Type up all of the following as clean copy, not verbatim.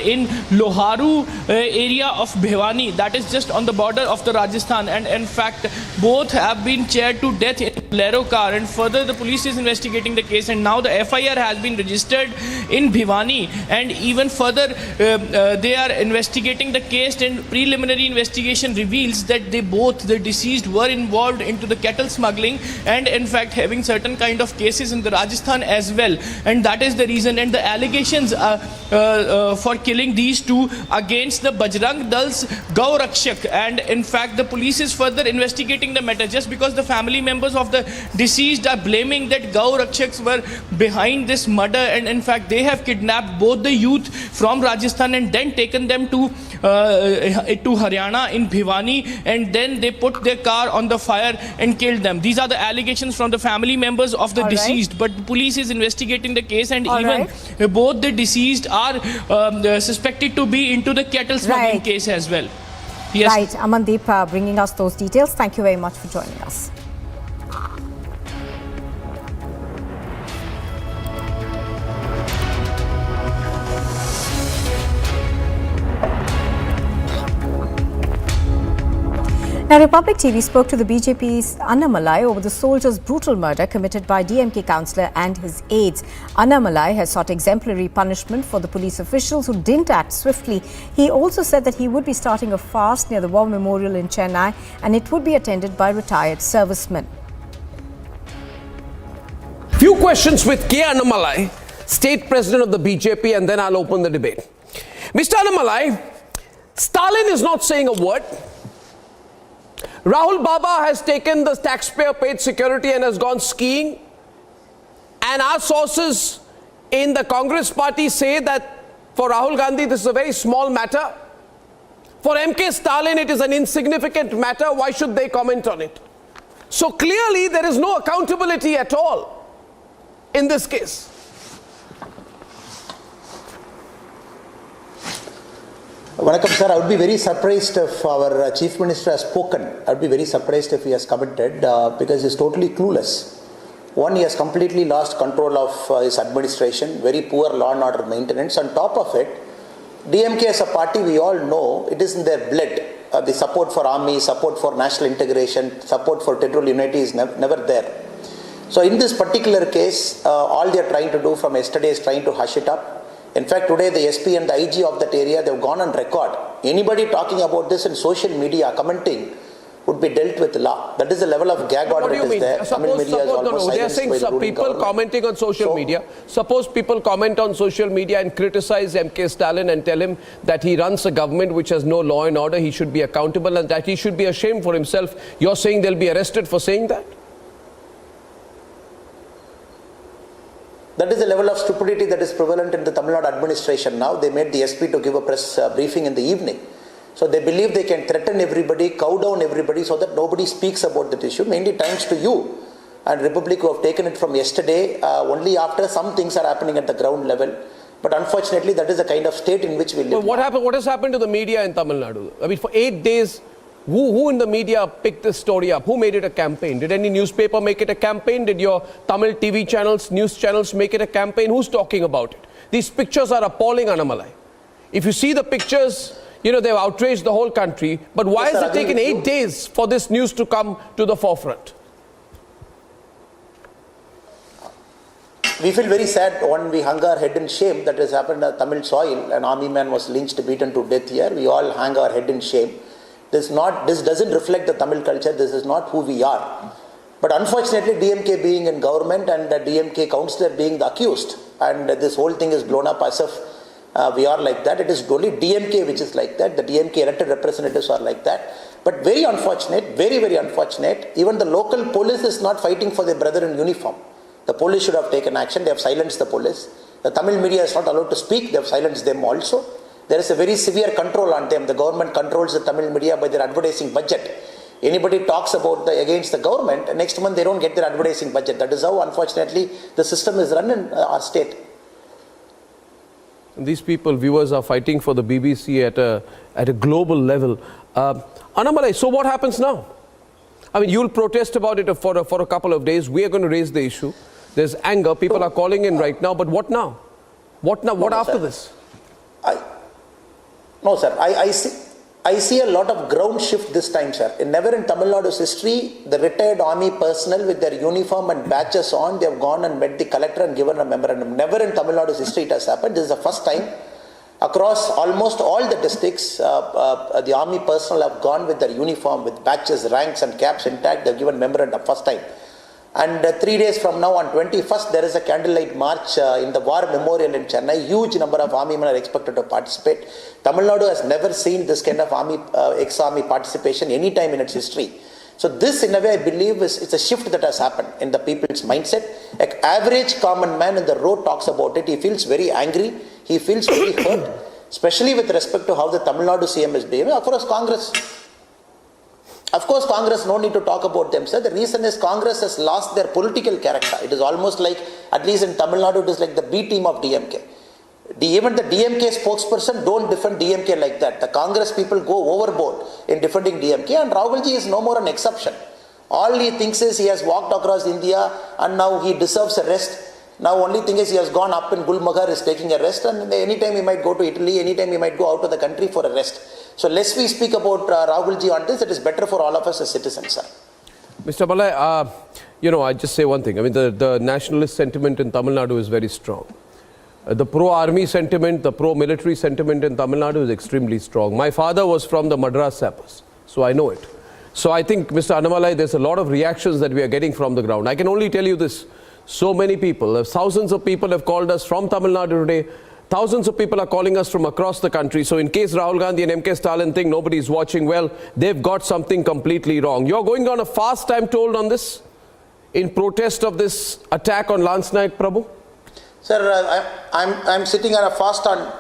in Loharu area of Bhiwani, that is just on the border of the Rajasthan, and in fact both have been chaired to death in a Bolero car, and further the police is investigating the case, and now the FIR has been registered in Bhiwani, and even further they are investigating the case, and preliminary investigation reveals that the deceased were involved into the cattle smuggling and in fact having certain kind of cases in the Rajasthan as well, and that is the reason, and the allegations for killing these two against the Bajrang Dal's Gau Rakshak, and in fact the police is further investigating the matter just because the family members of the deceased are blaming that Gau Rakshaks were behind this murder, and in fact they have kidnapped both the youth from Rajasthan and then taken them to Haryana in Bhiwani, and then they put their car on the fire and killed them. These are the allegations from the family members of the deceased, but the police is investigating the case, and both the deceased are suspected to be into the cattle smuggling case as well. Yes. Right, Amandeep bringing us those details. Thank you very much for joining us. Now, Republic TV spoke to the BJP's Annamalai over the soldier's brutal murder committed by DMK councillor and his aides. Annamalai has sought exemplary punishment for the police officials who didn't act swiftly. He also said that he would be starting a fast near the War Memorial in Chennai, and it would be attended by retired servicemen. Few questions with K. Annamalai, State President of the BJP, and then I'll open the debate. Mr. Annamalai, Stalin is not saying a word. Rahul Baba has taken the taxpayer-paid security and has gone skiing. And our sources in the Congress party say that for Rahul Gandhi, this is a very small matter. For MK Stalin, it is an insignificant matter. Why should they comment on it? So clearly, there is no accountability at all in this case. Vanakkam sir, I would be very surprised if our Chief Minister has spoken. I would be very surprised if he has commented because he is totally clueless. One, he has completely lost control of his administration, very poor law and order maintenance. On top of it, DMK as a party, we all know, it is in their blood. The support for army, support for national integration, support for territorial unity is never there. So in this particular case, all they are trying to do from yesterday is trying to hush it up. In fact, today the SP and the IG of that area, they have gone on record. Anybody talking about this in social media, commenting, would be dealt with law. That is the level of gag order that is there. They are saying some people commenting on social media. Suppose people comment on social media and criticize MK Stalin and tell him that he runs a government which has no law and order, he should be accountable and that he should be ashamed for himself. You're saying they'll be arrested for saying that? That is the level of stupidity that is prevalent in the Tamil Nadu administration now. They made the SP to give a press briefing in the evening. So they believe they can threaten everybody, cow down everybody so that nobody speaks about that issue. Mainly thanks to you and Republic who have taken it from yesterday only after some things are happening at the ground level. But unfortunately, that is the kind of state in which we live. But what has happened to the media in Tamil Nadu? I mean, for 8 days, who in the media picked this story up? Who made it a campaign? Did any newspaper make it a campaign? Did your Tamil TV channels, news channels make it a campaign? Who's talking about it? These pictures are appalling, Annamalai. If you see the pictures, you know, they've outraged the whole country. But why has it taken 8 days for this news to come to the forefront? We feel very sad when we hang our head in shame that has happened on Tamil soil. An army man was lynched, beaten to death here. We all hang our head in shame. This doesn't reflect the Tamil culture. This is not who we are. But unfortunately, DMK being in government and the DMK councillor being the accused, and this whole thing is blown up as if we are like that. It is only DMK which is like that. The DMK elected representatives are like that. But very unfortunate, very, very unfortunate. Even the local police is not fighting for their brother in uniform. The police should have taken action. They have silenced the police. The Tamil media is not allowed to speak. They have silenced them also. There is a very severe control on them. The government controls the Tamil media by their advertising budget. Anybody talks about against the government, next month they don't get their advertising budget. That is how, unfortunately, the system is run in our state. These people, viewers, are fighting for the BBC at a global level. Annamalai, so what happens now? I mean, you'll protest about it for a couple of days. We are going to raise the issue. There's anger. People are calling in right now. But what now? What now? What after this? No, sir. I see a lot of ground shift this time, sir. Never in Tamil Nadu's history, the retired army personnel with their uniform and badges on, they have gone and met the collector and given a memorandum. Never in Tamil Nadu's history it has happened. This is the first time. Across almost all the districts, the army personnel have gone with their uniform, with badges, ranks and caps intact. They have given memorandum first time. And 3 days from now, on 21st, there is a candlelight march in the War Memorial in Chennai. Huge number of army men are expected to participate. Tamil Nadu has never seen this kind of ex-army participation any time in its history. So this, in a way, I believe, it's a shift that has happened in the people's mindset. An average common man in the road talks about it. He feels very angry. He feels very hurt, especially with respect to how the Tamil Nadu CM is behaving. Of course, Congress, no need to talk about them, sir. The reason is Congress has lost their political character. It is almost like, at least in Tamil Nadu, it is like the B team of DMK. Even the DMK spokesperson don't defend DMK like that. The Congress people go overboard in defending DMK, and Rahulji is no more an exception. All he thinks is he has walked across India and now he deserves a rest. Now only thing is he has gone up in Gulmagar, is taking a rest, and anytime he might go to Italy, anytime he might go out of the country for a rest. So less we speak about Rahulji on this, it is better for all of us as citizens, sir. Mr. Malai, I just say one thing. I mean, the nationalist sentiment in Tamil Nadu is very strong. The pro-army sentiment, the pro-military sentiment in Tamil Nadu is extremely strong. My father was from the Madras Sappers, so I know it. So I think, Mr. Annamalai, there's a lot of reactions that we are getting from the ground. I can only tell you this. So many people, thousands of people have called us from Tamil Nadu today. Thousands of people are calling us from across the country. So in case Rahul Gandhi and MK Stalin think nobody's watching, well, they've got something completely wrong. You're going on a fast, I'm told, on this, in protest of this attack on Lance Naik, Prabhu? Sir, I'm sitting on a fast on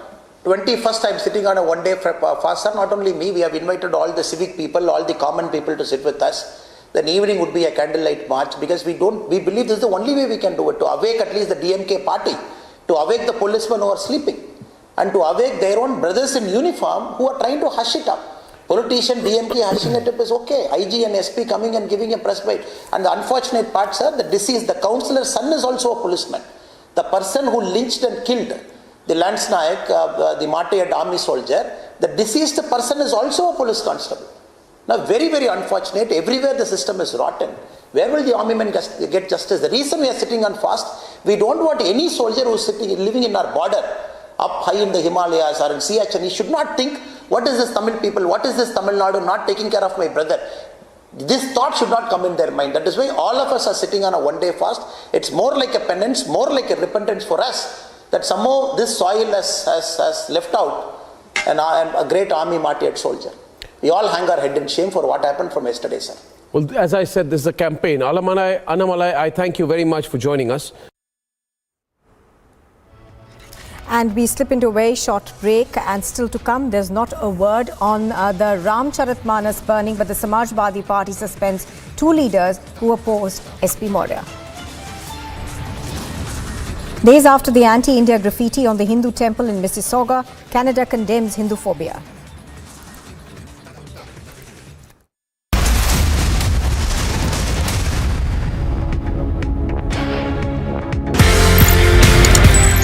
21st. I'm sitting on a one-day fast, sir. Not only me, we have invited all the civic people, all the common people to sit with us. Then evening would be a candlelight march, because we believe this is the only way we can do it, to awake at least the DMK party, to awake the policemen who are sleeping, and to awake their own brothers in uniform who are trying to hush it up. Politician DMK hushing it up is okay. IG and SP coming and giving a press bite. And the unfortunate part, sir, the deceased, the councillor's son is also a policeman. The person who lynched and killed the Lance Naik, the martyred army soldier, the deceased person is also a police constable. Now, very, very unfortunate. Everywhere the system is rotten. Where will the army men get justice? The reason we are sitting on fast, we don't want any soldier who is living in our border, up high in the Himalayas or in Siachen. He should not think, what is this Tamil people, what is this Tamil Nadu not taking care of my brother? This thought should not come in their mind. That is why all of us are sitting on a one-day fast. It's more like a penance, more like a repentance for us, that somehow this soil has left out a great army martyred soldier. We all hang our head in shame for what happened from yesterday, sir. Well, as I said, this is a campaign. Annamalai, I thank you very much for joining us. And we slip into a very short break, and still to come, there's not a word on the Ram Charit Manas burning, but the Samajwadi Party suspends 2 leaders who opposed SP Maurya. Days after the anti-India graffiti on the Hindu temple in Mississauga, Canada condemns Hinduphobia.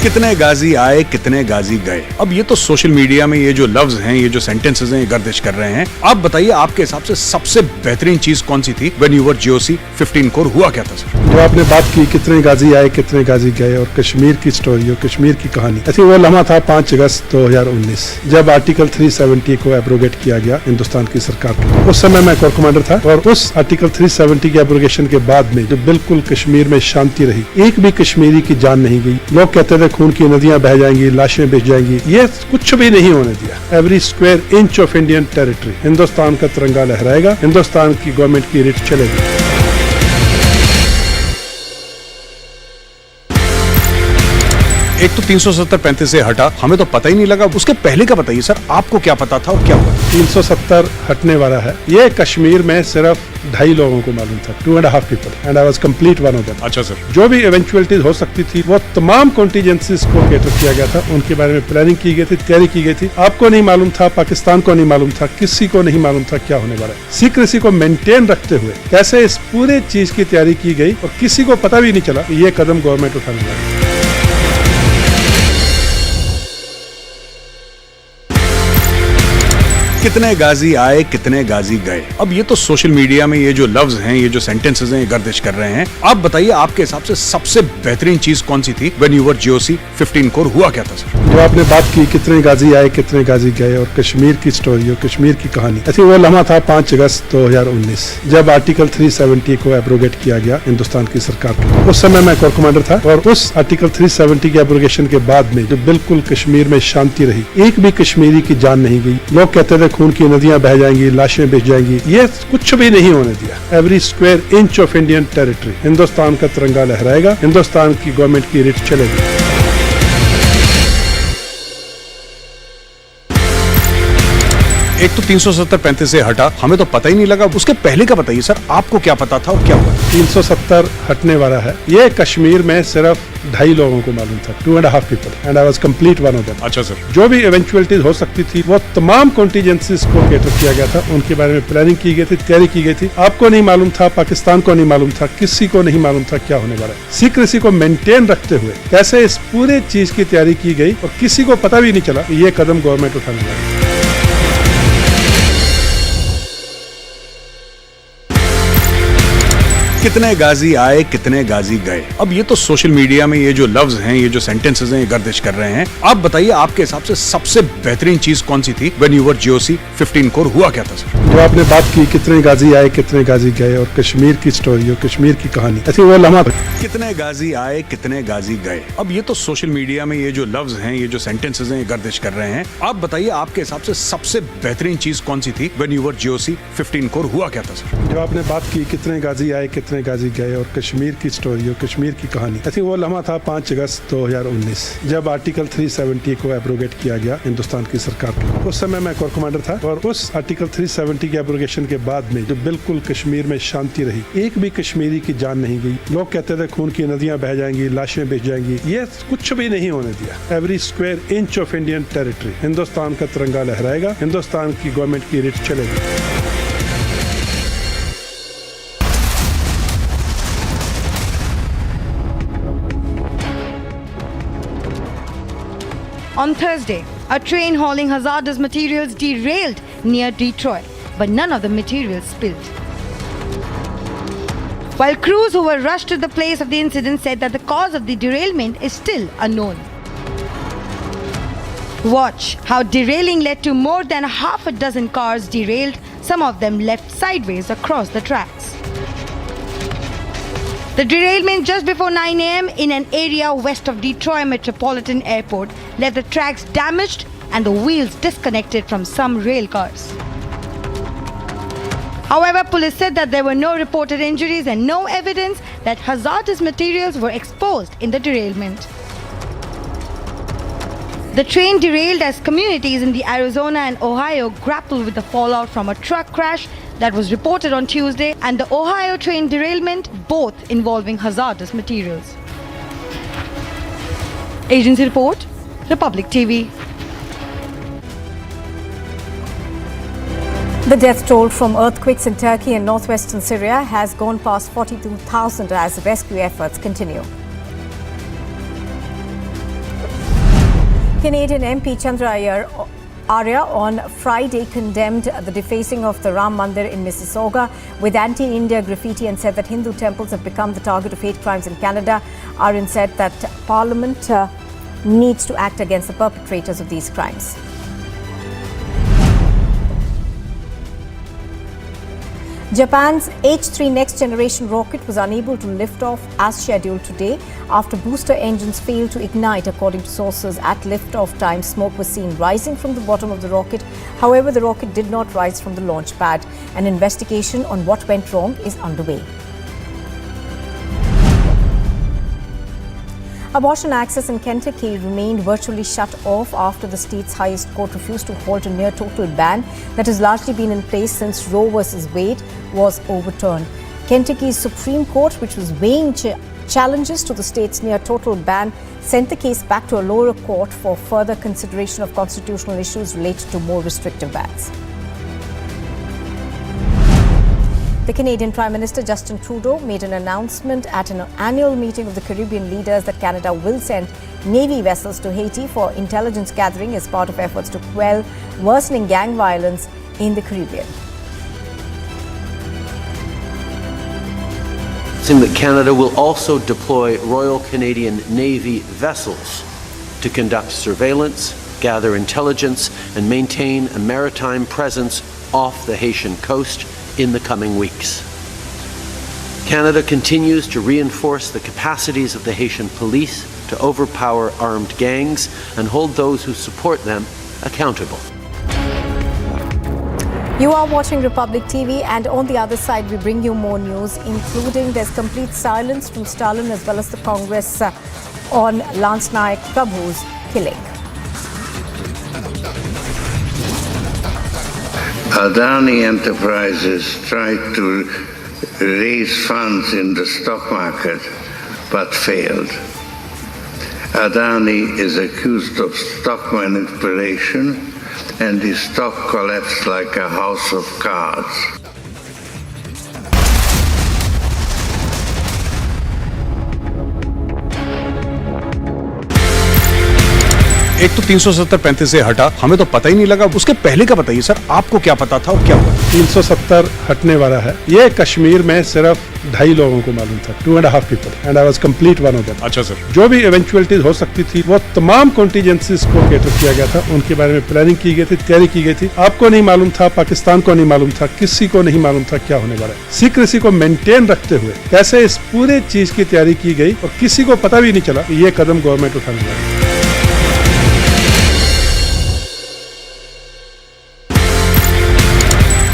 कितने गाजी आए, कितने गाजी गए। अब ये तो social media में ये जो लफ्ज हैं, ये जो सेंटेंसेस हैं, ये गर्दिश कर रहे हैं। आप बताइए, आपके हिसाब से सबसे बेहतरीन चीज कौन सी थी when you were GOC 15 core हुआ क्या था सर? जो आपने बात की कितने गाजी आए, कितने गाजी गए, और कश्मीर की स्टोरी और कश्मीर की कहानी, ऐसी वो लम्हा था 5 अगस्त 2019 जब आर्टिकल 370 को एब्रोगेट किया गया हिंदुस्तान की सरकार के। उस समय मैं कोर कमांडर था, और उस आर्टिकल 370 के एब्रोगेशन के बाद में जो बिल्कुल कश्मीर में शांति रही, एक भी कश्मीरी की जान नहीं गई। लोग कहते थे खून की नदियां बह जाएंगी, लाशें बिछ जाएंगी, ये कुछ भी नहीं होने दिया। Every square inch of Indian territory Hindustan का तिरंगा लहराएगा, हिंदुस्तान की गवर्नमेंट की रिट चलेगी। एक तो 370-35 से हटा, हमें तो पता ही नहीं लगा। उसके पहले का बताइए सर, आपको क्या पता था और क्या हुआ? 370 हटने वाला है। ये कश्मीर में सिर्फ 2.5 लोगों को मालूम था, 2.5 people, and I was complete one of them. अच्छा सर। जो भी इवेंचुअलिटीज हो सकती थी, वो तमाम कॉन्टीजेंसीज को कैटर किया गया था, उनके बारे में प्लानिंग की गई थी, तैयारी की गई थी। आपको नहीं मालूम था, पाकिस्तान को नहीं मालूम था, किसी को नहीं मालूम था क्या होने वाला है। सीक्रेसी को मेंटेन रखते हुए कैसे इस पूरे चीज की तैयारी की गई, और किसी को पता भी नहीं चला कि ये कदम गवर्नमेंट उठाने वाली है। कितने गाजी आए कितने गाजी गए। अब ये तो सोशल मीडिया में ये जो लफ्ज हैं, ये जो सेंटेंसेस हैं, ये गर्दिश कर रहे हैं। आप बताइए आपके हिसाब से सबसे बेहतरीन चीज कौन सी थी when you were GOC 15 core? हुआ क्या था सर? जो आपने बात की कितने गाजी आए कितने गाजी गए और कश्मीर की स्टोरी और कश्मीर की कहानी, ऐसी वो लम्हा था 5 अगस्त 2019 जब आर्टिकल 370 को एब्रोगेट किया गया हिंदुस्तान की सरकार के। उस समय मैं कोर कमांडर था और उस आर्टिकल 370 के एब्रोगेशन के बाद में जो बिल्कुल कश्मीर में शांति रही, एक भी कश्मीरी की जान नहीं गई। लोग कहते थे खून की नदियां बह जाएंगी, लाशें बिछ जाएंगी, ये कुछ भी नहीं होने दिया। Every square inch of Indian territory Hindustan का तिरंगा लहराएगा, हिंदुस्तान की गवर्नमेंट की रिट चलेगी। एक तो 370-35 से हटा, हमें तो पता ही नहीं लगा। उसके पहले का बताइए सर, आपको क्या पता था और क्या हुआ? 370 हटने वाला है। ये कश्मीर में सिर्फ 2.5 लोगों को मालूम था, 2.5 people, and I was complete one of them. अच्छा सर। जो भी इवेंचुअलिटीज हो सकती थी वो तमाम कॉन्टीजेंसीज को कैटर किया गया था, उनके बारे में प्लानिंग की गई थी, तैयारी की गई थी। आपको नहीं मालूम था, पाकिस्तान को नहीं मालूम था, किसी को नहीं मालूम था क्या होने वाला है। सीक्रेसी को मेंटेन रखते हुए कैसे इस पूरे चीज की तैयारी की गई और किसी को पता भी नहीं चला ये कदम गवर्नमेंट उठाने वाली है। कितने गाजी आए कितने गाजी गए। अब ये तो सोशल मीडिया में ये जो लफ्ज हैं, ये जो सेंटेंसेस हैं, ये गर्दिश कर रहे हैं। आप बताइए आपके हिसाब से सबसे बेहतरीन चीज कौन सी थी when you were GOC 15 core? हुआ क्या था सर? जो आपने बात की कितने गाजी आए कितने गाजी गए और कश्मीर की स्टोरी और कश्मीर की कहानी, ऐसी वो लम्हा था। कितने गाजी आए कितने गाजी गए। अब ये तो सोशल मीडिया में ये जो लफ्ज हैं, ये जो सेंटेंसेस हैं, ये गर्दिश कर रहे हैं। आप बताइए आपके हिसाब से सबसे बेहतरीन चीज कौन सी थी when you were GOC 15 core? हुआ क्या था सर? जो आपने बात की कितने गाजी आए कितने गाजी गए और कश्मीर की स्टोरी और कश्मीर की कहानी, ऐसी वो लम्हा था 5 अगस्त 2019 जब आर्टिकल 370 को एब्रोगेट किया गया हिंदुस्तान की सरकार के। उस समय मैं कोर कमांडर था और उस आर्टिकल 370 के एब्रोगेशन के बाद में जो बिल्कुल कश्मीर में शांति रही, एक भी कश्मीरी की जान नहीं गई। लोग कहते थे खून की नदियां बह जाएंगी, लाशें बिछ जाएंगी, ये कुछ भी नहीं होने दिया। Every square inch of Indian territory Hindustan का तिरंगा लहराएगा, हिंदुस्तान की गवर्नमेंट की रिट चलेगी। On Thursday, a train hauling hazardous materials derailed near Detroit, but none of the materials spilled. While crews who were rushed to the place of the incident said that the cause of the derailment is still unknown. Watch how derailing led to more than half a dozen cars derailed, some of them left sideways across the tracks. The derailment just before 9 a.m. in an area west of Detroit Metropolitan Airport left the tracks damaged and the wheels disconnected from some rail cars. However, police said that there were no reported injuries and no evidence that hazardous materials were exposed in the derailment. The train derailed as communities in the Arizona and Ohio grappled with the fallout from a truck crash that was reported on Tuesday and the Ohio train derailment, both involving hazardous materials. Agency report, Republic TV. The death toll from earthquakes in Turkey and northwestern Syria has gone past 42,000 as rescue efforts continue. Canadian MP Chandra Arya on Friday condemned the defacing of the Ram Mandir in Mississauga with anti-India graffiti and said that Hindu temples have become the target of hate crimes in Canada. Arya said that Parliament needs to act against the perpetrators of these crimes. Japan's H-3 next generation rocket was unable to lift off as scheduled today after booster engines failed to ignite. According to sources, at liftoff time, smoke was seen rising from the bottom of the rocket. However, the rocket did not rise from the launch pad. An investigation on what went wrong is underway. Abortion access in Kentucky remained virtually shut off after the state's highest court refused to halt a near-total ban that has largely been in place since Roe v. Wade was overturned. Kentucky's Supreme Court, which was weighing challenges to the state's near-total ban, sent the case back to a lower court for further consideration of constitutional issues related to more restrictive bans. The Canadian Prime Minister Justin Trudeau made an announcement at an annual meeting of the Caribbean leaders that Canada will send Navy vessels to Haiti for intelligence gathering as part of efforts to quell worsening gang violence in the Caribbean. That Canada will also deploy Royal Canadian Navy vessels to conduct surveillance, gather intelligence, and maintain a maritime presence off the Haitian coast in the coming weeks. Canada continues to reinforce the capacities of the Haitian police to overpower armed gangs and hold those who support them accountable. You are watching Republic TV, and on the other side we bring you more news, including there's complete silence from Stalin as well as the Congress on Lance Naik Prabhu's killing. Adani Enterprises tried to raise funds in the stock market but failed. Adani is accused of stock manipulation and the stock collapsed like a house of cards. एक तो 370-35 से हटा, हमें तो पता ही नहीं लगा। उसके पहले का बताइए सर, आपको क्या पता था और क्या हुआ? 370 हटने वाला है। ये कश्मीर में सिर्फ 2.5 लोगों को मालूम था, 2.5 people, and I was complete one of them. अच्छा सर। जो भी इवेंचुअलिटीज हो सकती थी वो तमाम कॉन्टीजेंसीज को कैटर किया गया था, उनके बारे में प्लानिंग की गई थी, तैयारी की गई थी। आपको नहीं मालूम था, पाकिस्तान को नहीं मालूम था, किसी को नहीं मालूम था क्या होने वाला है। सीक्रेसी को मेंटेन रखते हुए कैसे इस पूरे चीज की तैयारी की गई और किसी को पता भी नहीं चला कि ये कदम गवर्नमेंट उठाने वाली है।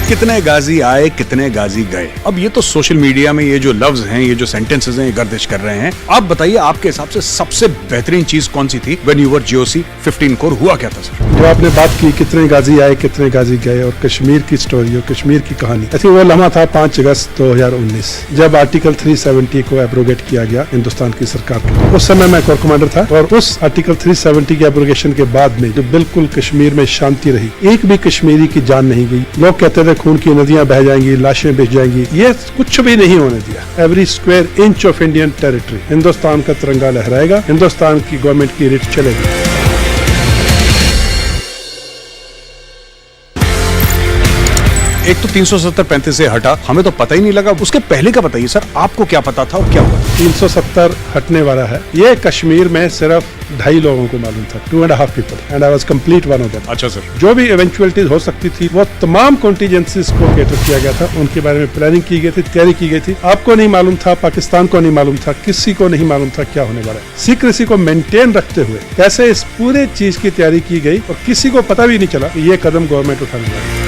कितने गाजी आए, कितने गाजी गए। अब ये तो सोशल मीडिया में ये जो लफ्ज हैं, ये जो सेंटेंसेस हैं, ये गर्दिश कर रहे हैं। आप बताइए, आपके हिसाब से सबसे बेहतरीन चीज कौन सी थी when you were GOC 15 core? हुआ क्या था सर? जो आपने बात की कितने गाजी आए, कितने गाजी गए और कश्मीर की स्टोरी और कश्मीर की कहानी, ऐसी वो लम्हा था 5 अगस्त 2019 जब आर्टिकल 370 को एब्रोगेट किया गया हिंदुस्तान की सरकार के। उस समय मैं कोर कमांडर था और उस आर्टिकल 370 के एब्रोगेशन के बाद में जो बिल्कुल कश्मीर में शांति रही, एक भी कश्मीरी की जान नहीं गई। लोग कहते थे खून की नदियां बह जाएंगी, लाशें बिछ जाएंगी, ये कुछ भी नहीं होने दिया। Every square inch of Indian territory Hindustan का तिरंगा लहराएगा, हिंदुस्तान की गवर्नमेंट की रिट चलेगी। एक तो 370-35 से हटा, हमें तो पता ही नहीं लगा। उसके पहले का बताइए सर, आपको क्या पता था और क्या हुआ? 370 हटने वाला है। ये कश्मीर में सिर्फ 2.5 लोगों को मालूम था, 2.5 people, and I was complete one of them. अच्छा सर। जो भी इवेंचुअलिटीज हो सकती थी वो तमाम कॉन्टीजेंसीज को कैटर किया गया था, उनके बारे में प्लानिंग की गई थी, तैयारी की गई थी। आपको नहीं मालूम था, पाकिस्तान को नहीं मालूम था, किसी को नहीं मालूम था क्या होने वाला है। सीक्रेसी को मेंटेन रखते हुए कैसे इस पूरे चीज की तैयारी की गई और किसी को पता भी नहीं चला कि ये कदम गवर्नमेंट उठाने वाली है।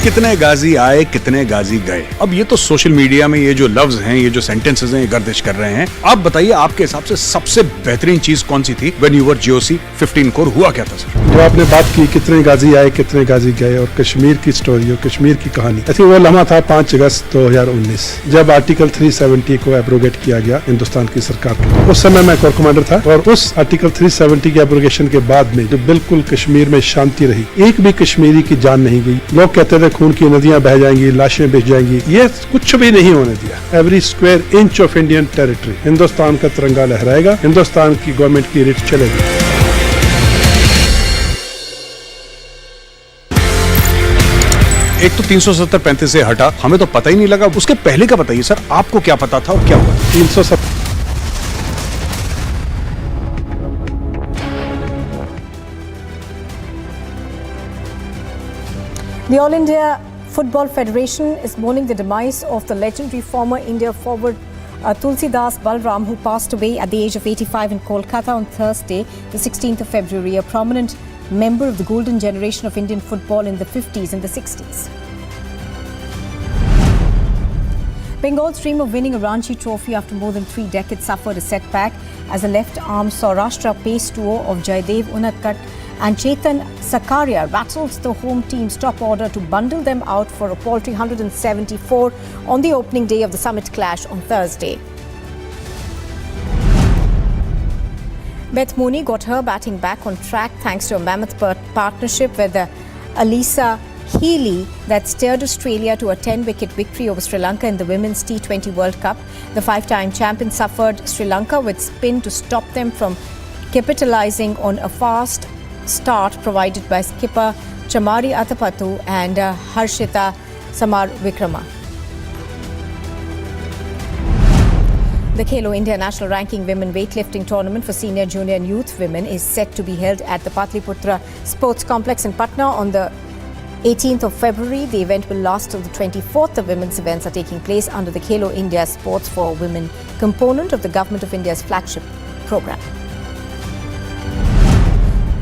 कितने गाजी आए, कितने गाजी गए। अब ये तो सोशल मीडिया में ये जो लफ्ज हैं, ये जो सेंटेंसेस हैं, ये गर्दिश कर रहे हैं। आप बताइए, आपके हिसाब से सबसे बेहतरीन चीज कौन सी थी when you were GOC 15 core? हुआ क्या था सर? जो आपने बात की कितने गाजी आए, कितने गाजी गए और कश्मीर की स्टोरी और कश्मीर की कहानी, ऐसी वो लम्हा था 5 अगस्त 2019 जब आर्टिकल 370 को एब्रोगेट किया गया हिंदुस्तान की सरकार के। उस समय मैं कोर कमांडर था और उस आर्टिकल 370 के एब्रोगेशन के बाद में जो बिल्कुल कश्मीर में शांति रही, एक भी कश्मीरी की जान नहीं गई। लोग कहते थे खून की नदियां बह जाएंगी, लाशें बिछ जाएंगी, ये कुछ भी नहीं होने दिया। Every square inch of Indian territory Hindustan का तिरंगा लहराएगा, हिंदुस्तान की गवर्नमेंट की रिट चलेगी। एक तो 370-35 से हटा, हमें तो पता ही नहीं लगा। उसके पहले का बताइए सर, आपको क्या पता था और क्या हुआ? 370 The All India Football Federation is mourning the demise of the legendary former India forward Tulsidas Balram, who passed away at the age of 85 in Kolkata on Thursday, the 16th of February, a prominent member of the golden generation of Indian football in the 50s and the 60s. Bengal's dream of winning a Ranji trophy after more than 3 decades suffered a setback as the left-arm Saurashtra pace duo of Jaydev Unadkat and Chetan Sakaria rattles the home team's top order to bundle them out for a paltry 174 on the opening day of the summit clash on Thursday. Beth Mooney got her batting back on track thanks to a mammoth partnership with Alisa Healy that steered Australia to a 10-wicket victory over Sri Lanka in the Women's T20 World Cup. The five-time champions suffered Sri Lanka with spin to stop them from capitalising on a fast start provided by skipper Chamari Athapattu and Harshita Samar Vikrama. The Khelo India National Ranking Women Weightlifting Tournament for senior, junior and youth women is set to be held at the Patliputra Sports Complex in Patna on the 18th of February. The event will last till the 24th. The women's events are taking place under the Khelo India Sports for Women component of the Government of India's flagship program.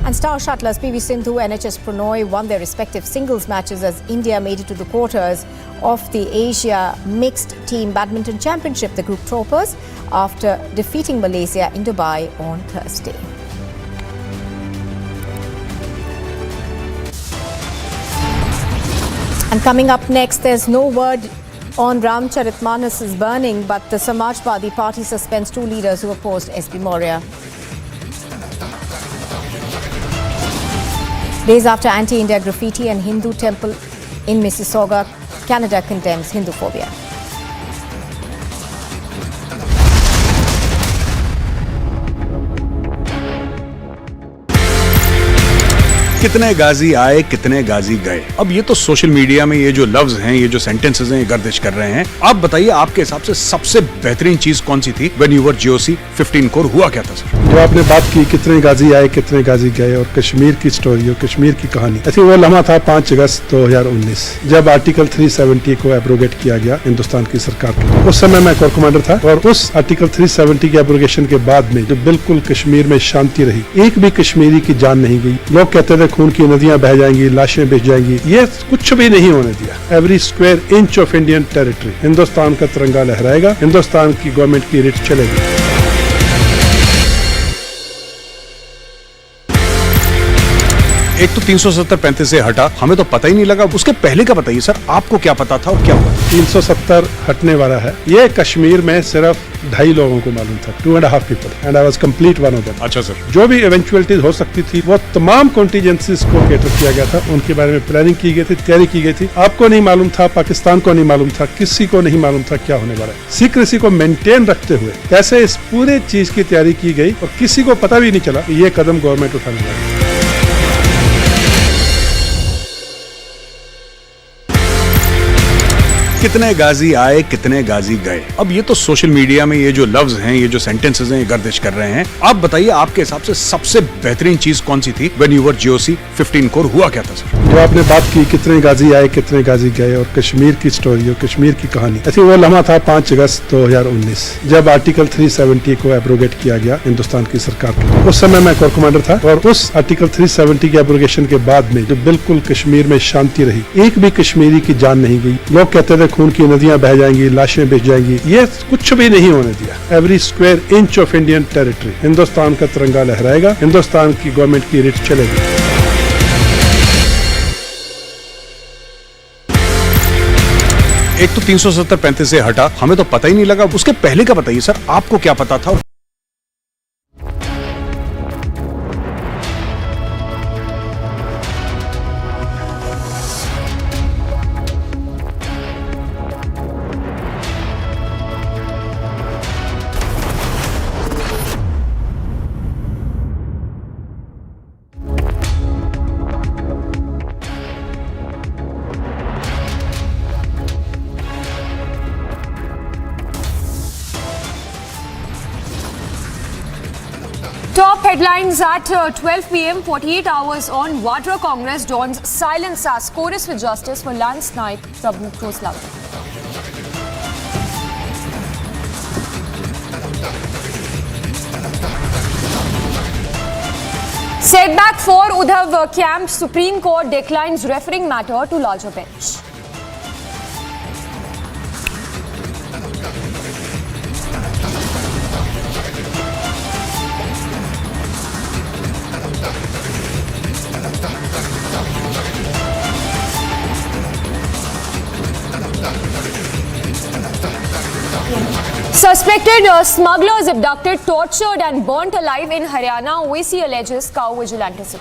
And star shuttlers PV Sindhu and HS Pranoy won their respective singles matches as India made it to the quarters of the Asia Mixed Team Badminton Championship, the group toppers, after defeating Malaysia in Dubai on Thursday. And coming up next, there's no word on Ramcharitmanas' burning, but the Samajwadi Party suspends two leaders who opposed SB Maurya. Days after anti-India graffiti and Hindu temple in Mississauga, Canada condemns Hinduphobia. कितने गाजी आए कितने गाजी गए। अब ये तो social media में ये जो लफ्ज हैं, ये जो सेंटेंसेस हैं, ये गर्दिश कर रहे हैं। आप बताइए आपके हिसाब से सबसे बेहतरीन चीज कौन सी थी when you were GOC 15 core हुआ क्या था सर? जो आपने बात की कितने गाजी आए कितने गाजी गए और कश्मीर की स्टोरी और कश्मीर की कहानी, ऐसी वो लम्हा था 5 अगस्त 2019 जब आर्टिकल 370 को एब्रोगेट किया गया हिंदुस्तान की सरकार के। उस समय मैं कोर कमांडर था और उस आर्टिकल 370 के एब्रोगेशन के बाद में जो बिल्कुल कश्मीर में शांति रही, एक भी कश्मीरी की जान नहीं गई। लोग कहते थे खून की नदियां बह जाएंगी, लाशें बह जाएंगी, ये कुछ भी नहीं होने दिया। Every square inch of Indian territory Hindustan का तिरंगा लहराएगा, हिंदुस्तान की गवर्नमेंट की रिट चलेगी। एक तो 370-35 से हटा, हमें तो पता ही नहीं लगा। उसके पहले का बताइए सर, आपको क्या पता था और क्या हुआ? 370 हटने वाला है। ये कश्मीर में सिर्फ 2.5 लोगों को मालूम था, 2.5 people, and I was complete one of them. अच्छा सर। जो भी इवेंचुअलिटीज हो सकती थी वो तमाम कॉन्टीजेंसीज को कैटर किया गया था, उनके बारे में प्लानिंग की गई थी, तैयारी की गई थी। आपको नहीं मालूम था, पाकिस्तान को नहीं मालूम था, किसी को नहीं मालूम था क्या होने वाला है। सीक्रेसी को मेंटेन रखते हुए कैसे इस पूरे चीज की तैयारी की गई और किसी को पता भी नहीं चला कि ये कदम गवर्नमेंट उठाने वाली है। कितने गाजी आए कितने गाजी गए। अब ये तो सोशल मीडिया में ये जो लफ्ज हैं, ये जो सेंटेंसेस हैं, ये गर्दिश कर रहे हैं। आप बताइए आपके हिसाब से सबसे बेहतरीन चीज कौन सी थी when you were GOC 15 core हुआ क्या था सर? जो आपने बात की कितने गाजी आए कितने गाजी गए और कश्मीर की स्टोरी और कश्मीर की कहानी, ऐसी वो लम्हा था 5 अगस्त 2019 जब आर्टिकल 370 को एब्रोगेट किया गया हिंदुस्तान की सरकार के। उस समय मैं कोर कमांडर था और उस आर्टिकल 370 के एब्रोगेशन के बाद में जो बिल्कुल कश्मीर में शांति रही, एक भी कश्मीरी की जान नहीं गई। लोग कहते थे खून की नदियां बह जाएंगी, लाशें बह जाएंगी, ये कुछ भी नहीं होने दिया। Every square inch of Indian territory Hindustan का तिरंगा लहराएगा, हिंदुस्तान की गवर्नमेंट की रिट चलेगी। एक तो 370-35 से हटा, हमें तो पता ही नहीं लगा। उसके पहले का बताइए सर, आपको क्या पता था? Top headlines at 12 p.m. 48 hours on Vadra Congress dons silence as chorus with justice for Lance Naik, Prabhu throws louder. Setback for Uddhav camp, Supreme Court declines referring matter to larger bench. Suspected smugglers abducted, tortured and burnt alive in Haryana, OAC alleges cow vigilantism.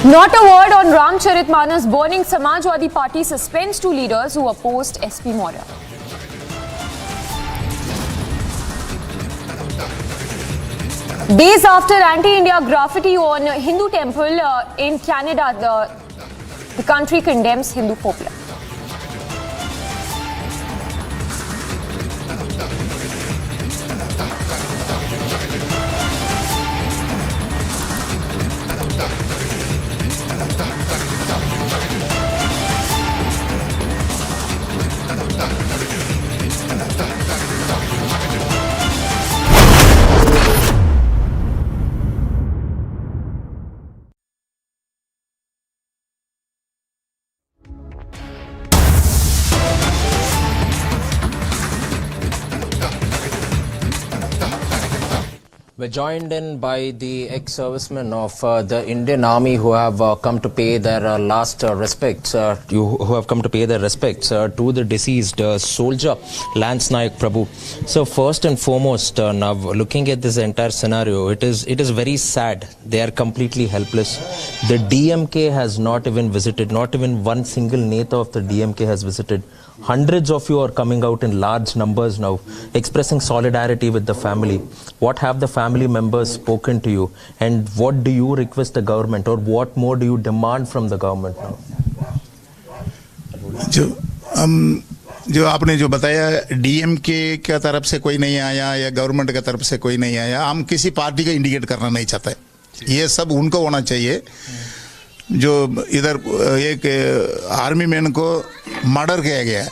Not a word on Ramcharitmanas burning Samajwadi Party suspends 2 leaders who opposed SP Maurya. Days after anti-India graffiti on Hindu temple in Canada, the country condemns Hindu folklore. We're joined in by the ex-servicemen of the Indian Army who have come to pay their last respects, to the deceased soldier, Lance Naik, Prabhu. So first and foremost, now looking at this entire scenario, it is very sad. They are completely helpless. The DMK has not even visited, not even one single Neta of the DMK has visited. Hundreds of you are coming out in large numbers now, expressing solidarity with the family. What have the family members spoken to you, and what do you request the government, or what more do you demand from the government now? जो आपने जो बताया DMK की तरफ से कोई नहीं आया या गवर्नमेंट की तरफ से कोई नहीं आया, हम किसी पार्टी का इंडिकेट करना नहीं चाहते। ये सब उनको होना चाहिए। जो इधर एक आर्मी मैन को मर्डर किया गया है,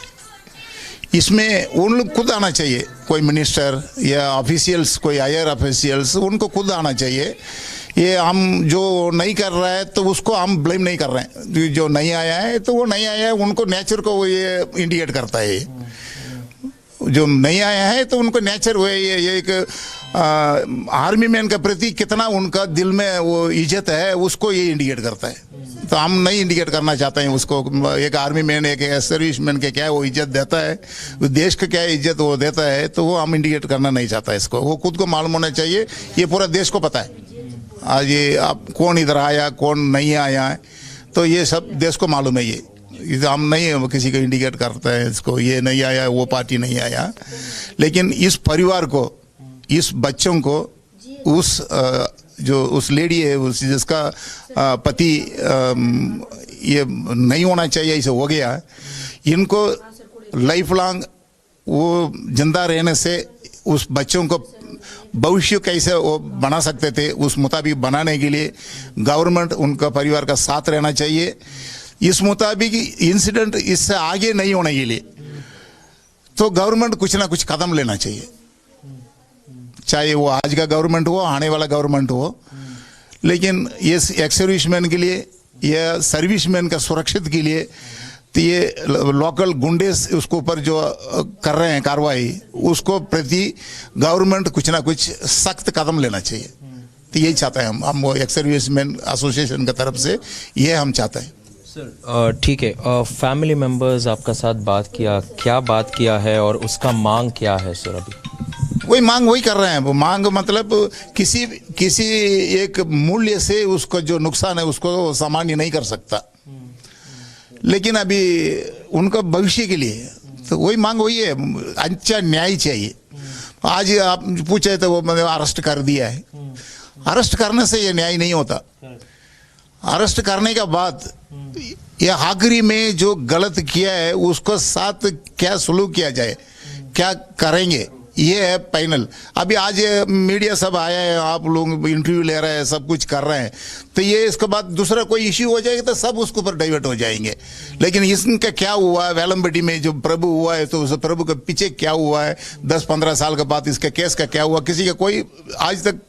इसमें उन लोग खुद आना चाहिए, कोई मिनिस्टर या ऑफिशियल्स, कोई हायर ऑफिशियल्स, उनको खुद आना चाहिए। ये हम जो नहीं कर रहा है तो उसको हम ब्लेम नहीं कर रहे हैं, जो नहीं आया है तो वो नहीं आया है, उनको नेचर को वो ये इंडिकेट करता है। जो नहीं आया है तो उनको नेचर हुए ये एक आर्मी मैन के प्रति कितना उनका दिल में वो इज्जत है, उसको ये इंडिकेट करता है। तो हम नहीं इंडिकेट करना चाहते हैं उसको। एक आर्मी मैन, एक सर्विस मैन के क्या वो इज्जत देता है, देश का क्या इज्जत वो देता है, तो वो हम इंडिकेट करना नहीं चाहता है इसको। वो खुद को मालूम होना चाहिए, ये पूरा देश को पता है। आज ये आप कौन इधर आया, कौन नहीं आया है, तो ये सब देश को मालूम है। ये हम नहीं किसी को इंडिकेट करते हैं इसको, ये नहीं आया, वो पार्टी नहीं आया। लेकिन इस परिवार को, इस बच्चों को, उस लेडी है, उस जिसका पति ये नहीं होना चाहिए, इसे हो गया, इनको लाइफ लॉन्ग वो जिंदा रहने से उस बच्चों को भविष्य कैसे वो बना सकते थे, उस मुताबिक बनाने के लिए गवर्नमेंट उनका परिवार का साथ रहना चाहिए। इस मुताबिक इंसिडेंट इससे आगे नहीं होने के लिए तो गवर्नमेंट कुछ ना कुछ कदम लेना चाहिए, चाहे वो आज का गवर्नमेंट हो, आने वाला गवर्नमेंट हो। लेकिन ये एक्स सर्विसमैन के लिए या सर्विसमैन का सुरक्षित के लिए तो ये लोकल गुंडे उसके ऊपर जो कर रहे हैं कार्रवाई, उसको प्रति गवर्नमेंट कुछ ना कुछ सख्त कदम लेना चाहिए। तो यही चाहते हैं हम वो एक्स सर्विसमैन एसोसिएशन की तरफ से ये हम चाहते हैं। सर ठीक है, फैमिली मेंबर्स आपका साथ बात किया, क्या बात किया है और उसका मांग क्या है सर? अभी वही मांग वही कर रहे हैं। वो मांग मतलब किसी एक मूल्य से उसको जो नुकसान है उसको सामान्य नहीं कर सकता, लेकिन अभी उनका भविष्य के लिए तो वही मांग वही है, अच्छा न्याय चाहिए। आज आप पूछे तो वो मैंने अरेस्ट कर दिया है, अरेस्ट करने से ये न्याय नहीं होता। अरेस्ट करने के बाद ये आखिरी में जो गलत किया है उसको साथ क्या सलूक किया जाए, क्या करेंगे, ये है फाइनल। अभी आज मीडिया सब आया है, आप लोग इंटरव्यू ले रहे हैं, सब कुछ कर रहे हैं, तो ये इसके बाद दूसरा कोई इश्यू हो जाएगा तो सब उसके ऊपर डाइवर्ट हो जाएंगे। लेकिन इसका क्या हुआ है, वेलम्बटी में जो प्रभु हुआ है तो उस प्रभु के पीछे क्या हुआ है, 10-15 साल के बाद इसका केस का क्या हुआ, किसी का कोई आज तक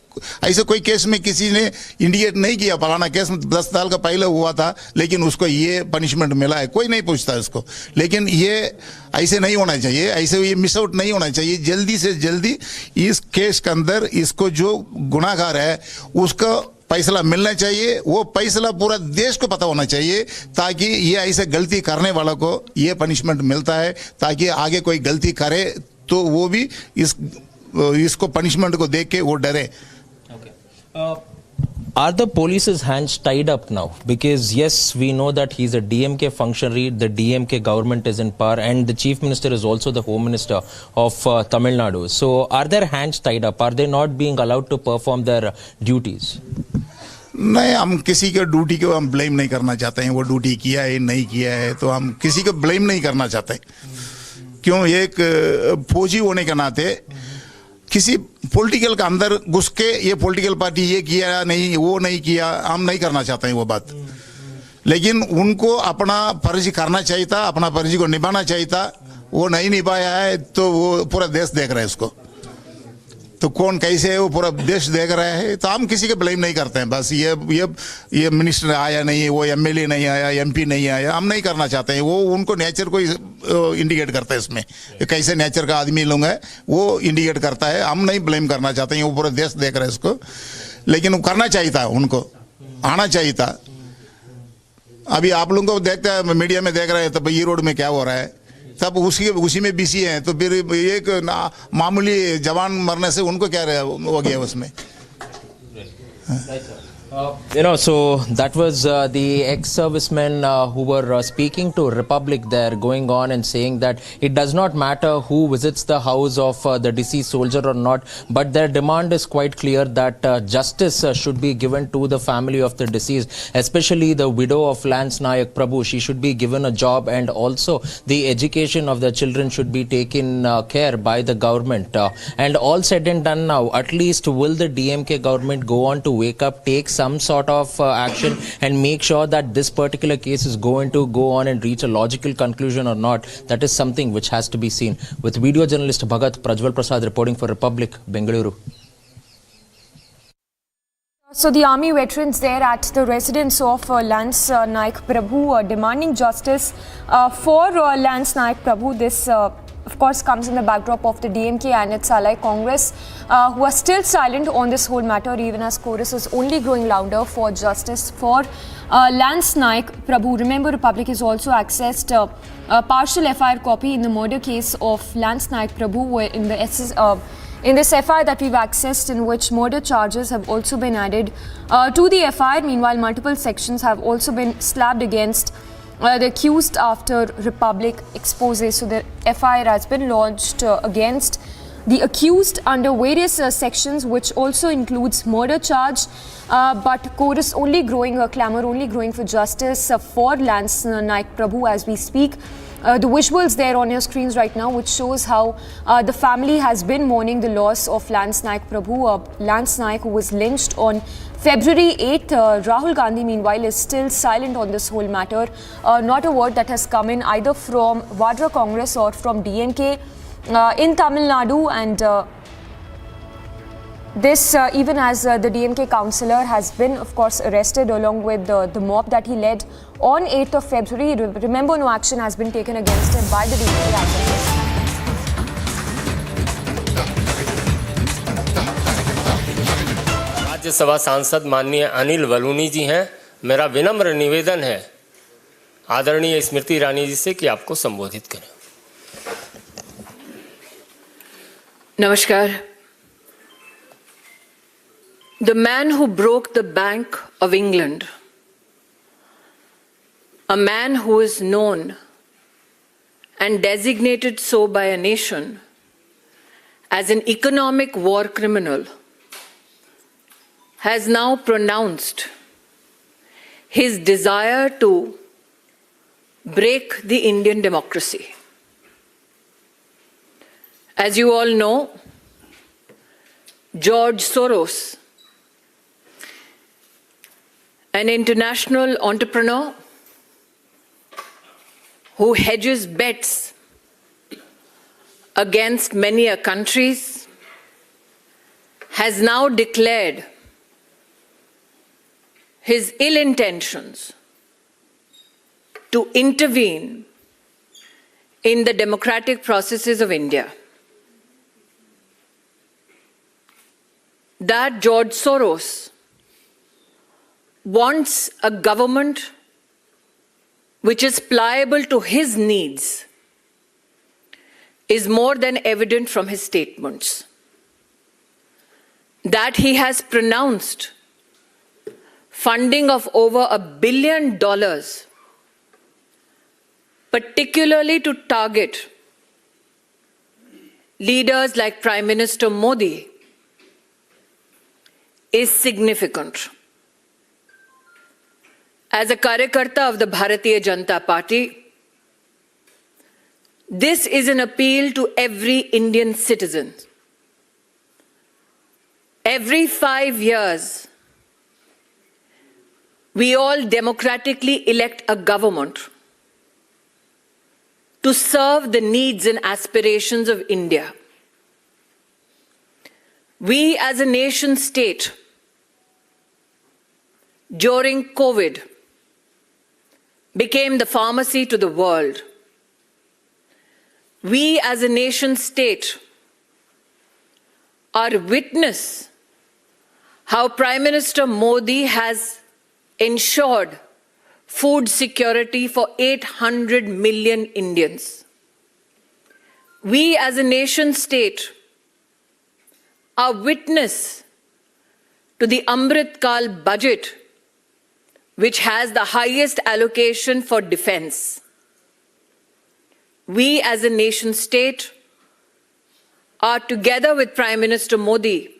ऐसे कोई केस में किसी ने इंडिकेट नहीं किया फलाना केस में 10 साल का पहले हुआ था लेकिन उसको ये पनिशमेंट मिला है, कोई नहीं पूछता उसको। लेकिन ये ऐसे नहीं होना चाहिए, ऐसे ये मिस आउट नहीं होना चाहिए। जल्दी से जल्दी इस केस के अंदर इसको जो गुनाहगार है उसका फैसला मिलना चाहिए। वो फैसला पूरा देश को पता होना चाहिए ताकि ये ऐसे गलती करने वालों को ये पनिशमेंट मिलता है, ताकि आगे कोई गलती करे तो वो भी इसको पनिशमेंट को देख के वो डरे। are the police's hands tied up now? Because yes, we know that he's a DMK functionary, the DMK government is in power, and the chief minister is also the home minister of Tamil Nadu. So are their hands tied up? Are they not being allowed to perform their duties? नहीं, हम किसी के duty को हम blame नहीं करना चाहते हैं। वो ड्यूटी किया है नहीं किया है तो हम किसी को ब्लेम नहीं करना चाहते। क्यों, एक फौजी होने के नाते किसी पॉलिटिकल का अंदर घुस के ये पॉलिटिकल पार्टी ये किया नहीं वो नहीं किया, हम नहीं करना चाहते हैं वो बात। लेकिन उनको अपना फर्ज करना चाहिए था, अपना फर्ज को निभाना चाहिए था। वो नहीं निभाया है तो वो पूरा देश देख रहा है उसको। तो कौन कैसे है वो पूरा देश देख रहा है। तो हम किसी के ब्लेम नहीं करते हैं। बस ये मिनिस्टर आया नहीं, वो एमएलए नहीं आया, एमपी नहीं आया, हम नहीं करना चाहते हैं। वो उनको नेचर को इंडिकेट करता है इसमें, कैसे नेचर का आदमी लोग है वो इंडिकेट करता है। हम नहीं ब्लेम करना चाहते हैं, वो पूरा देश देख रहा है इसको। लेकिन वो करना चाहिए था, उनको आना चाहिए था। अभी आप लोगों को देखते हैं, मीडिया में देख रहे हैं, तो भाई रोड में क्या हो रहा है, सब उसी में बिजी हैं। तो फिर एक मामूली जवान मरने से उनको क्या हो गया उसमें। So that was the ex-servicemen who were speaking to Republic there, going on and saying that it does not matter who visits the house of the deceased soldier or not, but their demand is quite clear that justice should be given to the family of the deceased, especially the widow of Lance Naik Prabhu. She should be given a job, and also the education of the children should be taken care by the government. And all said and done now, at least will the DMK government go on to wake up, take some sort of action and make sure that this particular case is going to go on and reach a logical conclusion or not? That is something which has to be seen. With video journalist Bhagat Prajwal Prasad reporting for Republic, Bengaluru. So the army veterans there at the residence of Lance Naik Prabhu demanding justice for Lance Naik Prabhu. This of course comes in the backdrop of the DMK and its ally Congress who are still silent on this whole matter, even as chorus is only growing louder for justice for Lance Naik Prabhu. Remember, Republic has also accessed a partial FIR copy in the murder case of Lance Naik Prabhu in this FIR that we've accessed, in which murder charges have also been added to the FIR. Meanwhile, multiple sections have also been slapped against the accused after Republic expose. So the FIR has been launched against the accused under various sections, which also includes murder charge. But chorus only growing, clamour only growing for justice for Lance Naik Prabhu as we speak. The visuals there on your screens right now, which shows how the family has been mourning the loss of Lance Naik Prabhu. Lance Naik, who was lynched on February 8th. Rahul Gandhi, meanwhile, is still silent on this whole matter. Not a word that has come in either from Vadra Congress or from DMK in Tamil Nadu. And this even as the DMK councillor has been, of course, arrested along with the mob that he led on 8th of February. Remember, no action has been taken against him by the DMK activists. Rajya Sabha सांसद माननीय अनिल बलूनी जी हैं। मेरा विनम्र निवेदन है आदरणीय स्मृति ईरानी जी से कि आपको संबोधित करें। नमस्कार। The man who broke the Bank of England, a man who is known and designated so by a nation as an economic war criminal, has now pronounced his desire to break the Indian democracy. As you all know, George Soros, an international entrepreneur who hedges bets against many countries, has now declared his ill intentions to intervene in the democratic processes of India. That George Soros wants a government which is pliable to his needs is more than evident from his statements. That he has pronounced funding of over $1 billion, particularly to target leaders like Prime Minister Modi, is significant. As a Karyakarta of the Bharatiya Janata Party, this is an appeal to every Indian citizen. Every 5 years, we all democratically elect a government to serve the needs and aspirations of India. We as a nation state, during COVID, became the pharmacy to the world. We as a nation state are witness how Prime Minister Modi has ensured food security for 800 million Indians. We as a nation state are witness to the Amrit Kal budget, which has the highest allocation for defense. We as a nation state are, together with Prime Minister Modi,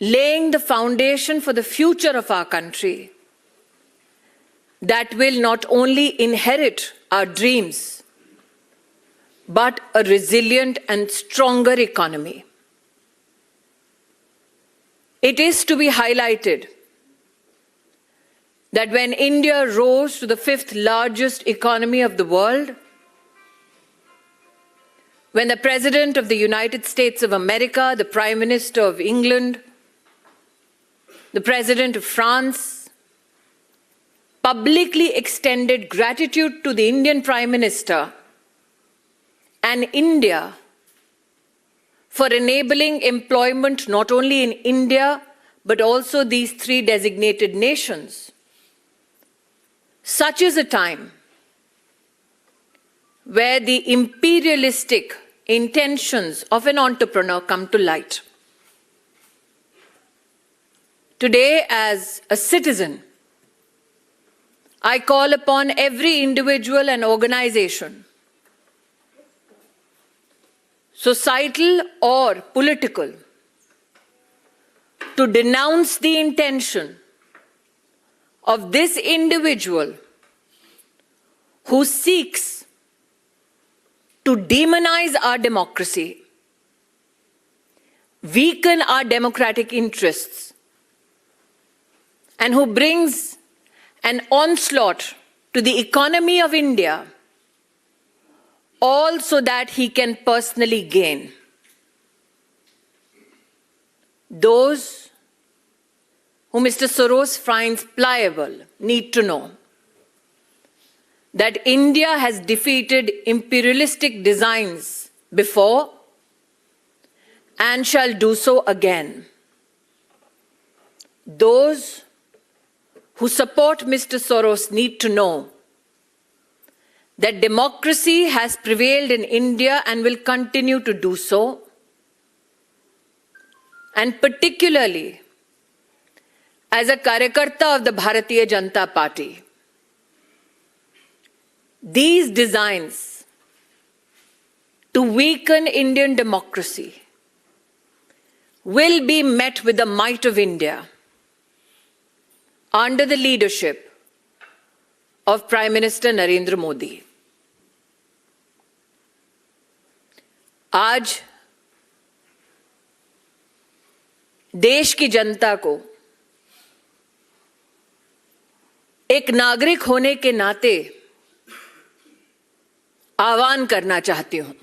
laying the foundation for the future of our country that will not only inherit our dreams, but a resilient and stronger economy. It is to be highlighted that when India rose to the 5th largest economy of the world, when the President of the United States of America, the Prime Minister of England, the President of France, publicly extended gratitude to the Indian Prime Minister and India for enabling employment not only in India, but also these 3 designated nations. Such is a time where the imperialistic intentions of an entrepreneur come to light. Today, as a citizen, I call upon every individual and organization, societal or political, to denounce the intention of this individual who seeks to demonize our democracy, weaken our democratic interests, and who brings an onslaught to the economy of India, all so that he can personally gain. Those who Mr. Soros finds pliable need to know that India has defeated imperialistic designs before and shall do so again. Those who support Mr. Soros need to know that democracy has prevailed in India and will continue to do so. And particularly, as a Karyakarta of the Bharatiya Janata Party, these designs to weaken Indian democracy will be met with the might of India under the leadership of Prime Minister Narendra Modi. आज देश की जनता को एक नागरिक होने के नाते आह्वान करना चाहती हूं।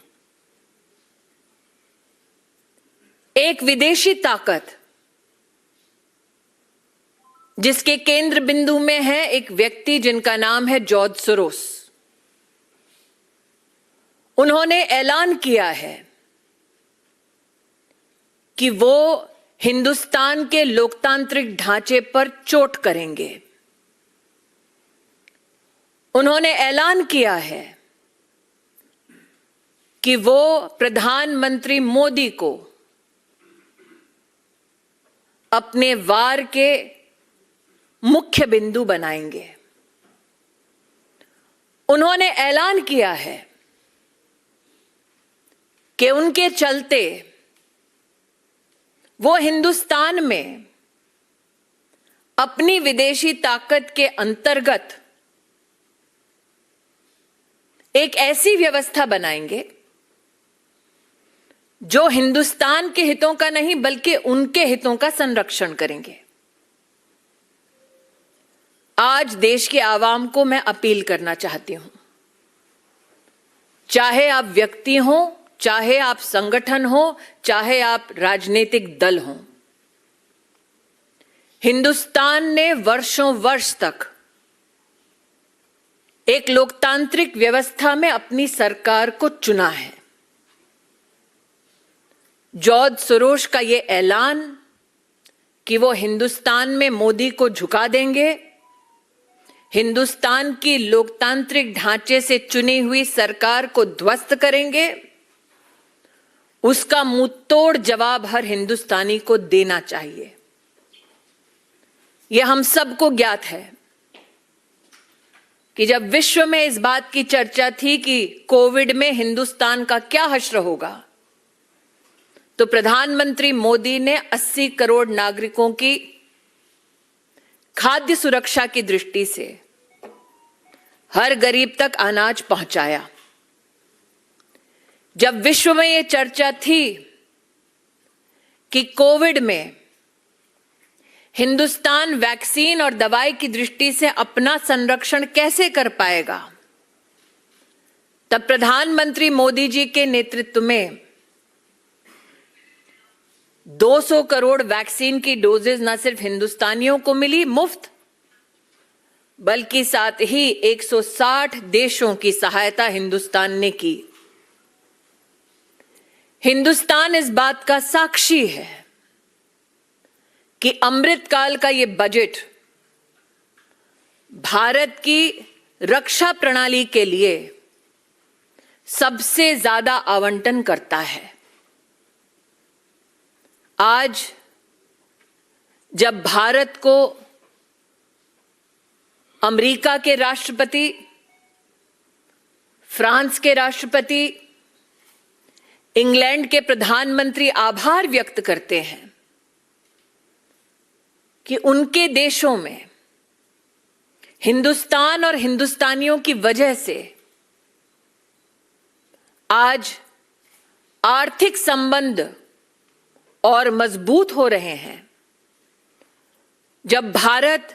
एक विदेशी ताकत जिसके केंद्र बिंदु में है एक व्यक्ति जिनका नाम है जॉर्ज सोरोस, उन्होंने ऐलान किया है कि वो हिंदुस्तान के लोकतांत्रिक ढांचे पर चोट करेंगे। उन्होंने ऐलान किया है कि वो प्रधानमंत्री मोदी को अपने वार के मुख्य बिंदु बनाएंगे। उन्होंने ऐलान किया है कि उनके चलते वो हिंदुस्तान में अपनी विदेशी ताकत के अंतर्गत एक ऐसी व्यवस्था बनाएंगे जो हिंदुस्तान के हितों का नहीं बल्कि उनके हितों का संरक्षण करेंगे। आज देश के आवाम को मैं अपील करना चाहती हूं, चाहे आप व्यक्ति हो, चाहे आप संगठन हो, चाहे आप राजनीतिक दल हो, हिंदुस्तान ने वर्षों वर्ष तक एक लोकतांत्रिक व्यवस्था में अपनी सरकार को चुना है। जॉर्ज सोरोस का ये ऐलान कि वो हिंदुस्तान में मोदी को झुका देंगे, हिंदुस्तान की लोकतांत्रिक ढांचे से चुनी हुई सरकार को ध्वस्त करेंगे, उसका मुंहतोड़ जवाब हर हिंदुस्तानी को देना चाहिए। यह हम सबको ज्ञात है कि जब विश्व में इस बात की चर्चा थी कि कोविड में हिंदुस्तान का क्या हश्र होगा, तो प्रधानमंत्री मोदी ने 80 करोड़ नागरिकों की खाद्य सुरक्षा की दृष्टि से हर गरीब तक अनाज पहुंचाया। जब विश्व में यह चर्चा थी कि कोविड में हिंदुस्तान वैक्सीन और दवाई की दृष्टि से अपना संरक्षण कैसे कर पाएगा, तब प्रधानमंत्री मोदी जी के नेतृत्व में 200 करोड़ वैक्सीन की डोजेज न सिर्फ हिंदुस्तानियों को मिली मुफ्त, बल्कि साथ ही 160 देशों की सहायता हिंदुस्तान ने की। हिंदुस्तान इस बात का साक्षी है कि अमृतकाल का ये बजट भारत की रक्षा प्रणाली के लिए सबसे ज्यादा आवंटन करता है। आज जब भारत को अमेरिका के राष्ट्रपति, फ्रांस के राष्ट्रपति, इंग्लैंड के प्रधानमंत्री आभार व्यक्त करते हैं कि उनके देशों में हिंदुस्तान और हिंदुस्तानियों की वजह से आज आर्थिक संबंध और मजबूत हो रहे हैं, जब भारत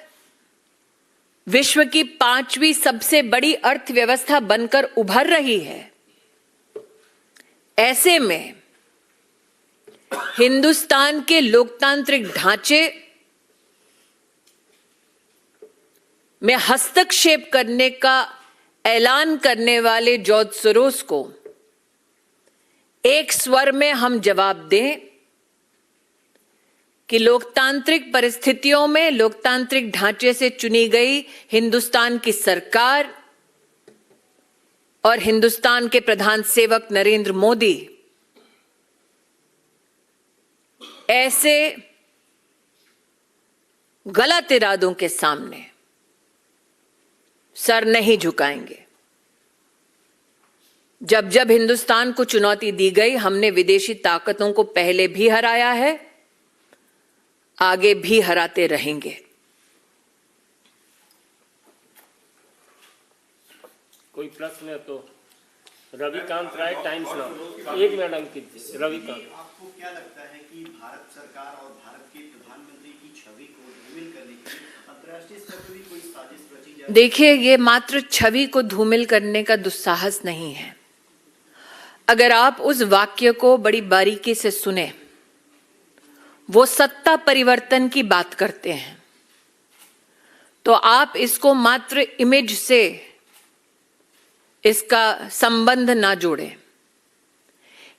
विश्व की 5वीं सबसे बड़ी अर्थव्यवस्था बनकर उभर रही है, ऐसे में हिंदुस्तान के लोकतांत्रिक ढांचे में हस्तक्षेप करने का ऐलान करने वाले जॉर्ज सोरोस को एक स्वर में हम जवाब दें कि लोकतांत्रिक परिस्थितियों में लोकतांत्रिक ढांचे से चुनी गई हिंदुस्तान की सरकार और हिंदुस्तान के प्रधान सेवक नरेंद्र मोदी ऐसे गलत इरादों के सामने सर नहीं झुकाएंगे। जब जब हिंदुस्तान को चुनौती दी गई, हमने विदेशी ताकतों को पहले भी हराया है, आगे भी हराते रहेंगे। कोई प्रश्न है तो रविकांत राय, टाइम्स नाउ। एक मिनट अंकित जी, रविकांत। आपको क्या लगता है कि भारत सरकार और भारत के प्रधानमंत्री की छवि को धूमिल करने के लिए अंतर्राष्ट्रीय स्तर पर भी कोई साजिश रची जाए? देखिए, ये मात्र छवि को धूमिल करने का दुस्साहस नहीं है। अगर आप उस वाक्य को बड़ी बारीकी से सुने, वो सत्ता परिवर्तन की बात करते हैं, तो आप इसको मात्र इमेज से इसका संबंध ना जोड़ें।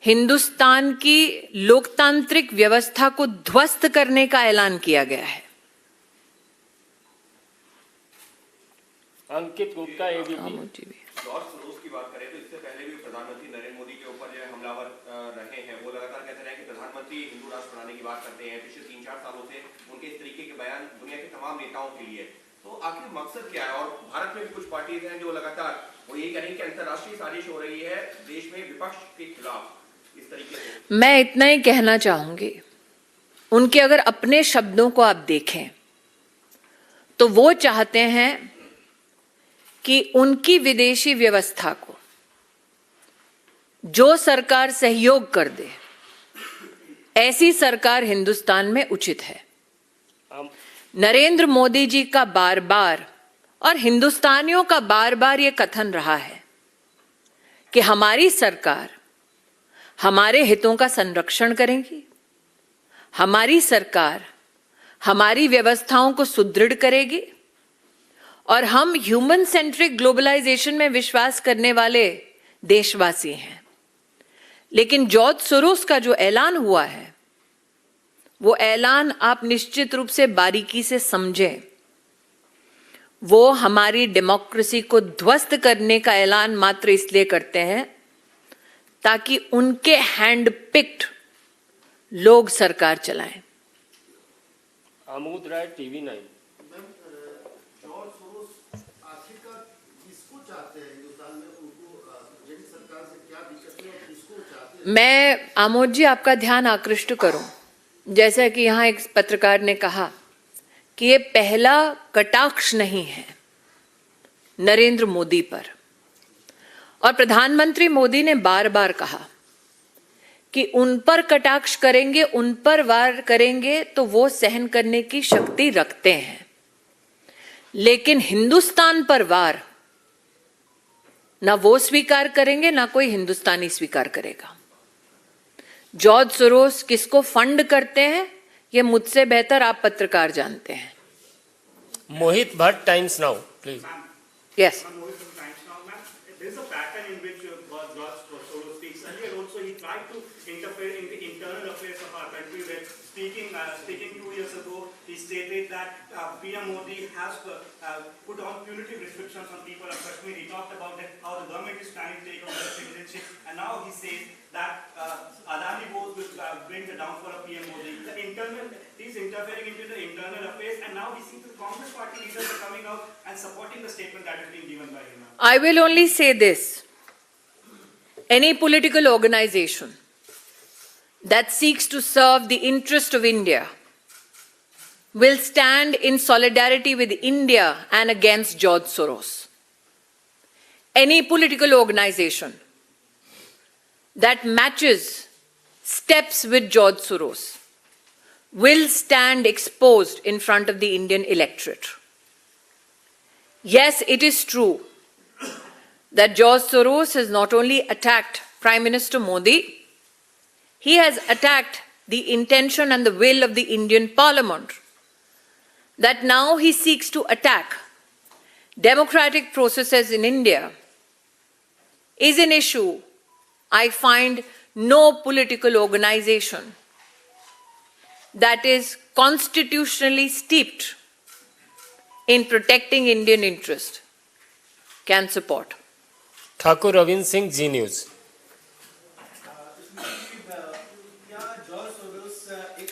हिंदुस्तान की लोकतांत्रिक व्यवस्था को ध्वस्त करने का ऐलान किया गया है। अंकित गुप्ता, एबीपी। जॉर्ज सोरोस की बात करें तो इससे पहले भी प्रधानमंत्री नरेंद्र मोदी के ऊपर जो हमलावर रहे हैं, वो लगातार कहते रहे कि प्रधानमंत्री भारत के हिंदू राष्ट्र बनाने की बात करते हैं, पिछले 3-4 सालों से उनके इस तरीके के बयान दुनिया के तमाम नेताओं के लिए, तो आखिर मकसद क्या है? और भारत में भी कुछ पार्टीज हैं जो लगातार वो यही कह रही है कि अंतर्राष्ट्रीय साजिश हो रही है देश में विपक्ष के खिलाफ इस तरीके से। मैं इतना ही कहना चाहूंगी, उनके अगर अपने शब्दों को आप देखें तो वो चाहते हैं कि उनकी विदेशी व्यवस्था को जो सरकार सहयोग कर दे, ऐसी सरकार हिंदुस्तान में उचित है। नरेंद्र मोदी जी का बार बार और हिंदुस्तानियों का बार बार यह कथन रहा है कि हमारी सरकार हमारे हितों का संरक्षण करेगी, हमारी सरकार हमारी व्यवस्थाओं को सुदृढ़ करेगी और हम ह्यूमन सेंट्रिक ग्लोबलाइजेशन में विश्वास करने वाले देशवासी हैं। लेकिन जॉर्ज सोरोस का जो ऐलान हुआ है, वो ऐलान आप निश्चित रूप से बारीकी से समझें। वो हमारी डेमोक्रेसी को ध्वस्त करने का ऐलान मात्र इसलिए करते हैं ताकि उनके हैंड पिक्ड लोग सरकार चलाएं। आमोद राय, टीवी 9। जॉर्ज सोरोस आखिरकार किसको चाहते हैं हिंदुस्तान में? उनको जेडी सरकार से क्या दिक्कत है और किसको चाहते हैं? मैं आमोद जी आपका ध्यान आकृष्ट करूं, जैसा कि यहाँ एक पत्रकार ने कहा कि ये पहला कटाक्ष नहीं है नरेंद्र मोदी पर, और प्रधानमंत्री मोदी ने बार बार कहा कि उन पर कटाक्ष करेंगे, उन पर वार करेंगे तो वो सहन करने की शक्ति रखते हैं, लेकिन हिंदुस्तान पर वार ना वो स्वीकार करेंगे ना कोई हिंदुस्तानी स्वीकार करेगा। जॉर्ज सोरोस किसको फंड करते हैं ये मुझसे बेहतर आप पत्रकार जानते हैं। Mohit Bhatt, Times Now, please. Yes. There is a pattern in which George Soros speaks. Earlier also he tried to interfere in the internal affairs of our country. When speaking 2 years ago, he stated that PM Modi has put on punitive restrictions on people of Kashmir. He talked about how the government is trying to take over the citizenship, and now he says that Adani vote will bring the downfall of PM Modi. He's interfering into the internal affairs, and now we see the Congress party leaders are coming out and supporting the statement that is being given by him. I will only say this. Any political organization that seeks to serve the interest of India will stand in solidarity with India and against George Soros. Any political organization that matches steps with George Soros will stand exposed in front of the Indian electorate. Yes, it is true that George Soros has not only attacked Prime Minister Modi, he has attacked the intention and the will of the Indian Parliament. That now he seeks to attack democratic processes in India is an issue I find no political organization that is constitutionally steeped in protecting Indian interest can support. Thakur Ravindra Singh, Zee news. क्या George Soros एक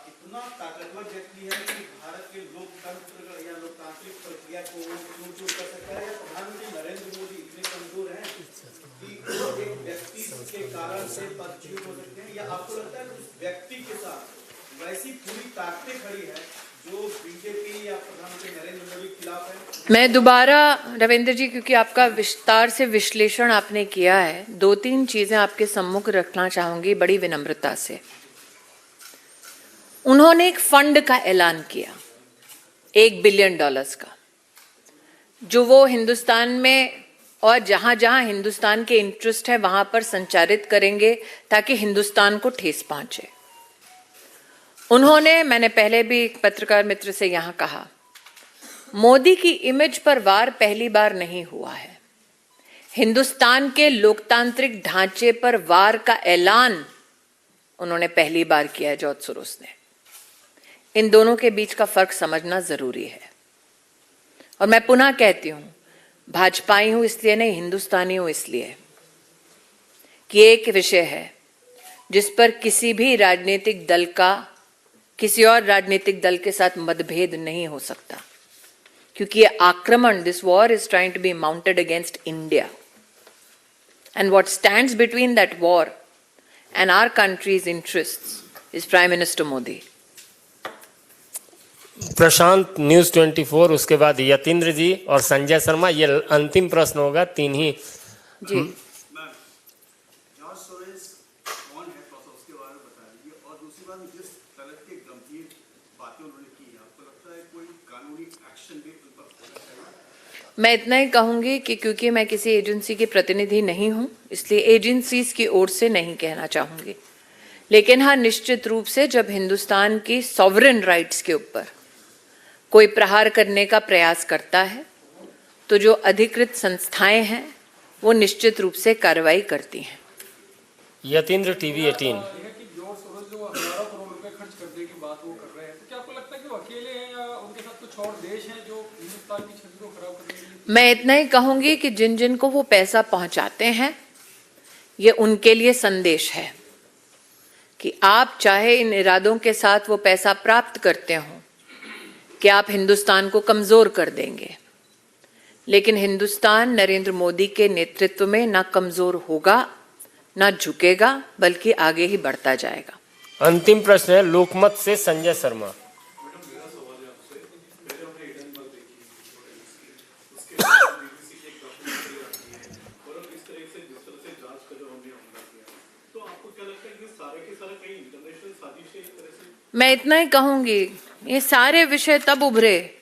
इतना ताकतवर व्यक्ति है कि भारत के लोकतंत्र या लोकतांत्रिक प्रक्रिया को चूर-चूर कर सकता है, या प्रधानमंत्री नरेंद्र मोदी इतने कमजोर हैं कि वो एक व्यक्ति के कारण से पदच्युत हो सकते हैं, या आपको लगता है कि उस व्यक्ति के साथ वैसी पूरी ताकतें खड़ी है जो बीजेपी या प्रधानमंत्री नरेंद्र मोदी के खिलाफ है? मैं दोबारा रविंद्र जी, क्योंकि आपका विस्तार से विश्लेषण आपने किया है, 2-3 चीजें आपके सम्मुख रखना चाहूंगी बड़ी विनम्रता से। उन्होंने एक फंड का ऐलान किया $1 बिलियन का, जो वो हिंदुस्तान में और जहां जहां हिंदुस्तान के इंटरेस्ट है वहां पर संचारित करेंगे ताकि हिंदुस्तान को ठेस पहुंचे। उन्होंने, मैंने पहले भी एक पत्रकार मित्र से यहां कहा, मोदी की इमेज पर वार पहली बार नहीं हुआ है। हिंदुस्तान के लोकतांत्रिक ढांचे पर वार का ऐलान उन्होंने पहली बार किया है जॉर्ज सोरोस ने। इन दोनों के बीच का फर्क समझना जरूरी है। और मैं पुनः कहती हूं, भाजपाई हूं इसलिए नहीं, हिंदुस्तानी हूं इसलिए कि एक विषय है जिस पर किसी भी राजनीतिक दल का किसी और राजनीतिक दल के साथ मतभेद नहीं हो सकता, क्योंकि ये आक्रमण, this war is trying to be mounted against India, and what stands between that war and our countries interests is prime minister Modi. Prashant, news 24, उसके बाद यतीन्द्र जी और संजय शर्मा, ये अंतिम प्रश्न होगा, तीन ही जी। जॉर्ज सोरोस कौन है, थोड़ा सा उसके बारे में बता दीजिए। और दूसरी बात, जिस तरह की गंभीर बातें उन्होंने की है, आपको लगता है कोई कानूनी एक्शन भी उन पर होना चाहिए? मैं इतना ही कहूंगी कि क्योंकि मैं किसी एजेंसी की प्रतिनिधि नहीं हूं, इसलिए एजेंसीज की ओर से नहीं कहना चाहूंगी। लेकिन हाँ, निश्चित रूप से जब हिंदुस्तान की सॉवरेन राइट्स के ऊपर कोई प्रहार करने का प्रयास करता है, तो जो अधिकृत संस्थाएं हैं वो निश्चित रूप से कार्रवाई करती हैं। यतीन्द्र, टीवी 18। जॉर्ज सोरोस जो हज़ारों करोड़ रुपए खर्च करने की बात वो कर रहे हैं, तो क्या आपको लगता है कि वो अकेले हैं या उनके साथ कुछ और देश हैं जो हिंदुस्तान की छवि को खराब करने के लिए? मैं इतना ही कहूंगी कि जिन जिन को वो पैसा पहुंचाते हैं, ये उनके लिए संदेश है कि आप चाहे इन इरादों के साथ वो पैसा प्राप्त करते हो कि आप हिंदुस्तान को कमजोर कर देंगे, लेकिन हिंदुस्तान नरेंद्र मोदी के नेतृत्व में ना कमजोर होगा, ना झुकेगा, बल्कि आगे ही बढ़ता जाएगा। अंतिम प्रश्न है लोकमत से संजय शर्मा। मैं इतना ही कहूंगी, ये सारे विषय तब उभरे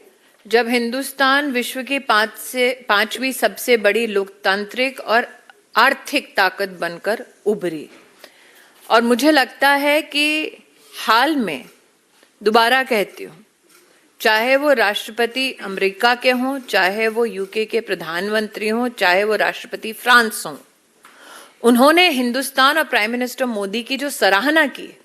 जब हिंदुस्तान विश्व की पांचवी सबसे बड़ी लोकतांत्रिक और आर्थिक ताकत बनकर उभरी। और मुझे लगता है कि हाल में, दोबारा कहती हूँ, चाहे वो राष्ट्रपति अमेरिका के हों, चाहे वो यूके के प्रधानमंत्री हों, चाहे वो राष्ट्रपति फ्रांस हों, उन्होंने हिंदुस्तान और प्राइम मिनिस्टर मोदी की जो सराहना की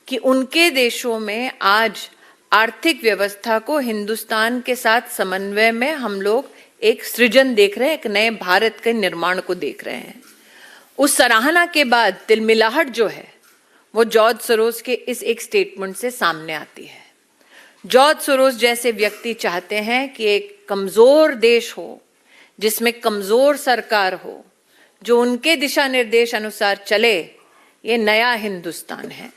कि उनके देशों में आज आर्थिक व्यवस्था को हिंदुस्तान के साथ समन्वय में हम लोग एक सृजन देख रहे हैं, एक नए भारत के निर्माण को देख रहे हैं। उस सराहना के बाद तिलमिलाहट जो है वो जॉर्ज सोरोस के इस एक स्टेटमेंट से सामने आती है। जॉर्ज सोरोस जैसे व्यक्ति चाहते हैं कि एक कमजोर देश हो, जिसमें कमजोर सरकार हो, जो उनके दिशा निर्देश अनुसार चले। ये नया हिंदुस्तान है,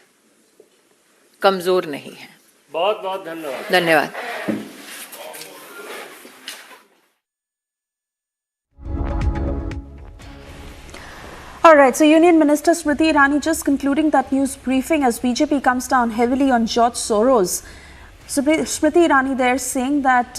कमजोर नहीं है। बहुत बहुत धन्यवाद। धन्यवाद। All right, so Union Minister Smriti Irani just concluding that news briefing as BJP comes down heavily on George Soros. Smriti Irani there saying that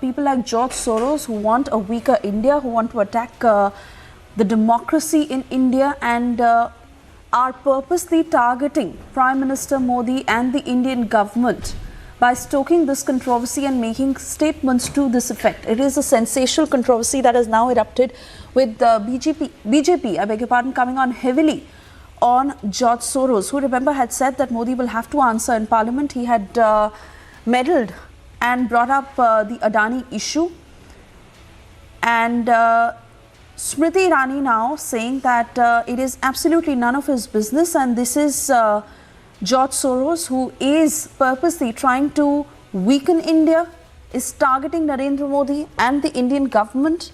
people like George Soros who want a weaker India, who want to attack the democracy in India and are purposely targeting Prime Minister Modi and the Indian government by stoking this controversy and making statements to this effect. It is a sensational controversy that has now erupted with BJP, I beg your pardon, coming on heavily on George Soros, who remember had said that Modi will have to answer in Parliament. He had meddled and brought up the Adani issue, and Smriti Irani now saying that it is absolutely none of his business, and this is George Soros, who is purposely trying to weaken India, is targeting Narendra Modi and the Indian government,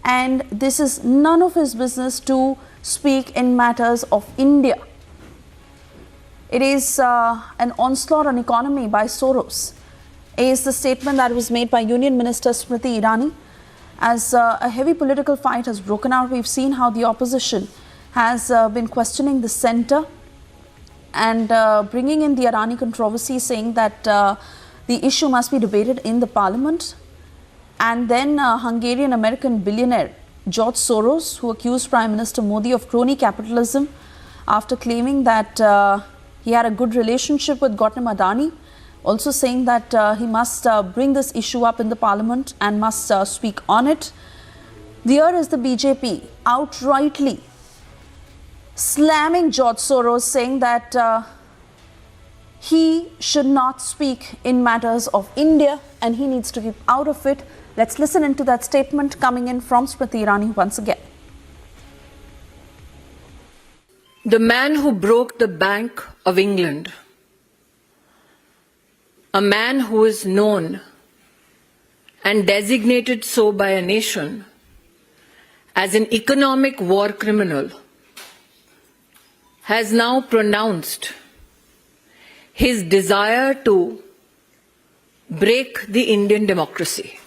and this is none of his business to speak in matters of India. It is an onslaught on economy by Soros, is the statement that was made by Union Minister Smriti Irani. As a heavy political fight has broken out, we've seen how the opposition has been questioning the centre and bringing in the Irani controversy, saying that the issue must be debated in the parliament. And then Hungarian-American billionaire George Soros, who accused Prime Minister Modi of crony capitalism after claiming that he had a good relationship with Gautam Adani, also saying that he must bring this issue up in the parliament and must speak on it. Here is the BJP outrightly slamming George Soros, saying that he should not speak in matters of India and he needs to keep out of it. Let's listen into that statement coming in from Smriti Irani once again. The man who broke the Bank of England, a man who is known and designated so by a nation as an economic war criminal, has now pronounced his desire to break the Indian democracy.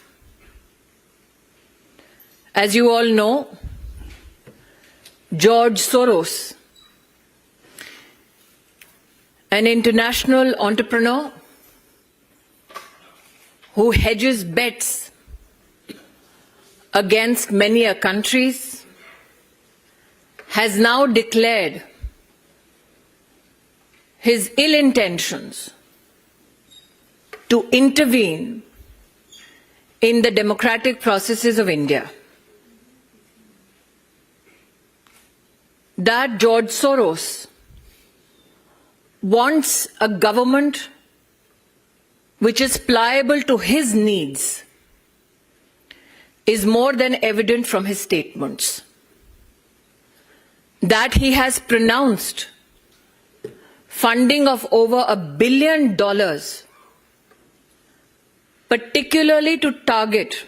As you all know, George Soros, an international entrepreneur who hedges bets against many countries, has now declared his ill intentions to intervene in the democratic processes of India. That George Soros wants a government which is pliable to his needs is more than evident from his statements. That he has pronounced funding of over $1 billion, particularly to target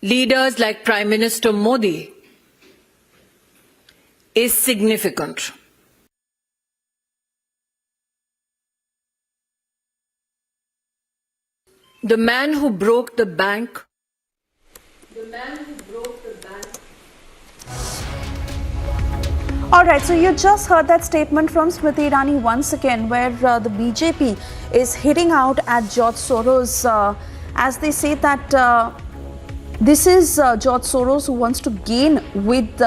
leaders like Prime Minister Modi, is significant. The man who broke the bank. All right, so you just heard that statement from Smriti Irani once again, where the BJP is hitting out at George Soros as they say that this is George Soros who wants to gain with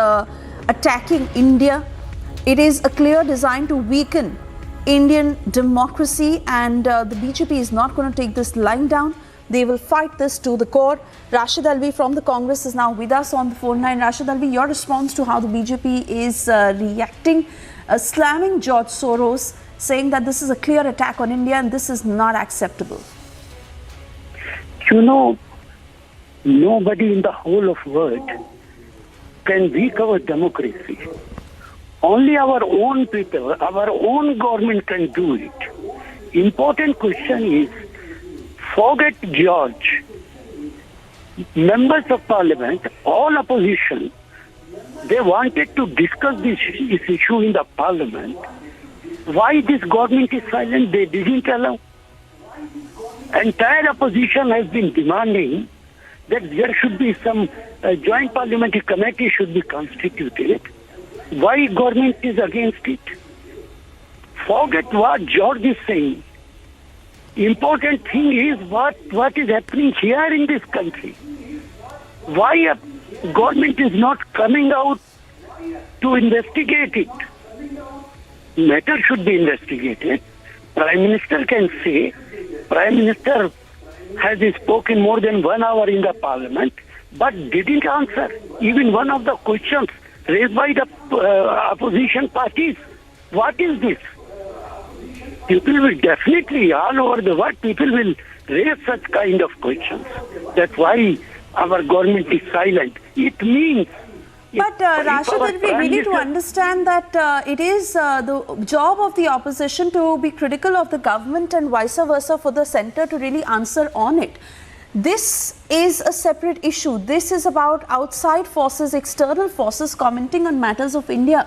attacking India. It is a clear design to weaken Indian democracy, and the BJP is not going to take this lying down. They will fight this to the core. Rashid Alvi from the Congress is now with us on the phone line. Rashid Alvi, your response to how the BJP is reacting, slamming George Soros, saying that this is a clear attack on India and this is not acceptable. You know, nobody in the whole of world can weak our democracy. Only our own people, our own government can do it. Important question is, forget George. Members of parliament, all opposition, they wanted to discuss this issue in the parliament. Why this government is silent? They didn't allow. Entire opposition has been demanding that there should be some joint parliamentary committee should be constituted. Why government is against it? Forget what George is saying. Important thing is what is happening here in this country. Why a government is not coming out to investigate it? Matter should be investigated. Prime Minister can say, Prime Minister has spoken more than 1 hour in the parliament, but didn't answer even one of the questions raised by the opposition parties. What is this? People will definitely, all over the world, people will raise such kind of questions. That's why our government is silent. It means... But Rashid Alvi, we need to understand that it is the job of the opposition to be critical of the government and vice versa for the centre to really answer on it. This is a separate issue. This is about outside forces, external forces commenting on matters of India.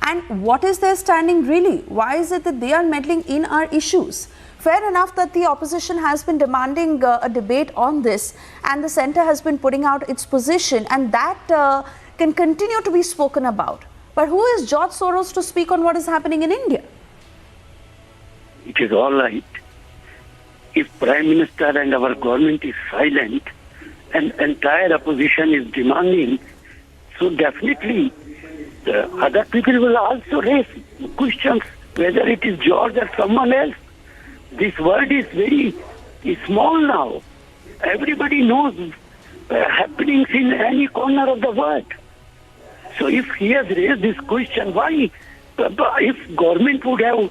And what is their standing really? Why is it that they are meddling in our issues? Fair enough that the opposition has been demanding a debate on this and the centre has been putting out its position, and that can continue to be spoken about. But who is George Soros to speak on what is happening in India? It is all right. If Prime Minister and our government is silent and entire opposition is demanding, so definitely the other people will also raise questions, whether it is George or someone else. This world is very small now. Everybody knows happenings in any corner of the world. So if he has raised this question, why, if government would have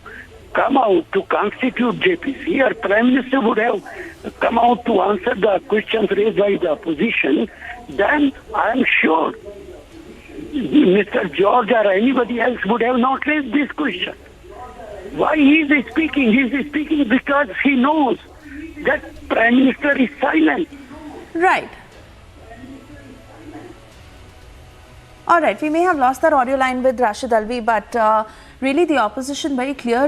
come out to constitute JPC, or Prime Minister would have come out to answer the questions raised by the opposition, then I am sure Mr. George or anybody else would have not raised this question. Why he is speaking? He is speaking because he knows that Prime Minister is silent. Right. All right, we may have lost that audio line with Rashid Alvi, but really the opposition very clear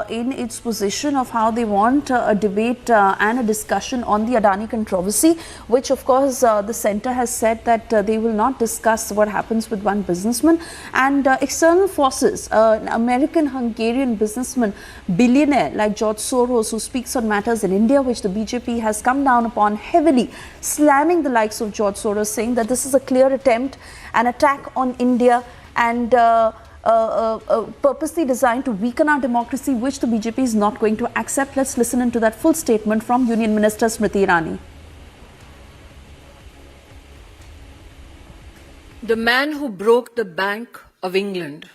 in its position of how they want a debate and a discussion on the Adani controversy, which of course the centre has said that they will not discuss what happens with one businessman and external forces. An American-Hungarian businessman, billionaire like George Soros, who speaks on matters in India, which the BJP has come down upon heavily, slamming the likes of George Soros, saying that this is a clear attempt, an attack on India and purposely designed to weaken our democracy, which the BJP is not going to accept. Let's listen into that full statement from Union Minister Smriti Irani. The man who broke the Bank of England,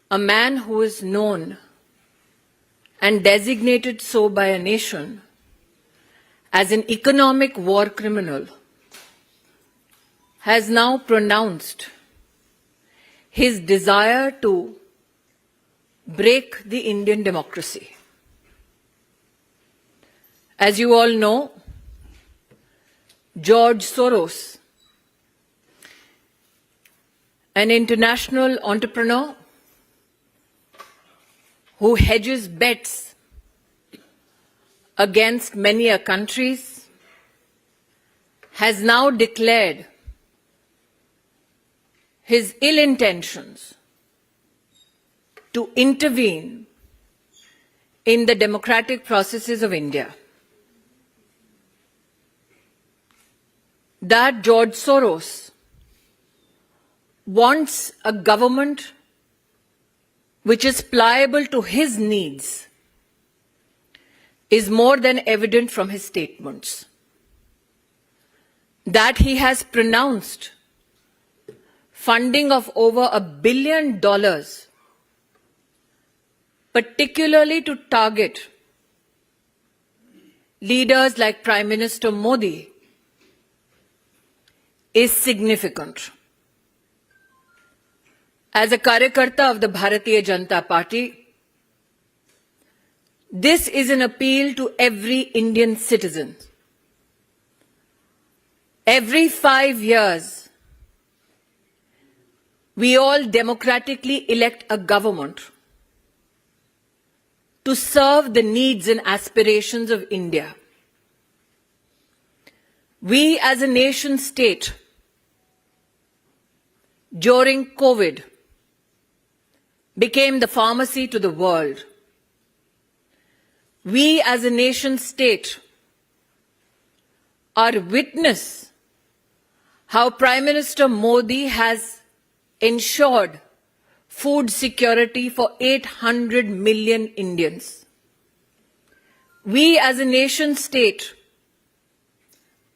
a man who is known and designated so by a nation as an economic war criminal, has now pronounced his desire to break the Indian democracy. As you all know, George Soros, an international entrepreneur who hedges bets against many countries, has now declared his ill intentions to intervene in the democratic processes of India. That George Soros wants a government which is pliable to his needs is more than evident from his statements. That he has pronounced funding of over $1 billion, particularly to target leaders like Prime Minister Modi, is significant. As a Karyakarta of the Bharatiya Janata Party, this is an appeal to every Indian citizen. Every 5 years, we all democratically elect a government to serve the needs and aspirations of India. We as a nation state, during COVID, became the pharmacy to the world. We as a nation state are witness how Prime Minister Modi has ensured food security for 800 million Indians. We as a nation state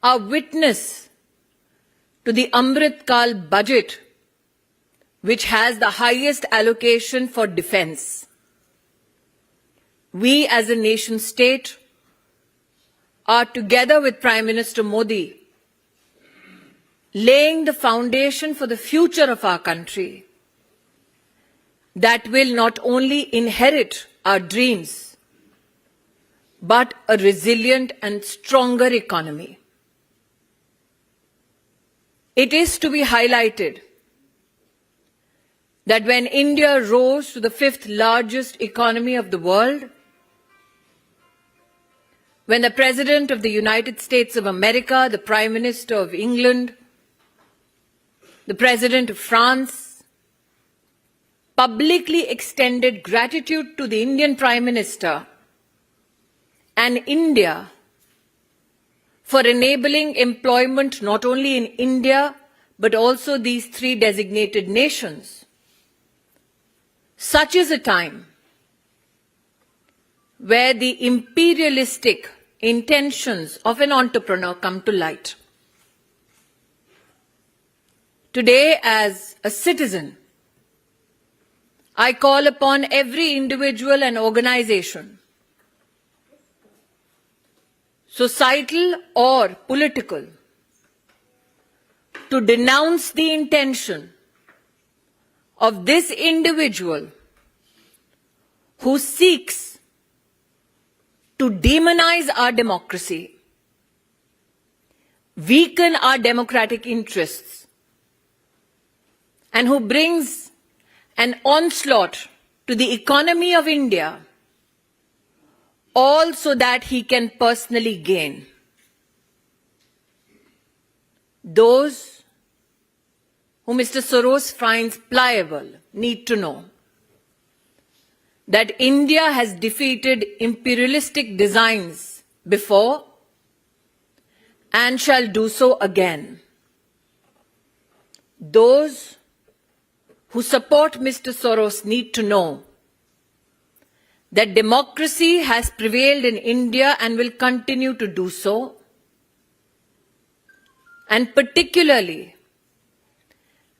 are witness to the Amrit Kal budget, which has the highest allocation for defense. We as a nation state are, together with Prime Minister Modi, laying the foundation for the future of our country that will not only inherit our dreams, but a resilient and stronger economy. It is to be highlighted that when India rose to the 5th largest economy of the world, when the President of the United States of America, the Prime Minister of England, the President of France publicly extended gratitude to the Indian Prime Minister and India for enabling employment not only in India but also these 3 designated nations. Such is a time where the imperialistic intentions of an entrepreneur come to light. Today, as a citizen, I call upon every individual and organization, societal or political, to denounce the intention of this individual who seeks to demonize our democracy, weaken our democratic interests, and who brings an onslaught to the economy of India, all so that he can personally gain. Those who Mr. Soros finds pliable need to know that India has defeated imperialistic designs before and shall do so again. Those who support Mr. Soros need to know that democracy has prevailed in India and will continue to do so. And particularly,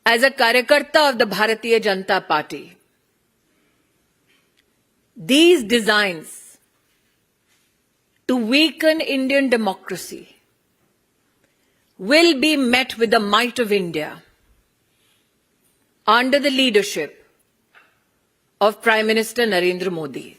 as a Karyakarta of the Bharatiya Janata Party, these designs to weaken Indian democracy will be met with the might of India under the leadership of Prime Minister Narendra Modi.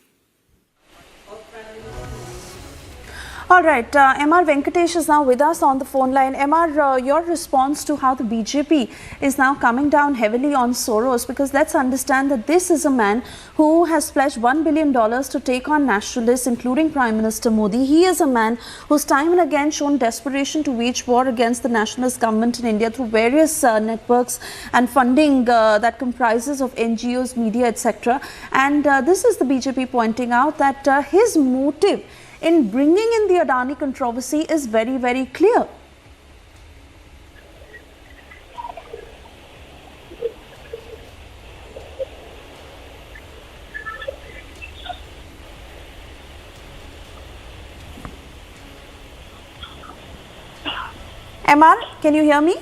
All right, MR Venkatesh is now with us on the phone line. MR, your response to how the BJP is now coming down heavily on Soros, because let's understand that this is a man who has pledged $1 billion to take on nationalists, including Prime Minister Modi. He is a man who's time and again shown desperation to wage war against the nationalist government in India through various networks and funding that comprises of NGOs, media, etc. And this is the BJP pointing out that his motive in bringing in the Adani controversy is very, very clear. MR, can you hear me?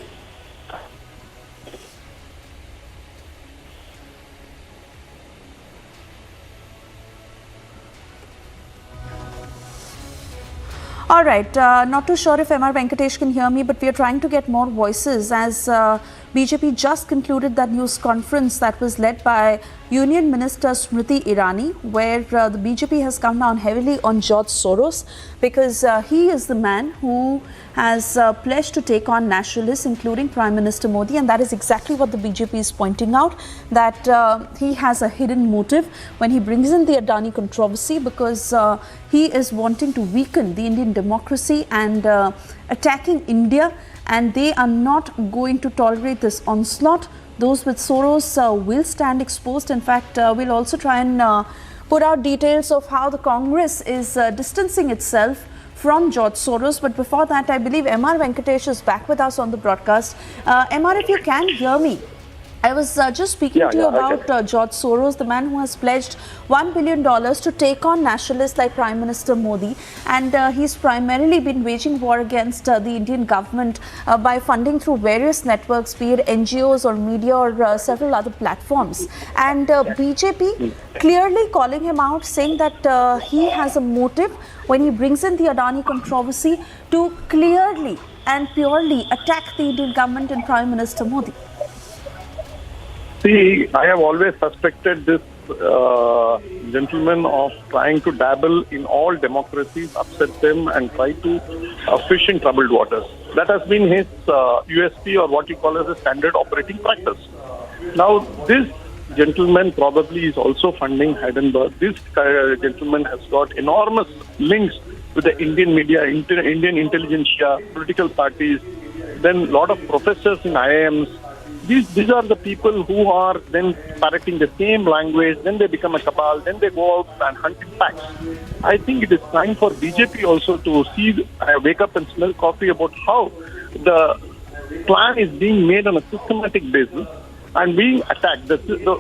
All right, not too sure if MR Venkatesh can hear me, but we are trying to get more voices as BJP just concluded that news conference that was led by Union Minister Smriti Irani, where the BJP has come down heavily on George Soros because he is the man who has pledged to take on nationalists, including Prime Minister Modi, and that is exactly what the BJP is pointing out, that he has a hidden motive when he brings in the Adani controversy, because he is wanting to weaken the Indian democracy and attacking India, and they are not going to tolerate this onslaught. Those with Soros will stand exposed. In fact, we'll also try and put out details of how the Congress is distancing itself from George Soros. But before that, I believe MR Venkatesh is back with us on the broadcast. MR, if you can hear me, I was just speaking to you about George Soros, the man who has pledged $1 billion to take on nationalists like Prime Minister Modi, and he's primarily been waging war against the Indian government by funding through various networks, be it NGOs or media or several other platforms. And BJP clearly calling him out, saying that he has a motive when he brings in the Adani controversy to clearly and purely attack the Indian government and Prime Minister Modi. See, I have always suspected this gentleman of trying to dabble in all democracies, upset them and try to fish in troubled waters. That has been his USP, or what you call as a standard operating practice. Now, this gentleman probably is also funding Hindenburg. This gentleman has got enormous links with the Indian media, Indian intelligentsia, political parties, then a lot of professors in IIMs. These are the people who are then parroting the same language, then they become a cabal, then they go out and hunt in packs. I think it is time for BJP also to see, wake up and smell coffee about how the plan is being made on a systematic basis and being attacked.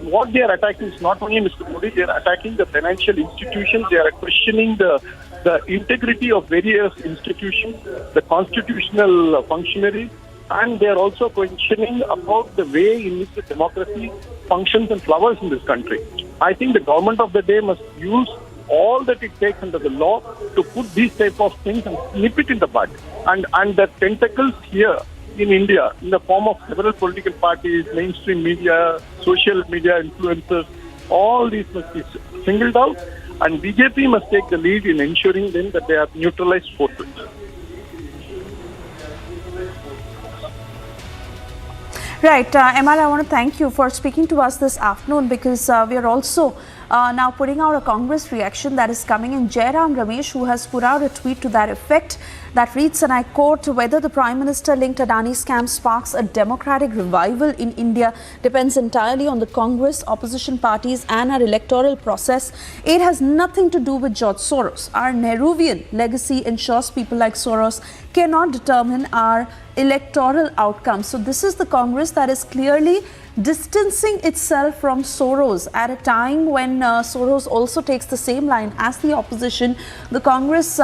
What they are attacking is not only Mr. Modi, they are attacking the financial institutions, they are questioning the integrity of various institutions, the constitutional functionaries, and they are also questioning about the way in which the democracy functions and flowers in this country. I think the government of the day must use all that it takes under the law to put these type of things and nip it in the bud. And the tentacles here in India in the form of several political parties, mainstream media, social media influencers. All these must be singled out, and BJP must take the lead in ensuring then that they are neutralized forces. Right, MR, I want to thank you for speaking to us this afternoon, because we are also now putting out a Congress reaction that is coming in. Jairam Ramesh, who has put out a tweet to that effect that reads, and I quote, "Whether the Prime Minister linked Adani scam sparks a democratic revival in India depends entirely on the Congress, opposition parties and our electoral process. It has nothing to do with George Soros. Our Nehruvian legacy ensures people like Soros cannot determine our electoral outcomes." So this is the Congress that is clearly distancing itself from Soros at a time when Soros also takes the same line as the opposition. The Congress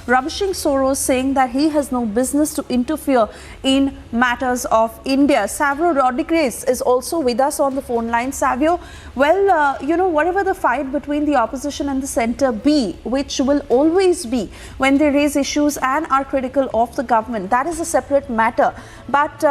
rubbishing Soros, saying that he has no business to interfere in matters of India. Savio Rodriguez is also with us on the phone line. Savio, well, whatever the fight between the opposition and the centre be, which will always be when they raise issues and are critical of the government, that is a separate matter. But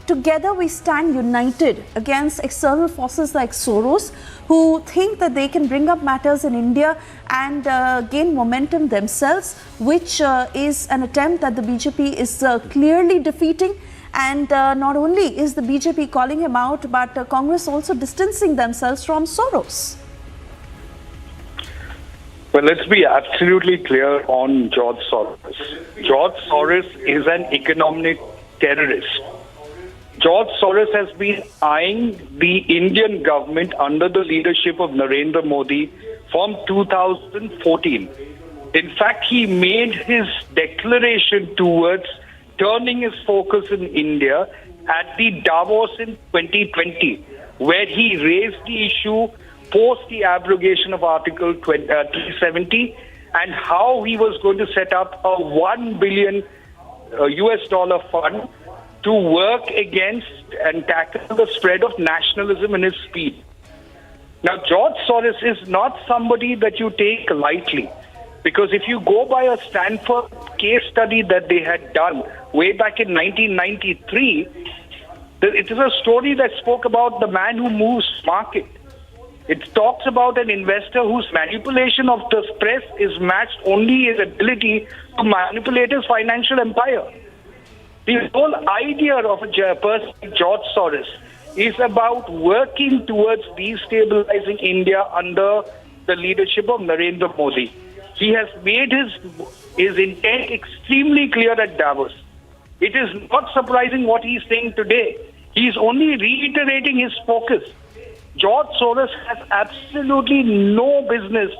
together we stand united against external forces like Soros, who think that they can bring up matters in India and gain momentum themselves, which is an attempt that the BJP is clearly defeating. And not only is the BJP calling him out, but Congress also distancing themselves from Soros. Well, let's be absolutely clear on George Soros. George Soros is an economic terrorist. George Soros has been eyeing the Indian government under the leadership of Narendra Modi from 2014. In fact, he made his declaration towards turning his focus in India at the Davos in 2020, where he raised the issue post the abrogation of Article 370 and how he was going to set up a $1 billion US dollar fund to work against and tackle the spread of nationalism in his speech. Now, George Soros is not somebody that you take lightly, because if you go by a Stanford case study that they had done way back in 1993, it is a story that spoke about the man who moves market. It talks about an investor whose manipulation of the press is matched only his ability to manipulate his financial empire. The whole idea of a person like George Soros is about working towards destabilizing India under the leadership of Narendra Modi. He has made his intent extremely clear at Davos. It is not surprising what he's saying today. He's only reiterating his focus. George Soros has absolutely no business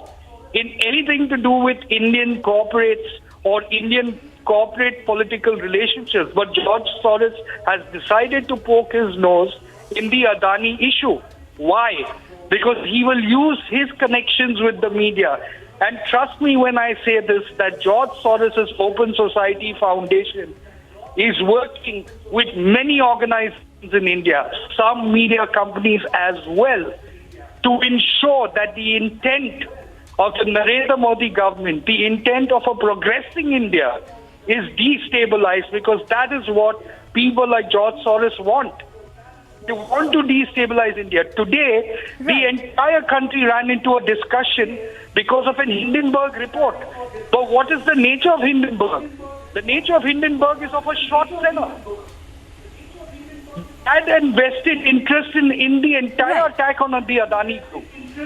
in anything to do with Indian corporates or Indian corporate political relationships, but George Soros has decided to poke his nose in the Adani issue. Why? Because he will use his connections with the media. And trust me when I say this, that George Soros' Open Society Foundation is working with many organizations in India, some media companies as well, to ensure that the intent of the Narendra Modi government, the intent of a progressing India, is destabilized, because that is what people like George Soros want. They want to destabilize India. Today, the entire country ran into a discussion because of an Hindenburg report. But what is the nature of Hindenburg? The nature of Hindenburg is of a short seller. Had invested interest in the entire attack on the Adani group.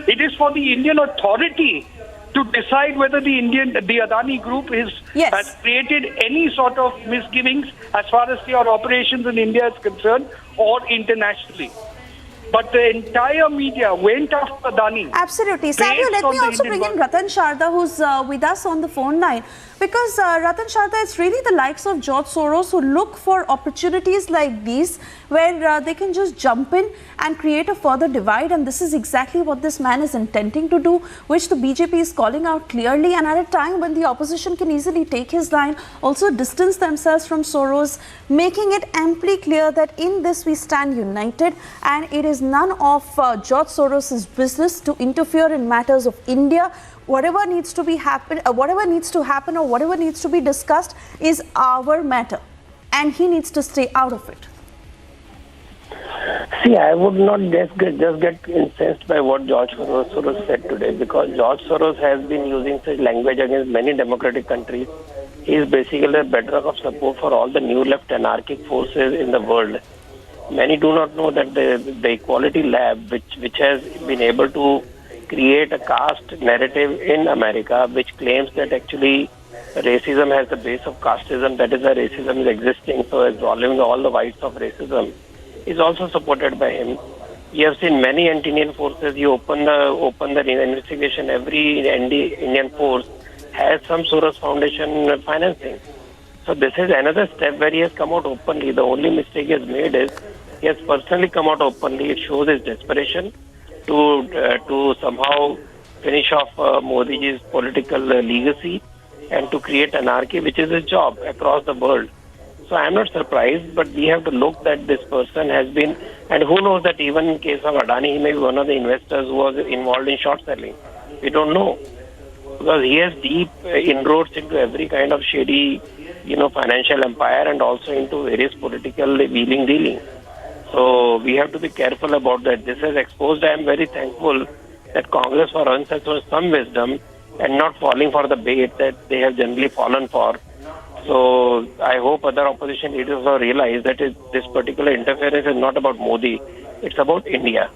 It is for the Indian authority to decide whether the Adani group has created any sort of misgivings as far as their operations in India is concerned or internationally. But the entire media went after Adani. Absolutely. Savio, let me also bring in Ratan Sharda, who's with us on the phone line. Because Ratan Sharda, it's really the likes of George Soros who look for opportunities like these where they can just jump in and create a further divide. And this is exactly what this man is intending to do, which the BJP is calling out clearly. And at a time when the opposition can easily take his line, also distance themselves from Soros, making it amply clear that in this we stand united. And it is none of George Soros' business to interfere in matters of India. Whatever needs to happen or whatever needs to be discussed is our matter. and he needs to stay out of it. See, I would not just get incensed by what George Soros said today, because George Soros has been using such language against many democratic countries. He is basically a bedrock of support for all the new left anarchic forces in the world. Many do not know that the Equality Lab, which has been able to create a caste narrative in America, which claims that actually racism has the base of casteism, that is why racism is existing, so absolving all the whites of racism, is also supported by him. You have seen many anti-Indian forces. You open the investigation. Every Indian force has some Soros Foundation financing. So this is another step where he has come out openly. The only mistake he has made is he has personally come out openly. It shows his desperation to somehow finish off Modi's political legacy and to create anarchy, which is his job across the world. So I am not surprised, but we have to look that this person has been, and who knows that even in case of Adani, he may be one of the investors who was involved in short selling. We don't know, because he has deep inroads into every kind of shady, financial empire and also into various political wheeling dealing. So we have to be careful about that. This has exposed. I am very thankful that Congress for once has shown some wisdom and not falling for the bait that they have generally fallen for. So I hope other opposition leaders will realize that this particular interference is not about Modi, it's about India.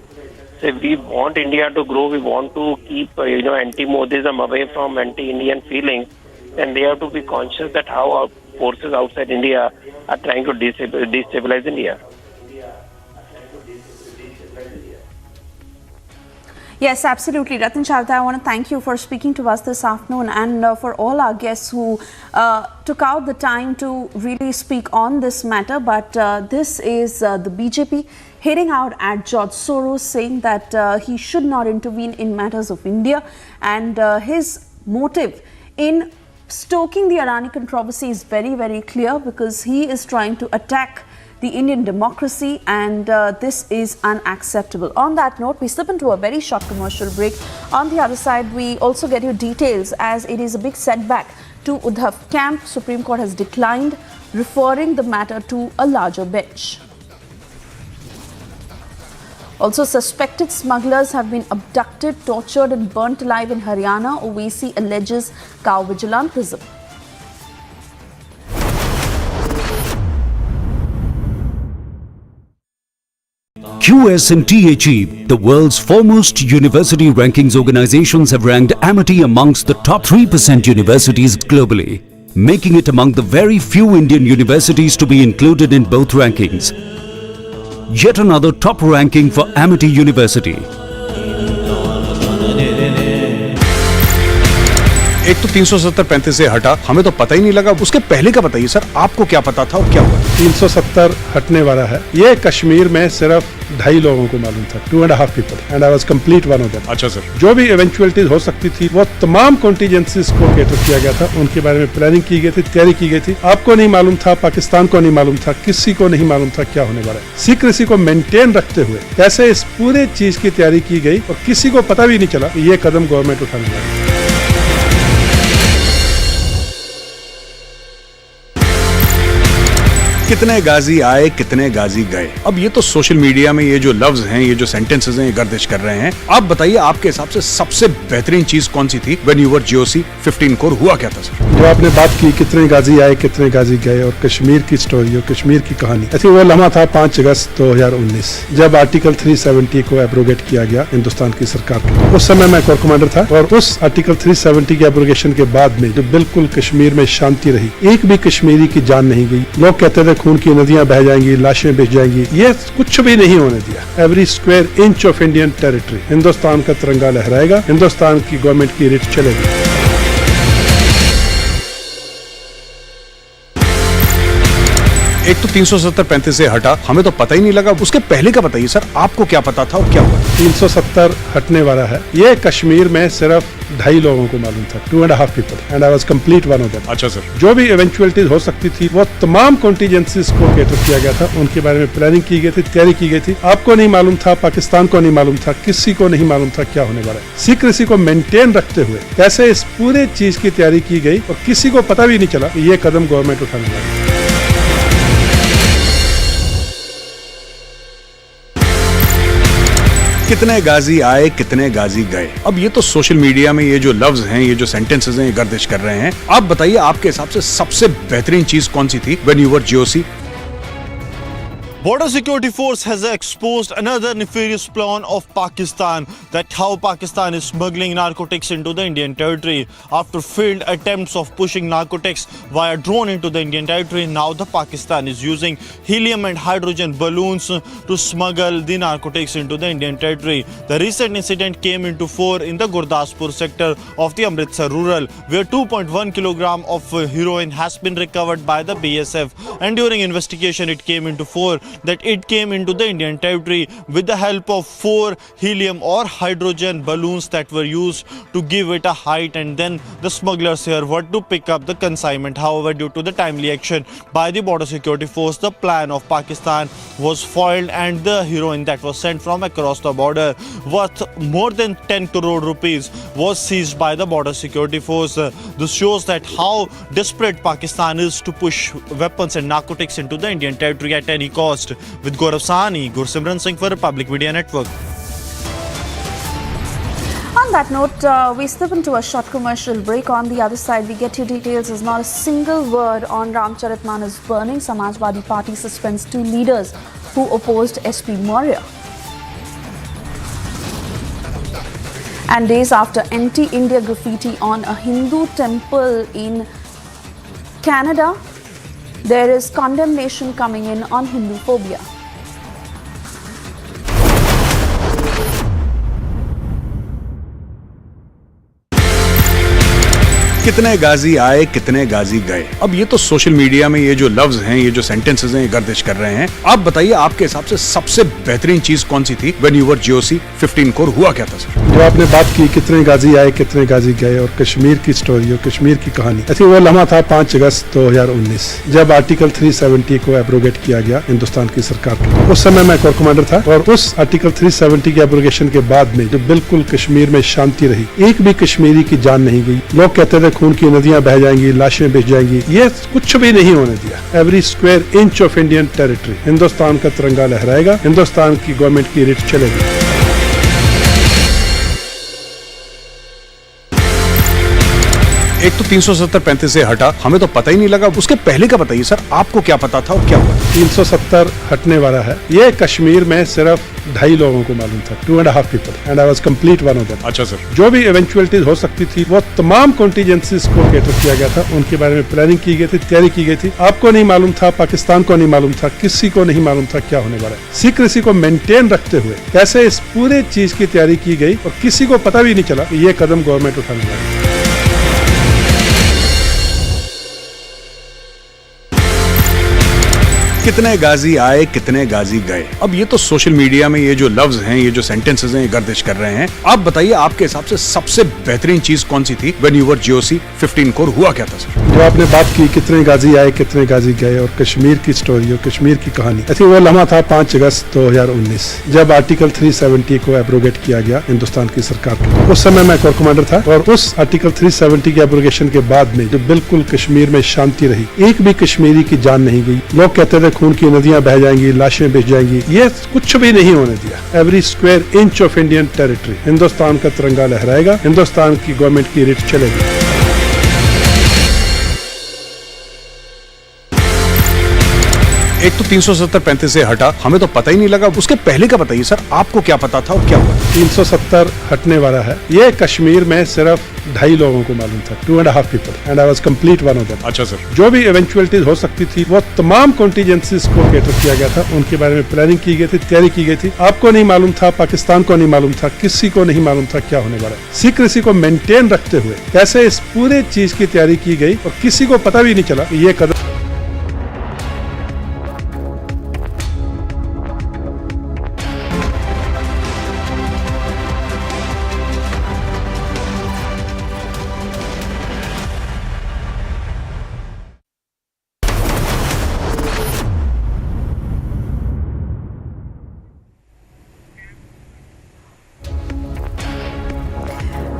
So if we want India to grow, we want to keep anti-Modism away from anti-Indian feelings, then they have to be conscious that how our forces outside India are trying to destabilize India. Yes, absolutely. Ratan Chavda, I want to thank you for speaking to us this afternoon, and for all our guests who took out the time to really speak on this matter. But this is the BJP hitting out at George Soros, saying that he should not intervene in matters of India, and his motive in stoking the Irani controversy is very, very clear, because he is trying to attack the Indian democracy, and this is unacceptable. On that note, we slip into a very short commercial break. On the other side, we also get you details, as it is a big setback to Uddhav camp. Supreme Court has declined referring the matter to a larger bench. Also, suspected smugglers have been abducted, tortured and burnt alive in Haryana, Owaisi alleges cow vigilantism. QS and THE, the world's foremost university rankings organizations, have ranked Amity amongst the top 3% universities globally, making it among the very few Indian universities to be included in both rankings. Yet another top ranking for Amity University. एक तो 370-35 से हटा, हमें तो पता ही नहीं लगा। उसके पहले का बताइए सर, आपको क्या पता था और क्या हुआ? 370 हटने वाला है। ये कश्मीर में सिर्फ 2.5 लोगों को मालूम था, 2.5 people, and I was complete one of them. अच्छा सर। जो भी इवेंचुअलिटीज हो सकती थी, वो तमाम कॉन्टीजेंसीज को कैटर किया गया था, उनके बारे में प्लानिंग की गई थी, तैयारी की गई थी। आपको नहीं मालूम था, पाकिस्तान को नहीं मालूम था, किसी को नहीं मालूम था क्या होने वाला है। सीक्रेसी को मेंटेन रखते हुए कैसे इस पूरे चीज की तैयारी की गई और किसी को पता भी नहीं चला कि ये कदम गवर्नमेंट उठाने वाली है। कितने गाजी आए, कितने गाजी गए। अब ये तो सोशल मीडिया में ये जो लफ्ज हैं, ये जो सेंटेंसेस हैं, ये गर्दिश कर रहे हैं। आप बताइए, आपके हिसाब से सबसे बेहतरीन चीज कौन सी थी when you were GOC 15 core? हुआ क्या था सर? जो आपने बात की कितने गाजी आए, कितने गाजी गए, और कश्मीर की स्टोरी और कश्मीर की कहानी, ऐसी वो लम्हा था 5 अगस्त 2019 जब आर्टिकल 370 को एब्रोगेट किया गया हिंदुस्तान की सरकार के। उस समय मैं कोर कमांडर था, और उस आर्टिकल 370 के एब्रोगेशन के बाद में जो बिल्कुल कश्मीर में शांति रही, एक भी कश्मीरी की जान नहीं गई। लोग कहते थे खून की नदियां बह जाएंगी, लाशें बिछ जाएंगी, ये कुछ भी नहीं होने दिया। Every square inch of Indian territory, Hindustan का तिरंगा लहराएगा, हिंदुस्तान की गवर्नमेंट की रिट चलेगी। एक तो 370-35 से हटा, हमें तो पता ही नहीं लगा। उसके पहले का बताइए सर, आपको क्या पता था और क्या हुआ? 370 हटने वाला है। ये कश्मीर में सिर्फ 2.5 लोगों को मालूम था, 2.5 people, and I was complete one of them. अच्छा सर। जो भी इवेंचुअलिटीज हो सकती थी, वो तमाम कॉन्टीजेंसीज को कैटर किया गया था, उनके बारे में प्लानिंग की गई थी, तैयारी की गई थी। आपको नहीं मालूम था, पाकिस्तान को नहीं मालूम था, किसी को नहीं मालूम था क्या होने वाला है। सीक्रेसी को मेंटेन रखते हुए कैसे इस पूरे चीज की तैयारी की गई और किसी को पता भी नहीं चला कि ये कदम गवर्नमेंट उठाने वाली है। कितने गाजी आए कितने गाजी गए। अब ये तो सोशल मीडिया में ये जो लफ्ज हैं, ये जो सेंटेंसेस हैं, ये गर्दिश कर रहे हैं। आप बताइए आपके हिसाब से सबसे बेहतरीन चीज कौन सी थी when you were GOC? Border Security Force has exposed another nefarious plan of Pakistan, that how Pakistan is smuggling narcotics into the Indian territory. After failed attempts of pushing narcotics via drone into the Indian territory, now the Pakistan is using helium and hydrogen balloons to smuggle the narcotics into the Indian territory. The recent incident came into fore in the Gurdaspur sector of the Amritsar rural, where 2.1 kilogram of heroin has been recovered by the BSF. And during investigation, it came into fore that it came into the Indian territory with the help of 4 helium or hydrogen balloons that were used to give it a height, and then the smugglers here were to pick up the consignment. However, due to the timely action by the Border Security Force, the plan of Pakistan was foiled and the heroin that was sent from across the border worth more than 10 crore rupees was seized by the Border Security Force. This shows that how desperate Pakistan is to push weapons and narcotics into the Indian territory at any cost. With Gaurav Sahni, Gursimran Singh for Republic Media Network. On that note, we step into a short commercial break. On the other side, we get you details. There's not a single word on Ramcharitmanas burning. Samajwadi Party suspends 2 leaders who opposed SP Maurya. And days after anti-India graffiti on a Hindu temple in Canada, there is condemnation coming in on Hindu phobia. कितने गाजी आए कितने गाजी गए। अब ये तो social media में ये जो लफ्ज हैं, ये जो सेंटेंसेस हैं, ये गर्दिश कर रहे हैं। आप बताइए आपके हिसाब से सबसे बेहतरीन चीज कौन सी थी when you were GOC 15 core हुआ क्या था सर? जो आपने बात की कितने गाजी आए कितने गाजी गए और कश्मीर की स्टोरी और कश्मीर की कहानी, ऐसी वो लम्हा था 5 अगस्त 2019 जब आर्टिकल 370 को एब्रोगेट किया गया हिंदुस्तान की सरकार के। उस समय मैं कोर कमांडर था और उस आर्टिकल 370 के एब्रोगेशन के बाद में जो बिल्कुल कश्मीर में शांति रही, एक भी कश्मीरी की जान नहीं गई। लोग कहते थे खून की नदियां बह जाएंगी, लाशें बिछ जाएंगी, ये कुछ भी नहीं होने दिया। Every square inch of Indian territory Hindustan का तिरंगा लहराएगा, हिंदुस्तान की गवर्नमेंट की रिट चलेगी। एक तो 370-35 से हटा, हमें तो पता ही नहीं लगा। उसके पहले का बताइए सर, आपको क्या पता था और क्या हुआ? 370 हटने वाला है। ये कश्मीर में सिर्फ 2.5 लोगों को मालूम था, 2.5 people, and I was complete one of them. अच्छा सर। जो भी इवेंचुअलिटीज हो सकती थी वो तमाम कॉन्टीजेंसीज को कैटर किया गया था, उनके बारे में प्लानिंग की गई थी, तैयारी की गई थी। आपको नहीं मालूम था, पाकिस्तान को नहीं मालूम था, किसी को नहीं मालूम था क्या होने वाला है। सीक्रेसी को मेंटेन रखते हुए कैसे इस पूरे चीज की तैयारी की गई और किसी को पता भी नहीं चला कि ये कदम गवर्नमेंट उठाने वाली है। कितने गाजी आए कितने गाजी गए। अब ये तो सोशल मीडिया में ये जो लफ्ज हैं, ये जो सेंटेंसेस हैं, ये गर्दिश कर रहे हैं। आप बताइए आपके हिसाब से सबसे बेहतरीन चीज कौन सी थी when you were GOC 15 core हुआ क्या था सर? जो आपने बात की कितने गाजी आए कितने गाजी गए और कश्मीर की स्टोरी और कश्मीर की कहानी, ऐसी वो लम्हा था 5 अगस्त 2019 जब आर्टिकल 370 को एब्रोगेट किया गया हिंदुस्तान की सरकार के। उस समय मैं कोर कमांडर था और उस आर्टिकल 370 के एब्रोगेशन के बाद में जो बिल्कुल कश्मीर में शांति रही, एक भी कश्मीरी की जान नहीं गई। लोग कहते थे खून की नदियां बह जाएंगी, लाशें बिछ जाएंगी, ये कुछ भी नहीं होने दिया। Every square inch of Indian territory Hindustan का तिरंगा लहराएगा, हिंदुस्तान की गवर्नमेंट की रिट चलेगी। एक तो 370-35 से हटा, हमें तो पता ही नहीं लगा। उसके पहले का बताइए सर, आपको क्या पता था और क्या हुआ? 370 हटने वाला है। ये कश्मीर में सिर्फ 2.5 लोगों को मालूम था, 2.5 people, and I was complete one of them. अच्छा सर। जो भी इवेंचुअलिटीज हो सकती थी वो तमाम कॉन्टीजेंसीज को कैटर किया गया था, उनके बारे में प्लानिंग की गई थी, तैयारी की गई थी। आपको नहीं मालूम था, पाकिस्तान को नहीं मालूम था, किसी को नहीं मालूम था क्या होने वाला है। सीक्रेसी को मेंटेन रखते हुए कैसे इस पूरे चीज की तैयारी की गई और किसी को पता भी नहीं चला कि ये कदम।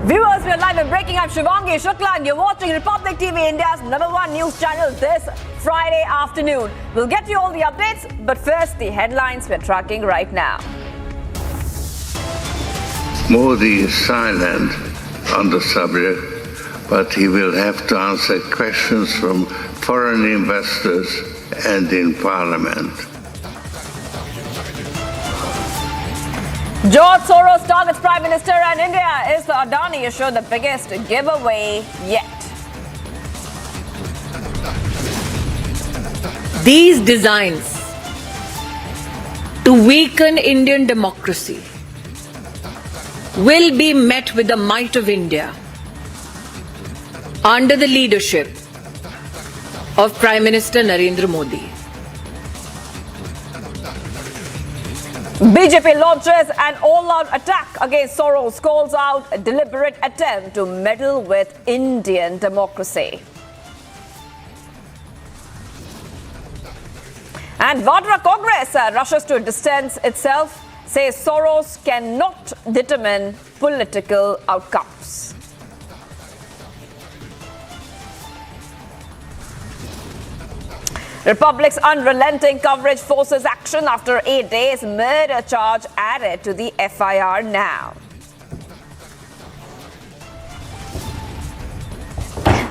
Viewers, we are live and breaking. I'm Shivangi Shukla and you're watching Republic TV, India's #1 news channel this Friday afternoon. We'll get you all the updates, but first the headlines we're tracking right now. Modi is silent on the subject, but he will have to answer questions from foreign investors and in Parliament. George Soros targets Prime Minister and India. Is the Adani issue the biggest giveaway yet? These designs to weaken Indian democracy will be met with the might of India under the leadership of Prime Minister Narendra Modi. BJP launches an all-out attack against Soros, calls out a deliberate attempt to meddle with Indian democracy. And Vadra Congress rushes to distance itself, says Soros cannot determine political outcomes. Republic's unrelenting coverage forces action after 8 days. Murder charge added to the FIR now.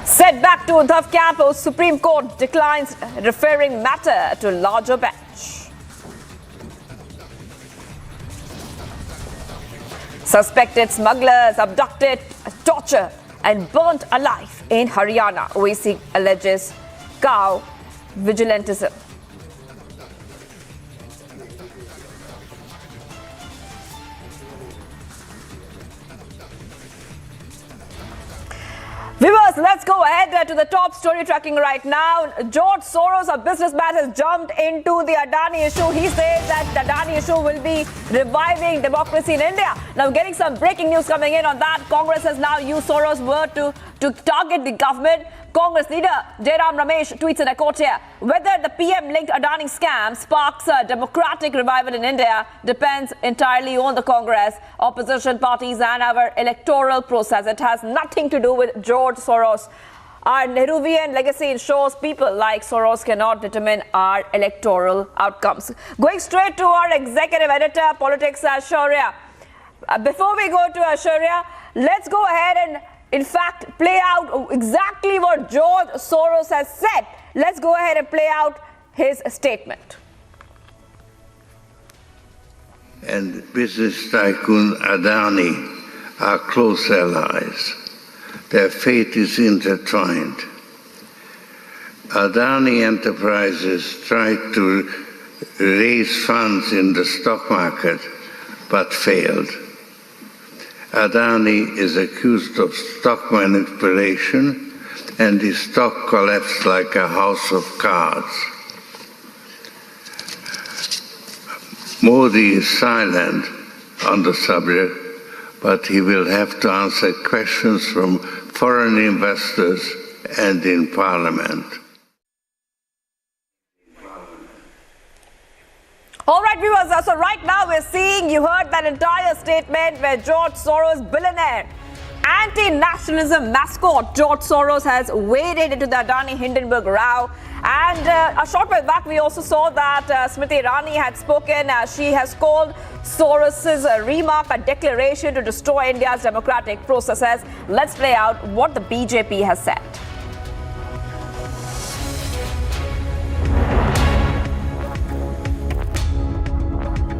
Setback to Uddhav camp, Supreme Court declines referring matter to larger bench. Suspected smugglers abducted, tortured and burnt alive in Haryana. OEC alleges cow vigilantism. Viewers, let's go ahead to the top story tracking right now. George Soros, a businessman, has jumped into the Adani issue. He says that the Adani issue will be reviving democracy in India. Now, getting some breaking news coming in on that. Congress has now used Soros' word to target the government. Congress leader Jairam Ramesh tweets in a quote here: whether the PM-linked Adani scam sparks a democratic revival in India depends entirely on the Congress, opposition parties and our electoral process. It has nothing to do with George Soros. Our Nehruvian legacy ensures people like Soros cannot determine our electoral outcomes. Going straight to our executive editor, politics, Shaurya. Before we go to Shaurya, let's go ahead and in fact play out exactly what George Soros has said. Let's go ahead and play out his statement. And business tycoon Adani are close allies. Their fate is intertwined. Adani Enterprises tried to raise funds in the stock market but failed. Adani is accused of stock manipulation and his stock collapsed like a house of cards. Modi is silent on the subject, but he will have to answer questions from foreign investors and in Parliament. All right, viewers, so right now we're seeing, you heard that entire statement where George Soros, billionaire, anti-nationalism mascot George Soros has waded into the Adani Hindenburg row. And a short while back, we also saw that Smriti Irani had spoken. She has called Soros's remark a declaration to destroy India's democratic processes. Let's play out what the BJP has said.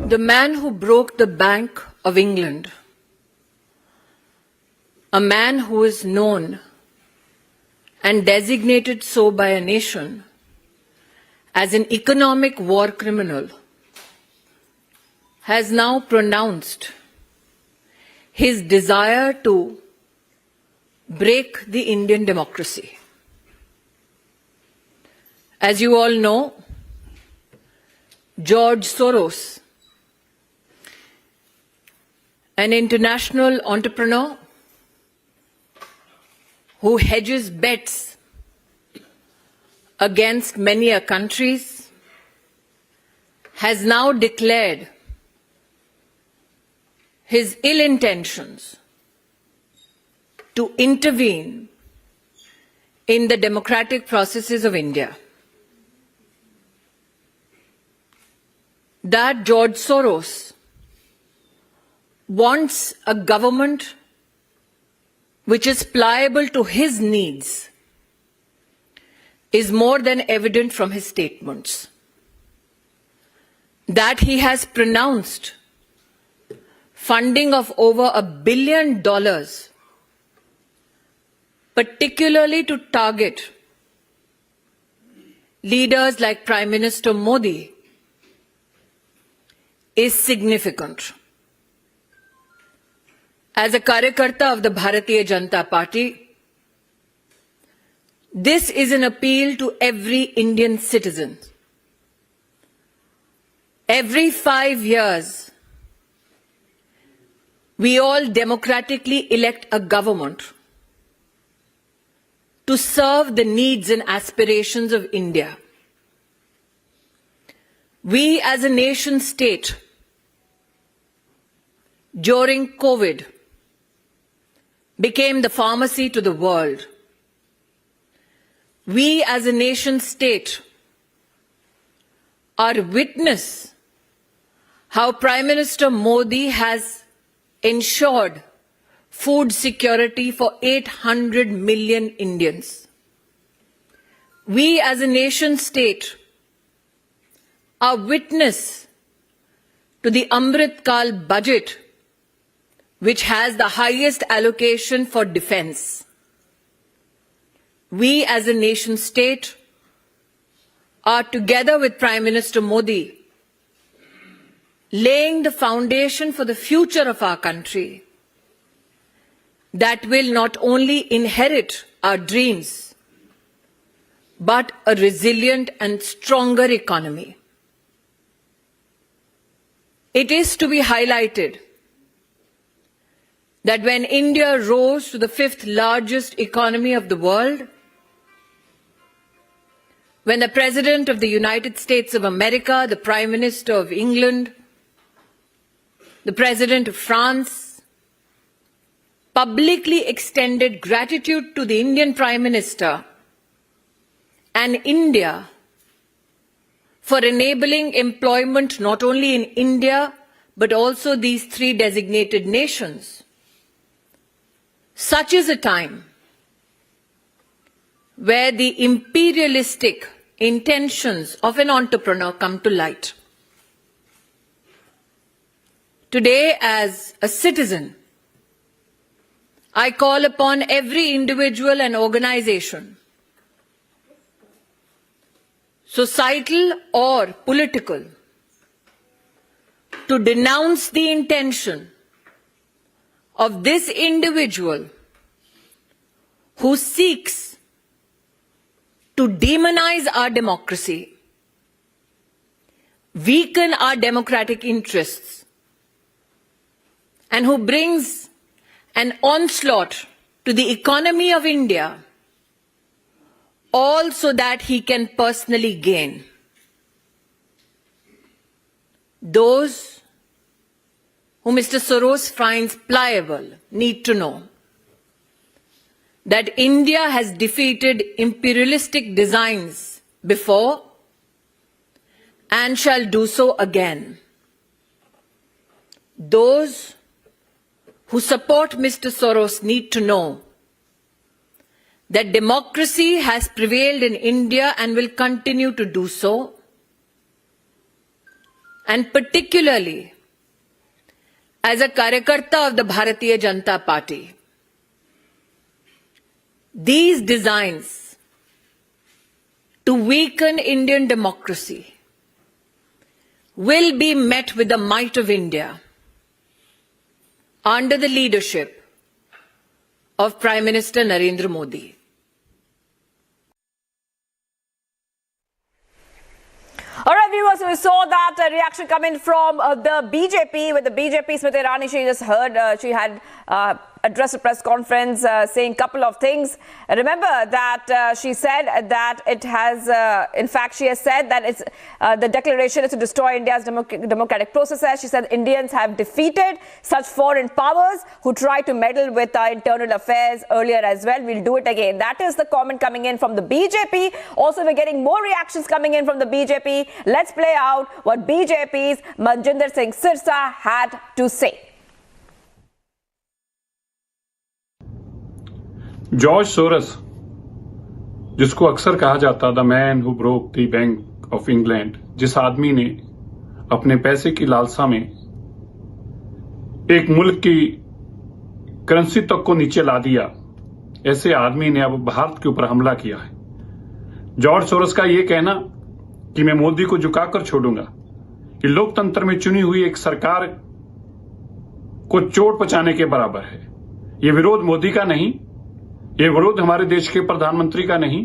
The man who broke the Bank of England, a man who is known and designated so by a nation as an economic war criminal, has now pronounced his desire to break the Indian democracy. As you all know, George Soros, an international entrepreneur who hedges bets against many countries, has now declared his ill intentions to intervene in the democratic processes of India. That George Soros wants a government which is pliable to his needs is more than evident from his statements. That he has pronounced funding of over $1 billion, particularly to target leaders like Prime Minister Modi, is significant. As a Karyakarta of the Bharatiya Janata Party, this is an appeal to every Indian citizen. Every 5 years, we all democratically elect a government to serve the needs and aspirations of India. We as a nation state, during COVID, became the pharmacy to the world. We as a nation state are witness how Prime Minister Modi has ensured food security for 800 million Indians. We as a nation state are witness to the Amrit Kal budget, which has the highest allocation for defense. We as a nation state are, together with Prime Minister Modi, laying the foundation for the future of our country that will not only inherit our dreams, but a resilient and stronger economy. It is to be highlighted that when India rose to the 5th largest economy of the world, when the President of the United States of America, the Prime Minister of England, the President of France, publicly extended gratitude to the Indian Prime Minister and India for enabling employment not only in India, but also these 3 designated nations. Such is a time where the imperialistic intentions of an entrepreneur come to light. Today, as a citizen, I call upon every individual and organization, societal or political, to denounce the intention of this individual who seeks to demonize our democracy, weaken our democratic interests, and who brings an onslaught to the economy of India, all so that he can personally gain. Those who Mr. Soros finds pliable need to know that India has defeated imperialistic designs before and shall do so again. Those who support Mr. Soros need to know that democracy has prevailed in India and will continue to do so, and particularly as a Karyakarta of the Bharatiya Janata Party, these designs to weaken Indian democracy will be met with the might of India under the leadership of Prime Minister Narendra Modi. All right, viewers, we saw that reaction coming from the BJP, with the BJP, Smriti Irani. She just heard, she had addressed a press conference saying a couple of things. Remember that she said that it has, in fact, she has said that it's the declaration is to destroy India's democratic processes. She said Indians have defeated such foreign powers who try to meddle with our internal affairs earlier as well. We'll do it again. That is the comment coming in from the BJP. Also, we're getting more reactions coming in from the BJP. Let's play out what BJP's Manjinder Singh Sirsa had to say. George Soros, जिसको अक्सर कहा जाता the man who broke the bank of England, जिस आदमी ने अपने पैसे की लालसा में एक मुल्क की करेंसी तक को नीचे ला दिया, ऐसे आदमी ने अब भारत के ऊपर हमला किया है। जॉर्ज सोरस का यह कहना कि मैं मोदी को झुकाकर छोड़ूंगा, कि लोकतंत्र में चुनी हुई एक सरकार को चोट पहुंचाने के बराबर है। यह विरोध मोदी का नहीं, यह विरोध हमारे देश के प्रधानमंत्री का नहीं,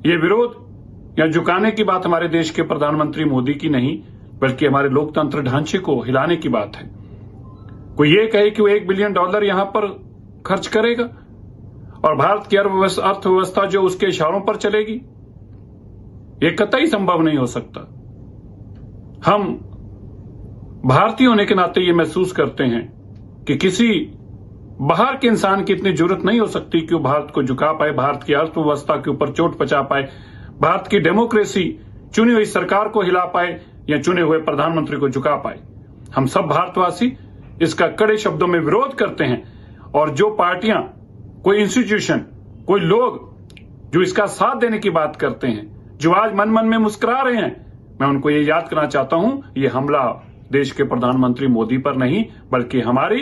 यह विरोध या झुकाने की बात हमारे देश के प्रधानमंत्री मोदी की नहीं, बल्कि हमारे लोकतंत्र ढांचे को हिलाने की बात है। कोई ये कहे कि वो $1 बिलियन यहां पर खर्च करेगा और भारत की अर्थव्यवस्था जो उसके इशारों पर चलेगी, यह कतई संभव नहीं हो सकता। हम भारतीय होने के नाते ये महसूस करते हैं कि किसी बाहर के इंसान की इतनी जरूरत नहीं हो सकती कि वो भारत को झुका पाए, भारत की अर्थव्यवस्था के ऊपर चोट पहुंचा पाए, भारत की डेमोक्रेसी चुनी हुई सरकार को हिला पाए या चुने हुए प्रधानमंत्री को झुका पाए। हम सब भारतवासी इसका कड़े शब्दों में विरोध करते हैं और जो पार्टियां, कोई इंस्टीट्यूशन, कोई लोग जो इसका साथ देने की बात करते हैं, जो आज मन मन में मुस्कुरा रहे हैं, मैं उनको ये याद करना चाहता हूं, ये हमला देश के प्रधानमंत्री मोदी पर नहीं, बल्कि हमारी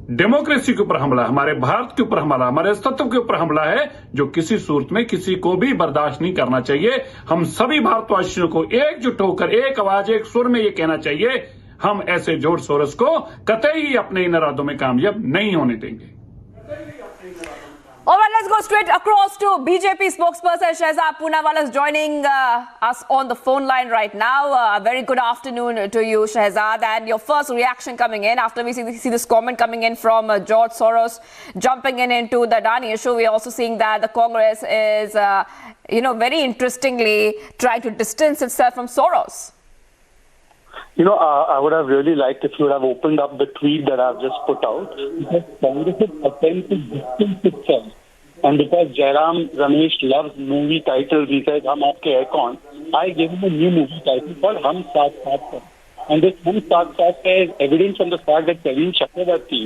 डेमोक्रेसी के ऊपर हमला, हमारे भारत के ऊपर हमला, हमारे अस्तित्व के ऊपर हमला है, जो किसी सूरत में किसी को भी बर्दाश्त नहीं करना चाहिए। हम सभी भारतवासियों को एकजुट होकर एक आवाज, एक सुर में ये कहना चाहिए, हम ऐसे जॉर्ज सोरस को कतई अपने इन इरादों में कामयाब नहीं होने देंगे। All right, let's go straight across to BJP spokesperson Shehzad Poonawala is joining us on the phone line right now. A very good afternoon to you, Shehzad. And your first reaction coming in after we see this comment coming in from George Soros jumping into the Adani issue. We're also seeing that the Congress is, very interestingly trying to distance itself from Soros. I would have really liked if you would have opened up the tweet that I've just put out. Because Congress's attempt to distance itself, and because Jairam Ramesh loves movie titles, he says, "Hum aapke icon." I gave him a new movie title called "Hum Saath Saath Hai." And this "Hum Saath Saath Hai" is evidence from the fact that Praveen Chakravarti,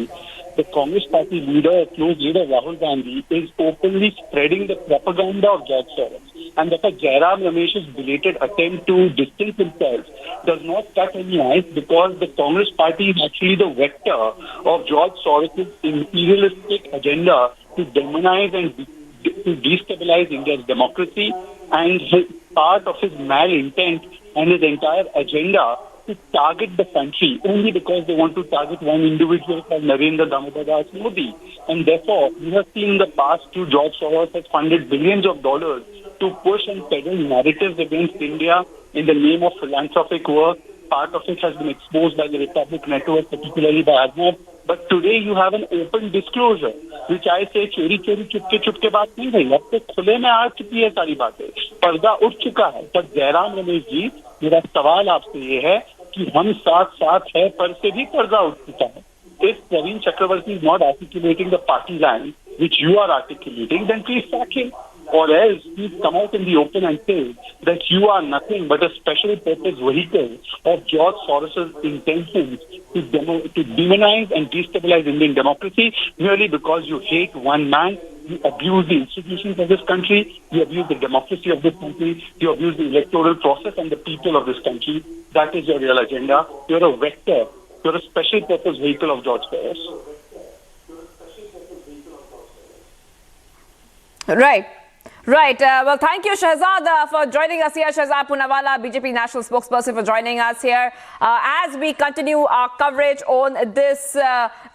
the Congress party leader, close leader Rahul Gandhi, is openly spreading the propaganda of George Soros. And therefore, Jairam Ramesh's belated attempt to distance himself does not cut any ice, because the Congress party is actually the vector of George Soros' imperialistic agenda to demonize and to destabilize India's democracy, and part of his malintent and his entire agenda to target the country only because they want to target one individual called Narendra Damodar Das Modi. And therefore, we have seen in the past too, George Soros has funded billions of dollars to push and peddle narratives against India in the name of philanthropic work. Part of it has been exposed by the Republic Network, particularly by Arnab. But today you have an open disclosure, which I say चोरी चोरी चुपके चुपके बात नहीं रही, अब तो खुले में आ चुकी है सारी बातें, पर्दा उठ चुका है। पर जयराम रमेश जी, मेरा सवाल आपसे ये है कि हम साथ साथ है पर से भी पर्दा उठ चुका है। If Praveen Chakravarti is not articulating the party line which you are articulating, then please sack him. Or else, please come out in the open and say that you are nothing but a special purpose vehicle of George Soros' intentions to demonize and destabilize Indian democracy merely because you hate one man. You abuse the institutions of this country, you abuse the democracy of this country, you abuse the electoral process and the people of this country. That is your real agenda. You're a vector. You're a special purpose vehicle of George Soros. Right. Well, thank you, Shehzad, for joining us here. Shehzad Poonawala, BJP National Spokesperson, for joining us here. As we continue our coverage on this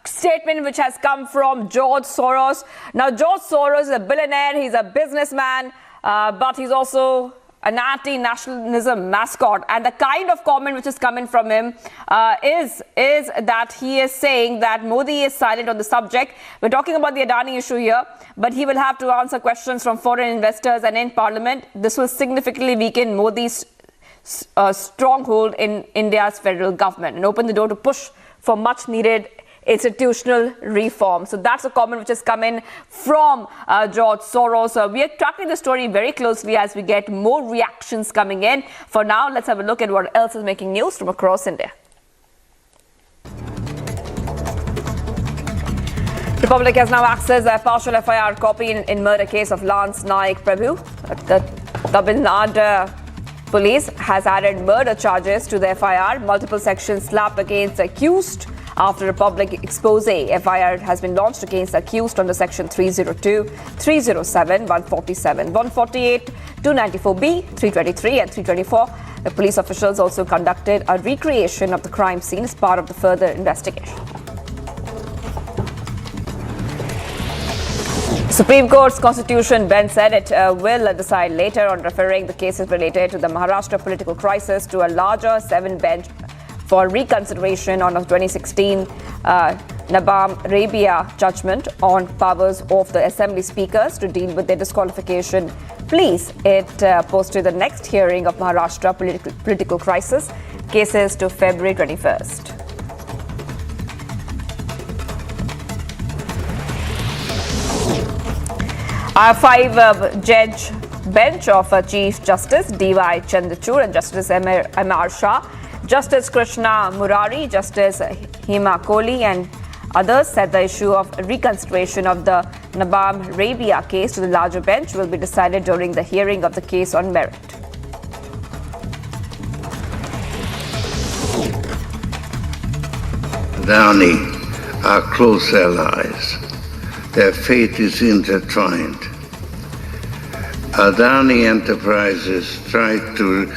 statement which has come from George Soros. Now, George Soros is a billionaire, he's a businessman, but he's also an anti-nationalism mascot, and the kind of comment which is coming from him is that he is saying that Modi is silent on the subject. We're talking about the Adani issue here, but he will have to answer questions from foreign investors and in parliament. This will significantly weaken Modi's stronghold in India's federal government and open the door to push for much needed institutional reform. So that's a comment which has come in from George Soros. We are tracking the story very closely as we get more reactions coming in. For now, let's have a look at what else is making news from across India. Republic has now accessed a partial FIR copy in murder case of Naik Prabhu. The Tamil Nadu police has added murder charges to the FIR. Multiple sections slapped against the accused after a public expose. FIR has been launched against the accused under section 302, 307, 147, 148, 294B, 323 and 324. The police officials also conducted a recreation of the crime scene as part of the further investigation. Supreme Court's Constitution Bench said it will decide later on referring the cases related to the Maharashtra political crisis to a larger 7-bench for reconsideration on a 2016 Nabam Rabia judgment on powers of the Assembly speakers to deal with their disqualification pleas. It posted the next hearing of Maharashtra political crisis cases to February 21st. A 5-judge bench of Chief Justice D.Y. Chandrachud and Justice M.R. Shah, Justice Krishna Murari, Justice Hema Kohli and others said the issue of reconsideration of the Nabam Rabia case to the larger bench will be decided during the hearing of the case on merit. Adani are close allies. Their fate is intertwined. Adani Enterprises tried to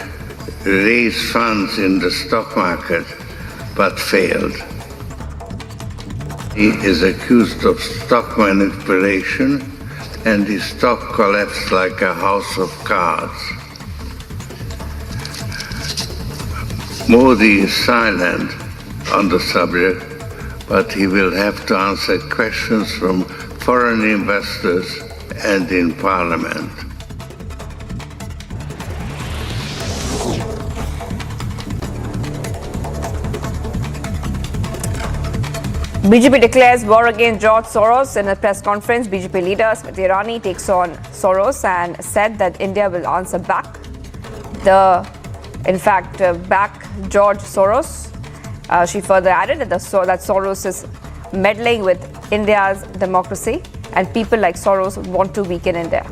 raise funds in the stock market but failed. He is accused of stock manipulation and his stock collapsed like a house of cards. Modi is silent on the subject, but he will have to answer questions from foreign investors and in Parliament. BJP declares war against George Soros. In a press conference, BJP leader Smriti Irani takes on Soros and said that India will answer back. Back George Soros. She further added that Soros is meddling with India's democracy and people like Soros want to weaken India.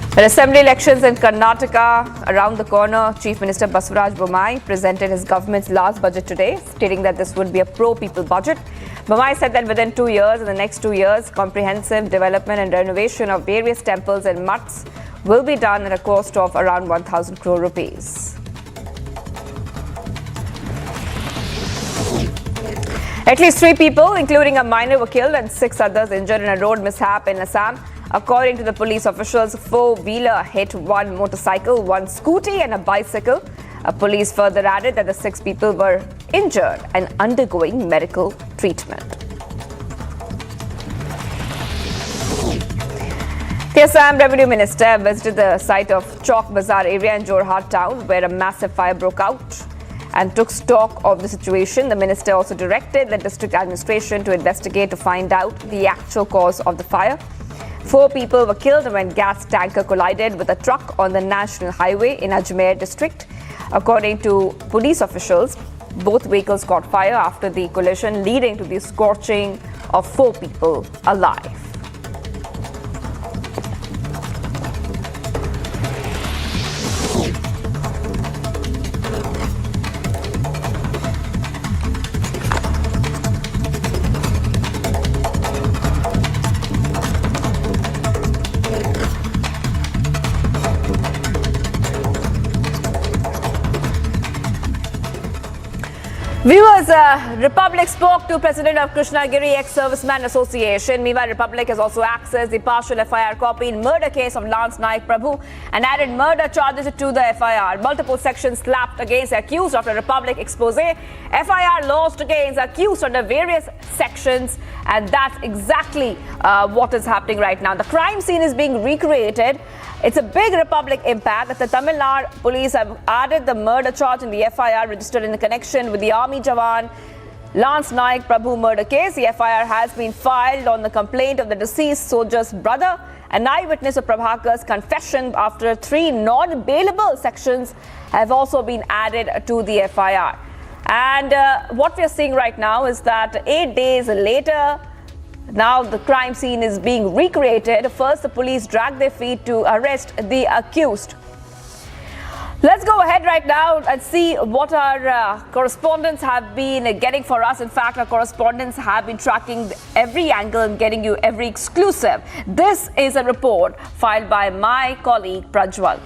With assembly elections in Karnataka around the corner, Chief Minister Basavaraj Bommai presented his government's last budget today, stating that this would be a pro-people budget. Bommai said that within 2 years, in the next 2 years, comprehensive development and renovation of various temples and mutts will be done at a cost of around 1,000 crore rupees. At least 3 people, including a minor, were killed and 6 others injured in a road mishap in Assam. According to the police officials, 4-wheeler hit 1 motorcycle, 1 scooty and a bicycle. Police further added that the 6 people were injured and undergoing medical treatment. The Assam Revenue Minister visited the site of Chowk Bazaar area in Jorhat town, where a massive fire broke out, and took stock of the situation. The minister also directed the district administration to investigate to find out the actual cause of the fire. 4 people were killed when gas tanker collided with a truck on the national highway in Ajmer district. According to police officials, both vehicles caught fire after the collision, leading to the scorching of 4 people alive. Viewers, Republic spoke to President of Krishnagiri Ex-Serviceman Association. Meanwhile, Republic has also accessed the partial FIR copy in murder case of Naik Prabhu and added murder charges to the FIR. Multiple sections slapped against the accused after Republic expose. FIR launched against the accused under various sections, and that's exactly what is happening right now. The crime scene is being recreated. It's a big Republic impact that the Tamil Nadu police have added the murder charge in the FIR registered in connection with the Army Jawan Naik Prabhu murder case. The FIR has been filed on the complaint of the deceased soldier's brother An eyewitness of Prabhakar's confession after 3 non-bailable sections have also been added to the FIR. And what we are seeing right now is that 8 days later, now the crime scene is being recreated. First, the police dragged their feet to arrest the accused. Let's go ahead right now and see what our correspondents have been getting for us. In fact, our correspondents have been tracking every angle and getting you every exclusive. This is a report filed by my colleague Prajwal.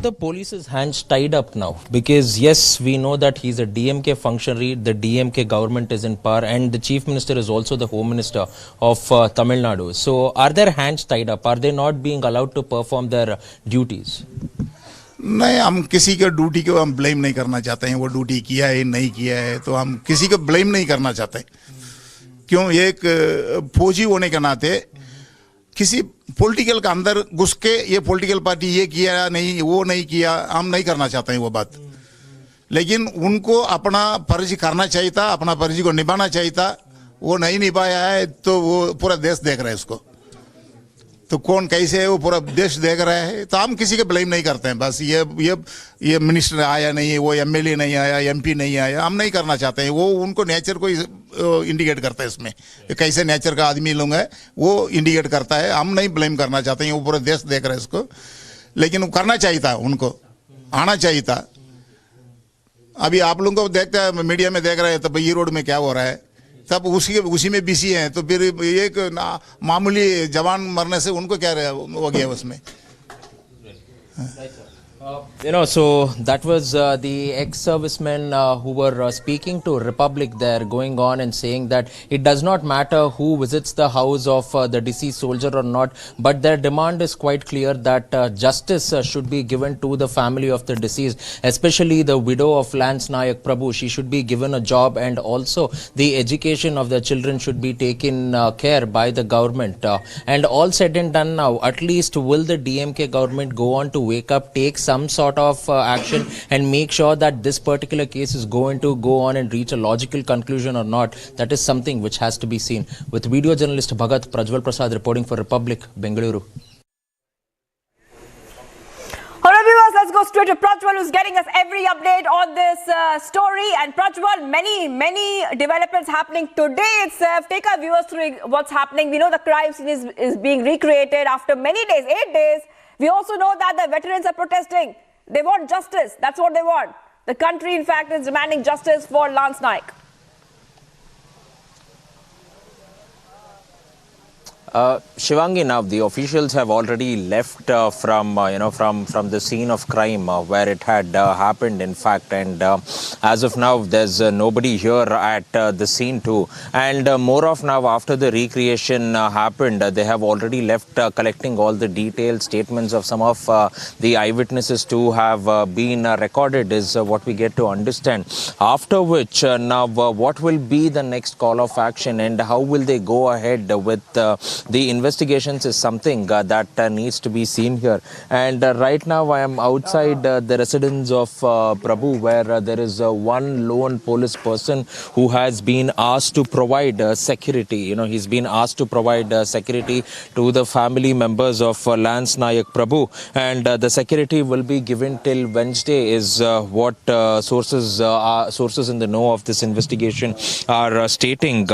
The police's hands tied up now because yes, we know that he's a DMK functionary, the DMK government is in power, and the chief minister is also the home minister of Tamil Nadu. So are their hands tied up? Are they not being allowed to perform their duties? नहीं, हम किसी के duty को हम blame नहीं करना चाहते हैं। वो ड्यूटी किया है नहीं किया है तो हम किसी को ब्लेम नहीं करना चाहते। क्यों, एक फौजी होने के नाते किसी पॉलिटिकल का अंदर घुस के ये पॉलिटिकल पार्टी ये किया नहीं वो नहीं किया, हम नहीं करना चाहते हैं वो बात। लेकिन उनको अपना फर्ज करना चाहिए था, अपना फर्ज को निभाना चाहिए था। वो नहीं निभाया है तो वो पूरा देश देख रहा है उसको। तो कौन कैसे है वो पूरा देश देख रहा है। तो हम किसी के ब्लेम नहीं करते हैं। बस ये मिनिस्टर आया नहीं, वो एमएलए नहीं आया, एमपी नहीं आया, हम नहीं करना चाहते हैं। वो उनको नेचर को इंडिकेट करता है इसमें, कैसे नेचर का आदमी लोग है वो इंडिकेट करता है। हम नहीं ब्लेम करना चाहते हैं, वो पूरा देश देख रहा है इसको। लेकिन वो करना चाहिए था, उनको आना चाहिए था। अभी आप लोगों को देखते हैं, मीडिया में देख रहे हैं, तो भाई रोड में क्या हो रहा है, तब उसी में बिजी हैं। तो फिर एक मामूली जवान मरने से उनको क्या हो गया उसमें। So that was the ex-servicemen who were speaking to Republic there, going on and saying that it does not matter who visits the house of the deceased soldier or not, but their demand is quite clear that justice should be given to the family of the deceased, especially the widow of Lance Naik Prabhu. She should be given a job, and also the education of the children should be taken care by the government. And all said and done now, at least will the DMK government go on to wake up, take some sort of action and make sure that this particular case is going to go on and reach a logical conclusion or not? That is something which has to be seen. With video journalist Bhagat, Prajwal Prasad reporting for Republic, Bengaluru. Alright viewers, let's go straight to Prajwal, who's getting us every update on this story. And Prajwal, many developments happening today itself. Take our viewers through what's happening. We know the crime scene is being recreated after many days, 8 days. We also know that the veterans are protesting. They want justice. That's what they want. The country, in fact, is demanding justice for Lance Naik. Shivangi, now the officials have already left from the scene of crime where it had happened, in fact, and as of now there's nobody here at the scene too. And more of now, after the recreation happened, they have already left collecting all the detailed statements of some of the eyewitnesses to have been recorded, is what we get to understand. After which now what will be the next call of action and how will they go ahead with the investigations is something that needs to be seen here. And right now I am outside the residence of Prabhu, where there is one lone police person who has been asked to provide security. He's been asked to provide security to the family members of Lance Naik Prabhu, and the security will be given till Wednesday, is what sources in the know of this investigation are stating.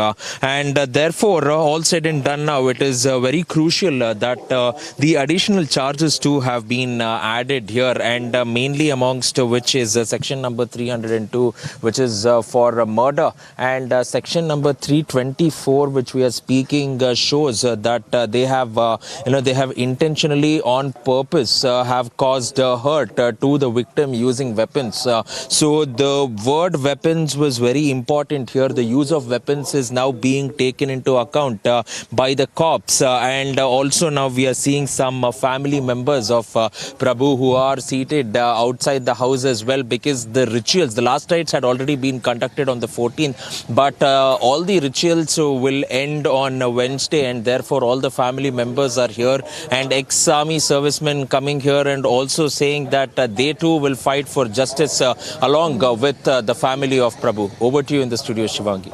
And therefore, all said and done now, it is very crucial that the additional charges too have been added here, and mainly amongst which is section number 302, which is for murder, and section number 324, which we are speaking, shows that they have intentionally, on purpose, have caused hurt to the victim using weapons. So the word weapons was very important here. The use of weapons is now being taken into account by the cops. And also now we are seeing some family members of Prabhu who are seated outside the house as well, because the rituals, the last rites had already been conducted on the 14th, but all the rituals will end on Wednesday, and therefore all the family members are here, and ex-army servicemen coming here and also saying that they too will fight for justice along with the family of Prabhu. Over to you in the studio, Shivangi.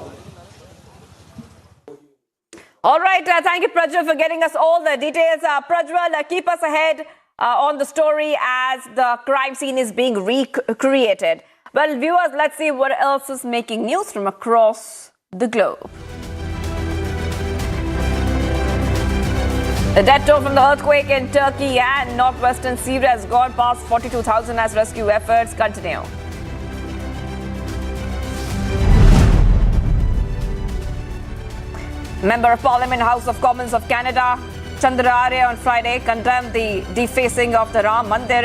All right, thank you, Prajwal, for getting us all the details. Prajwal, keep us ahead on the story as the crime scene is being recreated. Well, viewers, let's see what else is making news from across the globe. The death toll from the earthquake in Turkey and northwestern Syria has gone past 42,000 as rescue efforts continue. Member of Parliament, House of Commons of Canada, Chandraarya on Friday condemned the defacing of the Ram Mandir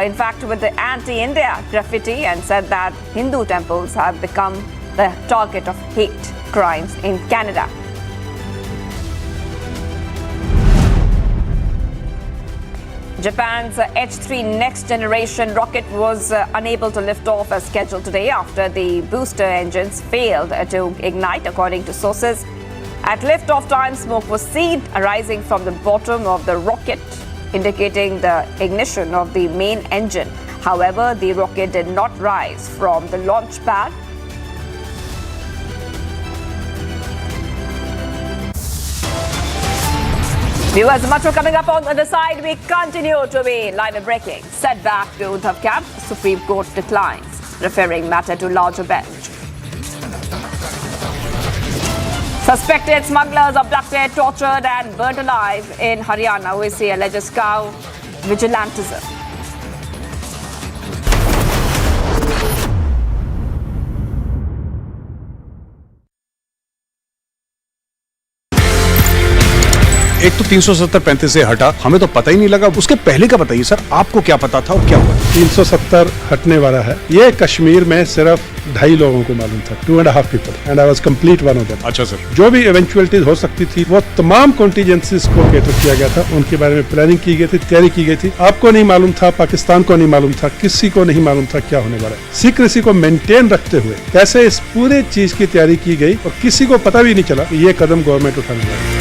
in fact with the anti-India graffiti and said that Hindu temples have become the target of hate crimes in Canada. Japan's H-3 next generation rocket was unable to lift off as scheduled today after the booster engines failed to ignite, according to sources. At liftoff time, smoke was seen arising from the bottom of the rocket, indicating the ignition of the main engine. However, the rocket did not rise from the launch pad. Viewers, much more coming up on the other side. We continue to be live and breaking. Setback to Uddhav camp. Supreme Court declines, referring matter to larger bench. Suspected smugglers abducted, tortured and burnt alive in Haryana. We see alleges cow vigilantism. एक तो 370-35 से हटा, हमें तो पता ही नहीं लगा। उसके पहले का बताइए सर, आपको क्या पता था और क्या हुआ? 370 हटने वाला है। ये कश्मीर में सिर्फ 2.5 लोगों को मालूम था, 2.5 people, and I was complete one of them. अच्छा सर। जो भी इवेंचुअलिटीज हो सकती थी, वो तमाम कॉन्टीजेंसीज को कैटर किया गया था, उनके बारे में प्लानिंग की गई थी, तैयारी की गई थी। आपको नहीं मालूम था, पाकिस्तान को नहीं मालूम था, किसी को नहीं मालूम था क्या होने वाला है। सीक्रेसी को मेंटेन रखते हुए कैसे इस पूरे चीज की तैयारी की गई और किसी को पता भी नहीं चला कि ये कदम गवर्नमेंट उठाने वाली है।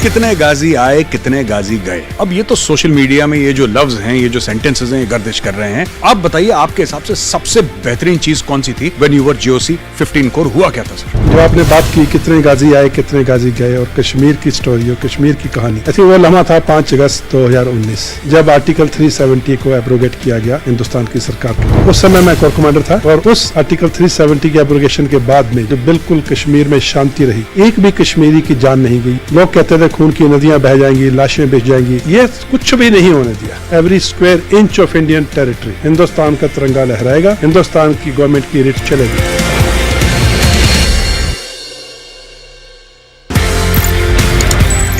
कितने गाजी आए, कितने गाजी गए। अब ये तो सोशल मीडिया में ये जो लफ्ज हैं, ये जो सेंटेंसेस हैं, ये गर्दिश कर रहे हैं। आप बताइए, आपके हिसाब से सबसे बेहतरीन चीज कौन सी थी when you were GOC 15 core? हुआ क्या था सर? जो आपने बात की कितने गाजी आए, कितने गाजी गए और कश्मीर की स्टोरी और कश्मीर की कहानी, ऐसे वो लम्हा था 5 अगस्त 2019 जब आर्टिकल 370 को एब्रोगेट किया गया हिंदुस्तान की सरकार को। उस समय मैं कोर कमांडर था और उस आर्टिकल 370 के एब्रोगेशन के बाद में जो बिल्कुल कश्मीर में शांति रही, एक भी कश्मीरी की जान नहीं गई। लोग कहते थे खून की नदियां बह जाएंगी, लाशें बिछ जाएंगी, ये कुछ भी नहीं होने दिया। Every square inch of Indian territory, Hindustan का तिरंगा लहराएगा, हिंदुस्तान की गवर्नमेंट की रिट चलेगी।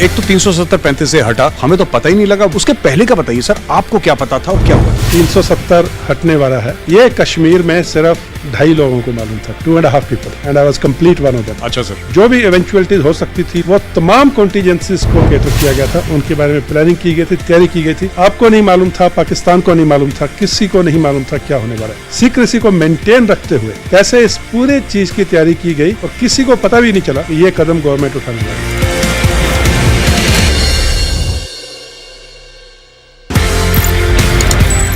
एक तो 370-35 से हटा, हमें तो पता ही नहीं लगा। उसके पहले का बताइए सर, आपको क्या पता था और क्या हुआ? 370 हटने वाला है। ये कश्मीर में सिर्फ 2.5 लोगों को मालूम था, 2.5 people, and I was complete one of them. अच्छा सर। जो भी इवेंचुअलिटीज हो सकती थी, वो तमाम कॉन्टीजेंसीज को कैटर किया गया था, उनके बारे में प्लानिंग की गई थी, तैयारी की गई थी। आपको नहीं मालूम था, पाकिस्तान को नहीं मालूम था, किसी को नहीं मालूम था क्या होने वाला है। सीक्रेसी को मेंटेन रखते हुए कैसे इस पूरे चीज की तैयारी की गई और किसी को पता भी नहीं चला कि ये कदम गवर्नमेंट उठाने वाली है।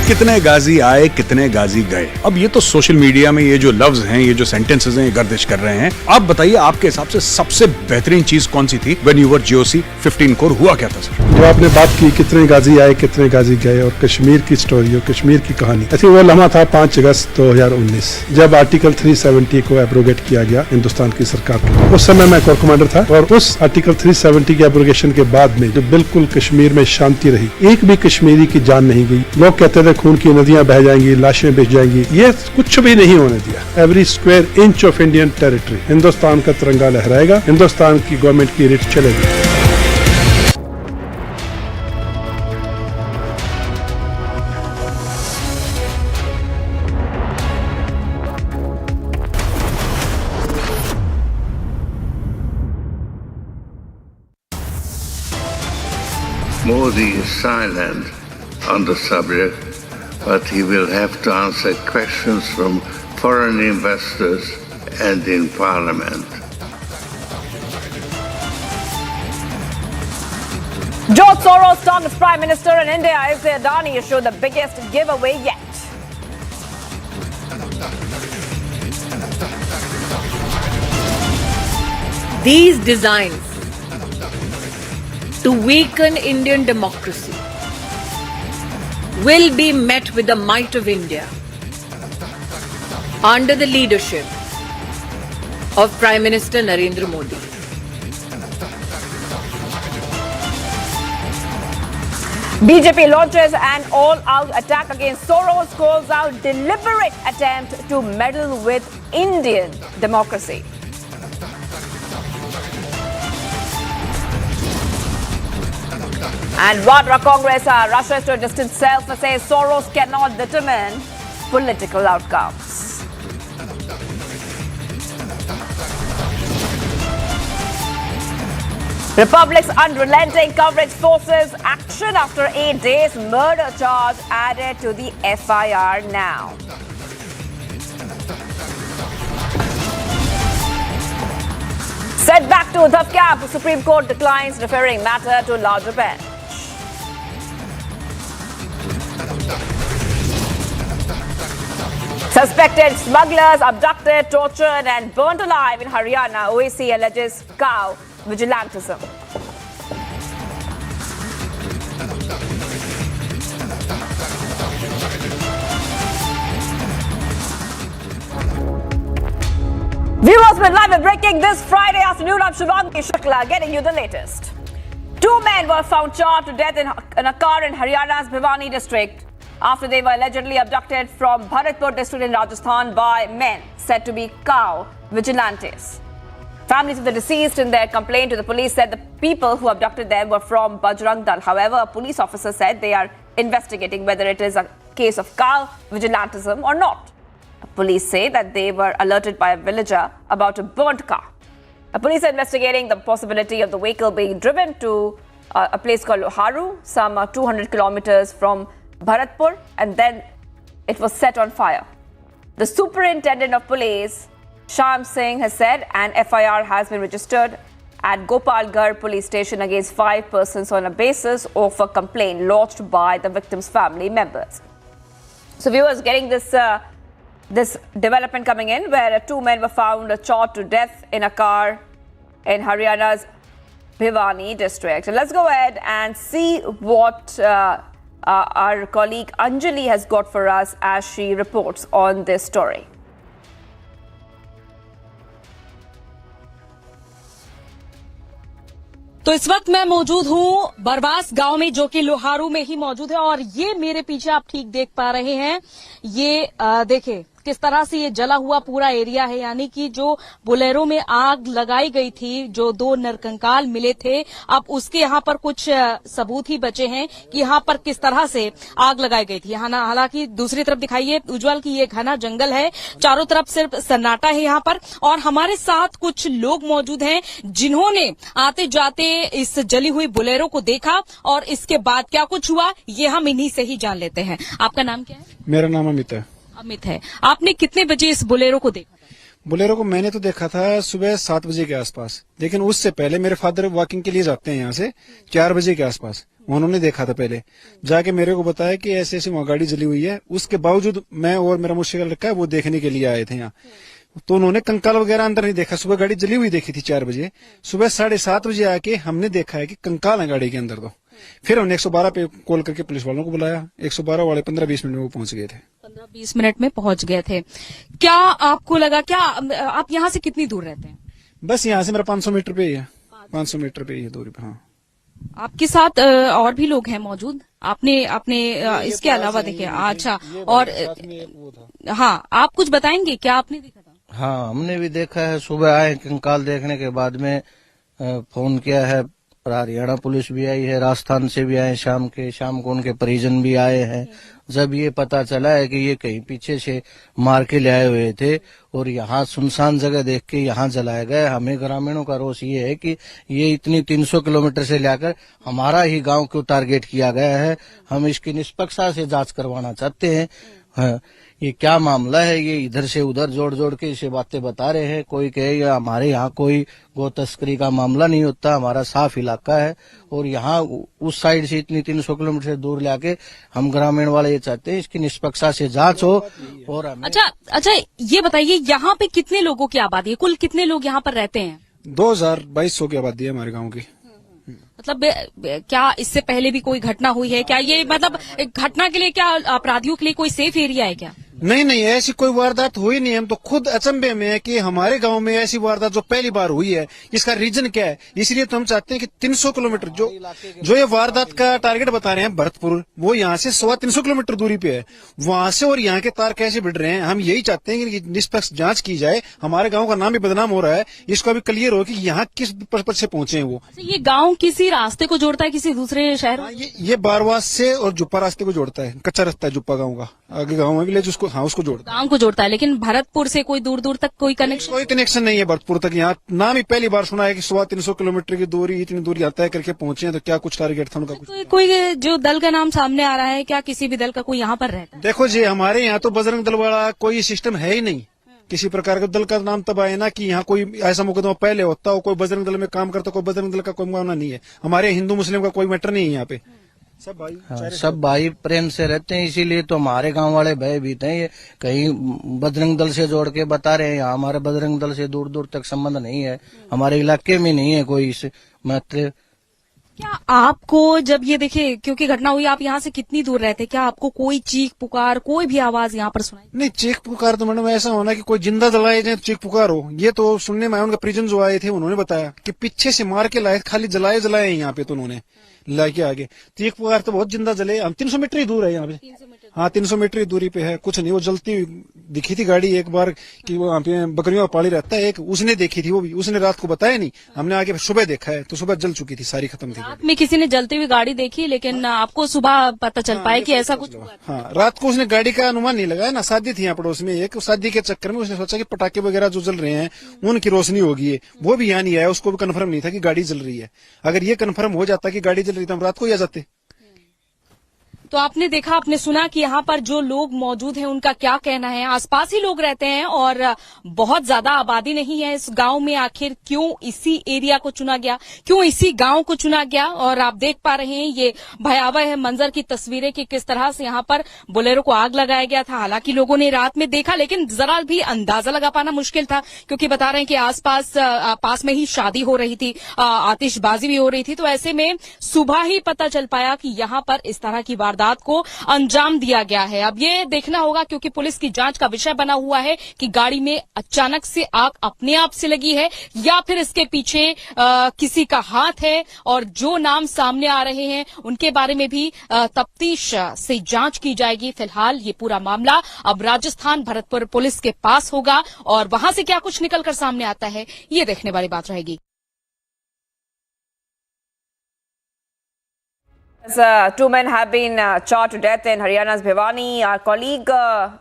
कितने गाजी आए, कितने गाजी गए। अब ये तो सोशल मीडिया में ये जो लफ्ज हैं, ये जो सेंटेंसेस हैं, ये गर्दिश कर रहे हैं। आप बताइए, आपके हिसाब से सबसे बेहतरीन चीज कौन सी थी when you were GOC 15 core? हुआ क्या था सर? जो आपने बात की कितने गाजी आए, कितने गाजी गए और कश्मीर की स्टोरी और कश्मीर की कहानी, ऐसे वो लम्हा था 5 अगस्त 2019 जब आर्टिकल 370 को एब्रोगेट किया गया हिंदुस्तान की सरकार को। उस समय मैं कोर कमांडर था और उस आर्टिकल 370 के एब्रोगेशन के बाद में जो बिल्कुल कश्मीर में शांति रही, एक भी कश्मीरी की जान नहीं गई। लोग कहते थे खून की नदियां बह जाएंगी, लाशें बिछ जाएंगी, ये कुछ भी नहीं होने दिया। Every square inch of Indian territory, Hindustan का तिरंगा लहराएगा, हिंदुस्तान की गवर्नमेंट की रिट चलेगी। Modi is silent on the subject, but he will have to answer questions from foreign investors and in Parliament. George Soros targets Prime Minister in India. Is the Adani issue the biggest giveaway yet? These designs to weaken Indian democracy will be met with the might of India under the leadership of Prime Minister Narendra Modi. BJP launches an all-out attack against Soros, calls out deliberate attempt to meddle with Indian democracy. And Vadra Congress rushes to distance itself and says Soros cannot determine political outcomes. Republic's unrelenting coverage forces action after 8 days. Murder charge added to the FIR now. Sent back to Uddhav camp, Supreme Court declines referring matter to larger bench. Suspected smugglers abducted, tortured and burnt alive in Haryana. OAC alleges cow vigilantism. Viewers, we're live and breaking this Friday afternoon. I'm Shivangi Shukla, getting you the latest. 2 men were found charred to death in a car in Haryana's Bhiwani district after they were allegedly abducted from Bharatpur district in Rajasthan by men said to be cow vigilantes. Families of the deceased in their complaint to the police said the people who abducted them were from Bajrang Dal. However, a police officer said they are investigating whether it is a case of cow vigilantism or not. Police say that they were alerted by a villager about a burnt car. Police are investigating the possibility of the vehicle being driven to a place called Haru, some 200 kilometers from Bharatpur, and then it was set on fire. The superintendent of police, Shyam Singh, has said an FIR has been registered at Gopalgarh police station against 5 persons on a basis of a complaint lodged by the victim's family members. So viewers, getting this development coming in where 2 men were found charred to death in a car in Haryana's Bhiwani district. And let's go ahead and see what our colleague Anjali has got for us as she reports on this story. तो इस वक्त मैं मौजूद हूं बरबास गांव में, जो कि लोहारू में ही मौजूद है, और ये मेरे पीछे आप ठीक देख पा रहे हैं, ये देखें किस तरह से ये जला हुआ पूरा एरिया है। यानी कि जो बोलेरो में आग लगाई गई थी, जो 2 नरकंकाल मिले थे, अब उसके यहाँ पर कुछ सबूत ही बचे हैं कि यहाँ पर किस तरह से आग लगाई गई थी। हालांकि दूसरी तरफ दिखाइए उज्जवल की ये घना जंगल है, चारों तरफ सिर्फ सन्नाटा है यहाँ पर, और हमारे साथ कुछ लोग मौजूद हैं जिन्होंने आते जाते इस जली हुई बोलेरो को देखा, और इसके बाद क्या कुछ हुआ ये हम इन्हीं से ही जान लेते हैं। आपका नाम क्या है? मेरा नाम अमित है। अमित है, आपने कितने बजे इस बोलेरो को देखा था? बोलेरो को मैंने तो देखा था सुबह 7 बजे के आसपास, लेकिन उससे पहले मेरे फादर वॉकिंग के लिए जाते हैं यहाँ से 4 बजे के आसपास, उन्होंने देखा था। पहले जाके मेरे को बताया कि ऐसे ऐसे वहाँ गाड़ी जली हुई है। उसके बावजूद मैं और मेरा मुश्किल रखा है वो देखने के लिए आए थे यहाँ, तो उन्होंने कंकाल वगैरह अंदर नहीं देखा। सुबह गाड़ी जली हुई देखी थी 4 बजे, सुबह 7:30 बजे आके हमने देखा है कि कंकाल है गाड़ी के अंदर। तो फिर हमने 112 पे कॉल करके पुलिस वालों को बुलाया। 112 वाले 15-20 मिनट में वो पहुंच गए थे। 15-20 मिनट में पहुंच गए थे। क्या आपको लगा, क्या आप यहाँ से कितनी दूर रहते हैं? बस यहाँ से मेरा 500 मीटर पे ही है, 500 मीटर पे ही है दूरी पे। हाँ, आपके साथ और भी लोग हैं मौजूद? आपने इसके अलावा देखे? अच्छा, और हाँ, आप कुछ बताएंगे क्या आपने देखा था? हाँ, हमने भी देखा है। सुबह आए कंकाल देखने के बाद में फोन किया है, हरियाणा पुलिस भी आई है, राजस्थान से भी आए, शाम को उनके परिजन भी आए हैं। जब ये पता चला है कि ये कहीं पीछे से मार के ले आए हुए थे और यहाँ सुनसान जगह देख के यहाँ जलाए गए, हमें ग्रामीणों का रोष ये है कि ये इतनी 300 किलोमीटर से लेकर हमारा ही गांव को टारगेट किया गया है। हम इसकी निष्पक्षता से जांच करवाना चाहते हैं। हाँ, ये क्या मामला है? ये इधर से उधर जोड़ के इसे बातें बता रहे हैं। कोई कहे हमारे यहाँ कोई गो तस्करी का मामला नहीं होता, हमारा साफ इलाका है, और यहाँ उस साइड से इतनी 300 किलोमीटर से दूर लाके हम ग्रामीण वाले ये चाहते हैं इसकी निष्पक्षता से जांच हो। और अच्छा, ये बताइए यहाँ पे कितने लोगों की आबादी है? कुल कितने लोग यहाँ पर रहते हैं? 2022 की आबादी है हमारे गांव की। मतलब क्या इससे पहले भी कोई घटना हुई है क्या? ये मतलब घटना के लिए क्या अपराधियों के लिए कोई सेफ एरिया है क्या? नहीं, ऐसी कोई वारदात हुई नहीं। हम तो खुद अचंभे में है कि हमारे गांव में ऐसी वारदात जो पहली बार हुई है, इसका रीजन क्या है। इसलिए तो हम चाहते हैं कि 300 किलोमीटर जो ये वारदात का टारगेट बता रहे हैं भरतपुर, वो यहाँ से 325 किलोमीटर दूरी पे है। वहां से और यहाँ के तार कैसे बढ़ रहे हैं, हम यही चाहते हैं कि निष्पक्ष जांच की जाए। हमारे गाँव का नाम भी बदनाम हो रहा है, इसको अभी क्लियर हो कि यहाँ किस पर्पज से पहुंचे हैं वो। ये गाँव किसी रास्ते को जोड़ता है किसी दूसरे शहर? ये बारवास से और जुप्पा रास्ते को जोड़ता है। कच्चा रास्ता है जुप्पा गाँव का, आगे गाँव में विलेज उसको उसको जोड़ता है। गाँव को जोड़ता है, लेकिन भरतपुर से कोई दूर दूर तक कोई कनेक्शन नहीं है भरतपुर तक। यहाँ नाम ही पहली बार सुना है कि 325 किलोमीटर की दूरी, इतनी दूरी आता है करके पहुंचे हैं। तो क्या कुछ टारगेट था उनका? कोई जो दल का नाम सामने आ रहा है, क्या किसी भी दल का कोई यहाँ पर रहता है? देखो जी, हमारे यहाँ तो बजरंग दल वाला कोई सिस्टम है ही नहीं। किसी प्रकार का दल का नाम तब आए ना कि यहाँ कोई ऐसा मुकदमा पहले होता हो, कोई बजरंग दल में काम करता, कोई बजरंग दल का कोई मामला नहीं है। हमारे हिंदू मुस्लिम का कोई मैटर नहीं है यहाँ पे। सब भाई प्रेम से रहते हैं, इसीलिए तो हमारे गांव वाले भयभीत हैं। ये कहीं बजरंग दल से जोड़ के बता रहे हैं, यहाँ हमारे बजरंग दल से दूर दूर तक संबंध नहीं है। हमारे इलाके में नहीं है कोई इस मतलब। क्या आपको जब ये देखिए, क्योंकि घटना हुई, आप यहाँ से कितनी दूर रहते, क्या आपको कोई चीख पुकार, कोई भी आवाज यहाँ पर सुनाई? नहीं, चीख पुकार तो मैडम ऐसा होना कि कोई जिंदा जलाए जाए तो चीख पुकार हो, ये तो सुनने में आया। उनका परिजन जो आए थे उन्होंने बताया कि पीछे से मार के लाए, खाली जलाए यहाँ पे, तो उन्होंने लाके आगे। चीख पुकार तो बहुत जिंदा जले। हम 300 मीटर ही दूर है यहाँ पे। हाँ, 300 मीटर ही दूरी पे है। कुछ नहीं, वो जलती दिखी थी गाड़ी एक बार कि वो वहाँ पे बकरियों का पाली रहता है एक, उसने देखी थी। वो भी उसने रात को बताया नहीं, हमने आगे सुबह देखा है, तो सुबह जल चुकी थी, सारी खत्म थी। रात में किसी ने जलती हुई गाड़ी देखी, लेकिन आपको सुबह पता चल पाया कि ऐसा कुछ हुआ? हाँ, रात को उसने गाड़ी का अनुमान नहीं लगाया ना। शादी थी यहाँ पड़ोस में एक, शादी के चक्कर में उसने सोचा कि पटाखे वगैरह जो जल रहे हैं उनकी रोशनी होगी। वो भी यहाँ नहीं आया, उसको भी कन्फर्म नहीं था कि गाड़ी जल रही है। अगर ये कन्फर्म हो जाता कि गाड़ी जल रही तो हम रात को ही आ जाते। तो आपने देखा, आपने सुना कि यहाँ पर जो लोग मौजूद हैं उनका क्या कहना है। आसपास ही लोग रहते हैं और बहुत ज्यादा आबादी नहीं है इस गांव में। आखिर क्यों इसी एरिया को चुना गया, क्यों इसी गांव को चुना गया? और आप देख पा रहे हैं ये भयावह है मंजर की तस्वीरें कि किस तरह से यहाँ पर बोलेरो को आग लगाया गया था। हालांकि लोगों ने रात में देखा, लेकिन जरा भी अंदाजा लगा पाना मुश्किल था, क्योंकि बता रहे हैं कि आसपास पास में ही शादी हो रही थी, आतिशबाजी भी हो रही थी। तो ऐसे में सुबह ही पता चल पाया कि यहाँ पर इस तरह की वारदात को अंजाम दिया गया है। अब ये देखना होगा, क्योंकि पुलिस की जांच का विषय बना हुआ है कि गाड़ी में अचानक से आग अपने आप से लगी है या फिर इसके पीछे किसी का हाथ है। और जो नाम सामने आ रहे हैं उनके बारे में भी तफ्तीश से जांच की जाएगी। फिलहाल ये पूरा मामला अब राजस्थान भरतपुर पुलिस के पास होगा और वहां से क्या कुछ निकलकर सामने आता है, ये देखने वाली बात रहेगी। Two men have been shot to death in Haryana's Bhiwani. Our colleague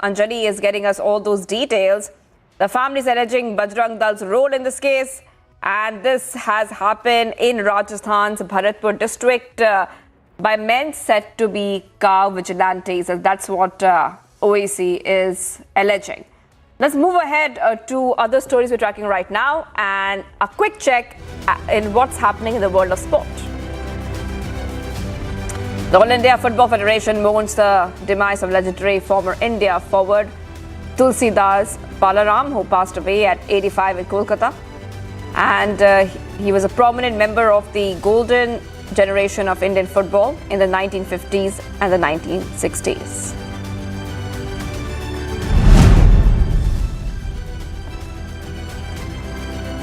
Anjali is getting us all those details. The family is alleging Bajrang Dal's role in this case, and this has happened in Rajasthan's Bharatpur district by men said to be car vigilantes. And that's what OAC is alleging. Let's move ahead to other stories we're tracking right now, and a quick check in what's happening in the world of sport. The All India Football Federation mourns the demise of legendary former India forward Tulsidas Balaram, who passed away at 85 in Kolkata. And he was a prominent member of the golden generation of Indian football in the 1950s and the 1960s.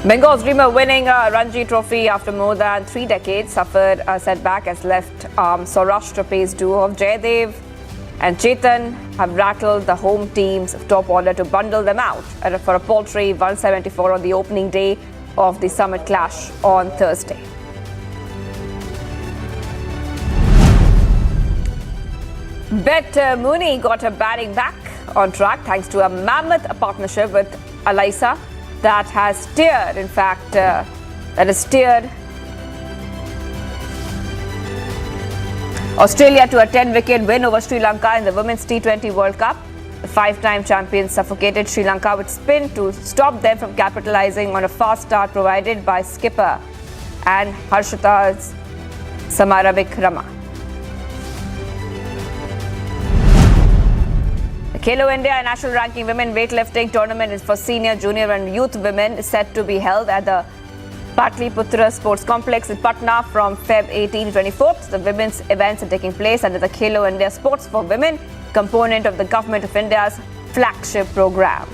Bengal's dreamer winning a Ranji Trophy after more than 3 decades suffered a setback as left-arm Saurashtra-pace duo of Jaydev and Chetan have rattled the home team's top order to bundle them out for a paltry 174 on the opening day of the summit clash on Thursday. Bet Mooney got her batting back on track thanks to a mammoth partnership with Alaisa that has steered, in fact, Australia to a 10-wicket win over Sri Lanka in the Women's T20 World Cup. The 5-time champions suffocated Sri Lanka with spin to stop them from capitalizing on a fast start provided by skipper and Harshita's Samaravik Rama. The Khelo India National Ranking Women Weightlifting Tournament is for senior, junior and youth women is set to be held at the Patliputra Sports Complex in Patna from Feb 18 to 24th. The women's events are taking place under the Khelo India Sports for Women, component of the Government of India's flagship program.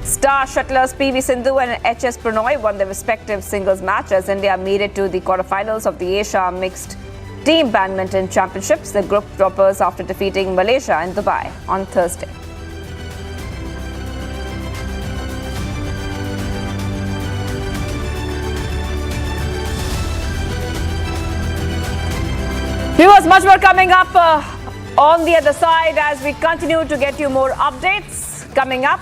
Star shuttlers PV Sindhu and HS Pranoy won their respective singles match as India made it to the quarterfinals of the Asia Mixed Team Badminton Championships. The group droppers after defeating Malaysia in Dubai on Thursday. Viewers, much more coming up on the other side as we continue to get you more updates. Coming up,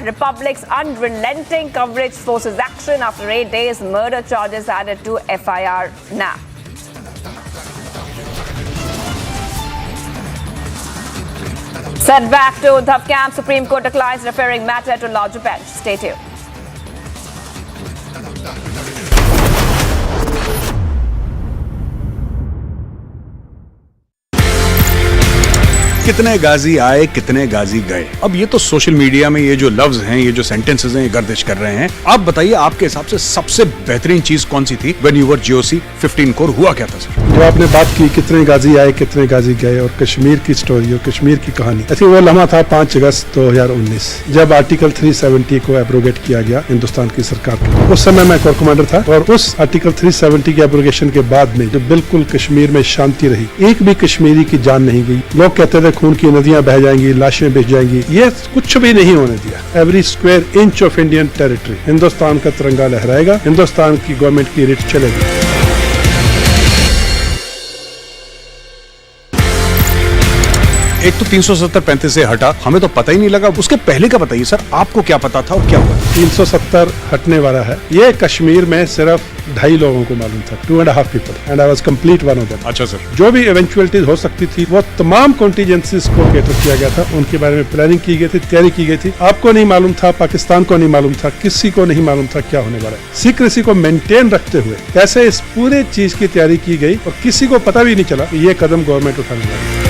Republic's unrelenting coverage forces action after 8 days. Murder charges added to FIR now. Sent back to Uddhav camp, Supreme Court declines referring matter to larger bench. Stay tuned. कितने गाजी आए कितने गाजी गए। अब ये तो social media में ये जो लफ्ज हैं, ये जो सेंटेंसेस हैं, ये गर्दिश कर रहे हैं। आप बताइए आपके हिसाब से सबसे बेहतरीन चीज कौन सी थी when you were GOC 15 core? हुआ क्या था सर? जो आपने बात की कितने गाजी आए कितने गाजी गए और कश्मीर की स्टोरी और कश्मीर की कहानी, ऐसी वो लम्हा था 5 अगस्त 2019 जब आर्टिकल 370 को एब्रोगेट किया गया हिंदुस्तान की सरकार के। उस समय मैं कोर कमांडर था और उस आर्टिकल 370 के एब्रोगेशन के बाद में जो बिल्कुल कश्मीर में शांति रही, एक भी कश्मीरी की जान नहीं गई। लोग कहते थे खून की नदियां बह जाएंगी, लाशें बह जाएंगी, ये कुछ भी नहीं होने दिया। Every square inch of Indian territory Hindustan का तिरंगा लहराएगा, हिंदुस्तान की गवर्नमेंट की रिट चलेगी। एक तो 370-35 से हटा, हमें तो पता ही नहीं लगा। उसके पहले का बताइए सर, आपको क्या पता था और क्या हुआ? 370 हटने वाला है। ये कश्मीर में सिर्फ 2.5 लोगों को मालूम था, 2.5 people, and I was complete one of them. अच्छा सर। जो भी इवेंचुअलिटीज हो सकती थी वो तमाम कॉन्टीजेंसीज को कैटर किया गया था, उनके बारे में प्लानिंग की गई थी, तैयारी की गई थी। आपको नहीं मालूम था, पाकिस्तान को नहीं मालूम था, किसी को नहीं मालूम था क्या होने वाला है। सीक्रेसी को मेंटेन रखते हुए कैसे इस पूरे चीज की तैयारी की गई और किसी को पता भी नहीं चला कि ये कदम गवर्नमेंट उठाने वाली है।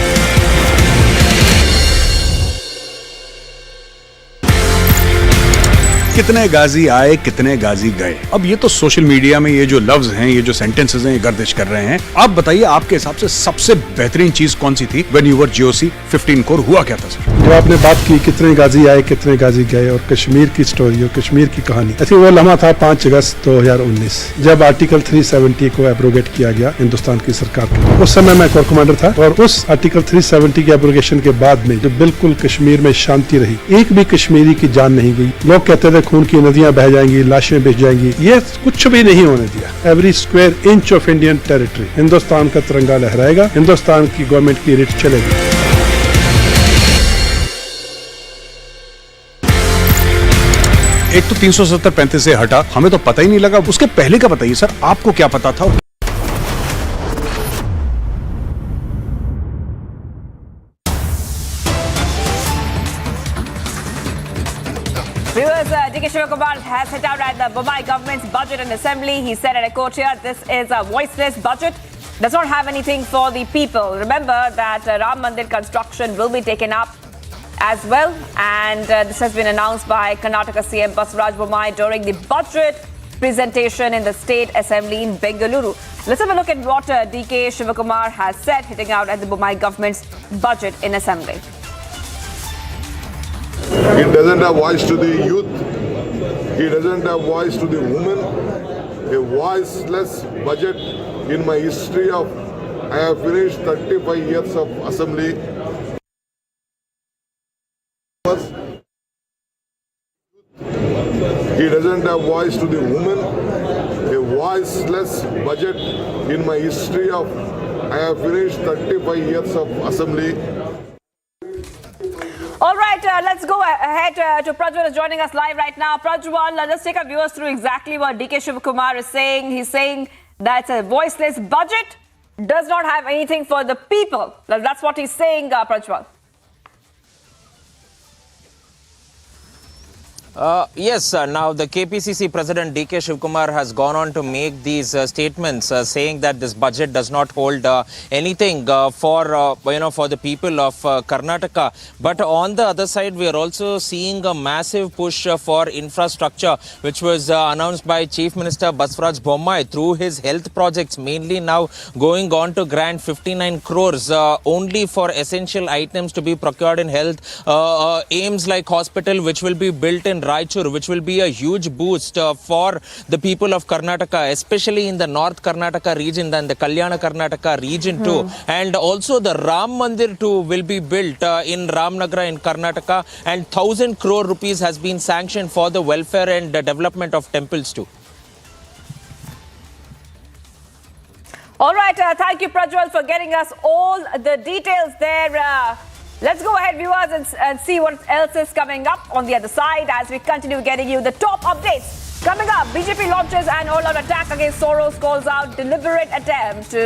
कितने गाजी आए कितने गाजी गए। अब ये तो सोशल मीडिया में ये जो लफ्ज हैं, ये जो सेंटेंसेस हैं, ये गर्दिश कर रहे हैं। आप बताइए आपके हिसाब से सबसे बेहतरीन चीज कौन सी थी when you were GOC 15 core? हुआ क्या था सर? जो आपने बात की कितने गाजी आए कितने गाजी गए और कश्मीर की स्टोरी और कश्मीर की कहानी, ऐसी वो लम्हा था 5 अगस्त 2019 जब आर्टिकल 370 को एब्रोगेट किया गया हिंदुस्तान की सरकार के। उस समय मैं कोर कमांडर था और उस आर्टिकल 370 के एब्रोगेशन के बाद में जो बिल्कुल कश्मीर में शांति रही, एक भी कश्मीरी की जान नहीं गई। लोग कहते थे खून की नदियां बह जाएंगी, लाशें बह जाएंगी, ये कुछ भी नहीं होने दिया। Every square inch of Indian territory Hindustan का तिरंगा लहराएगा, हिंदुस्तान की गवर्नमेंट की रिट चलेगी। एक तो 370-35 से हटा, हमें तो पता ही नहीं लगा। उसके पहले का बताइए सर, आपको क्या पता था? Viewers, DK Shivakumar has hit out at the Mumbai government's budget and assembly. He said, and I quote here, this is a voiceless budget, does not have anything for the people. Remember that Ram Mandir construction will be taken up as well, and this has been announced by Karnataka CM Basuraj Bommai during the budget presentation in the state assembly in Bengaluru. Let's have a look at what DK Shivakumar has said, hitting out at the Mumbai government's budget in assembly. He doesn't have voice to the youth. He doesn't have voice to the women. A voiceless budget in my history of, I have finished 35 years of assembly. He doesn't have voice to the women. A voiceless budget in my history of, I have finished 35 years of assembly. All right, let's go ahead to Prajwal is joining us live right now. Prajwal, let's take our viewers through exactly what DK Shivakumar is saying. He's saying that it's a voiceless budget, does not have anything for the people. That's what he's saying, Prajwal. Yes, now the KPCC President DK Shivkumar has gone on to make these statements saying that this budget does not hold anything for the people of Karnataka. But on the other side, we are also seeing a massive push for infrastructure, which was announced by Chief Minister Baswaraj Bommai through his health projects, mainly now going on to grant 59 crores only for essential items to be procured in health. Aims like hospital, which will be built in Raichur, which will be a huge boost for the people of Karnataka, especially in the North Karnataka region and the Kalyana Karnataka region too. And also the Ram Mandir too will be built in Ramnagara in Karnataka, and 1,000 crore rupees has been sanctioned for the welfare and development of temples too. All right, thank you, Prajwal, for getting us all the details there. Let's go ahead, viewers, and see what else is coming up on the other side as we continue getting you the top updates. Coming up, BJP launches an all-out attack against Soros, calls out deliberate attempt to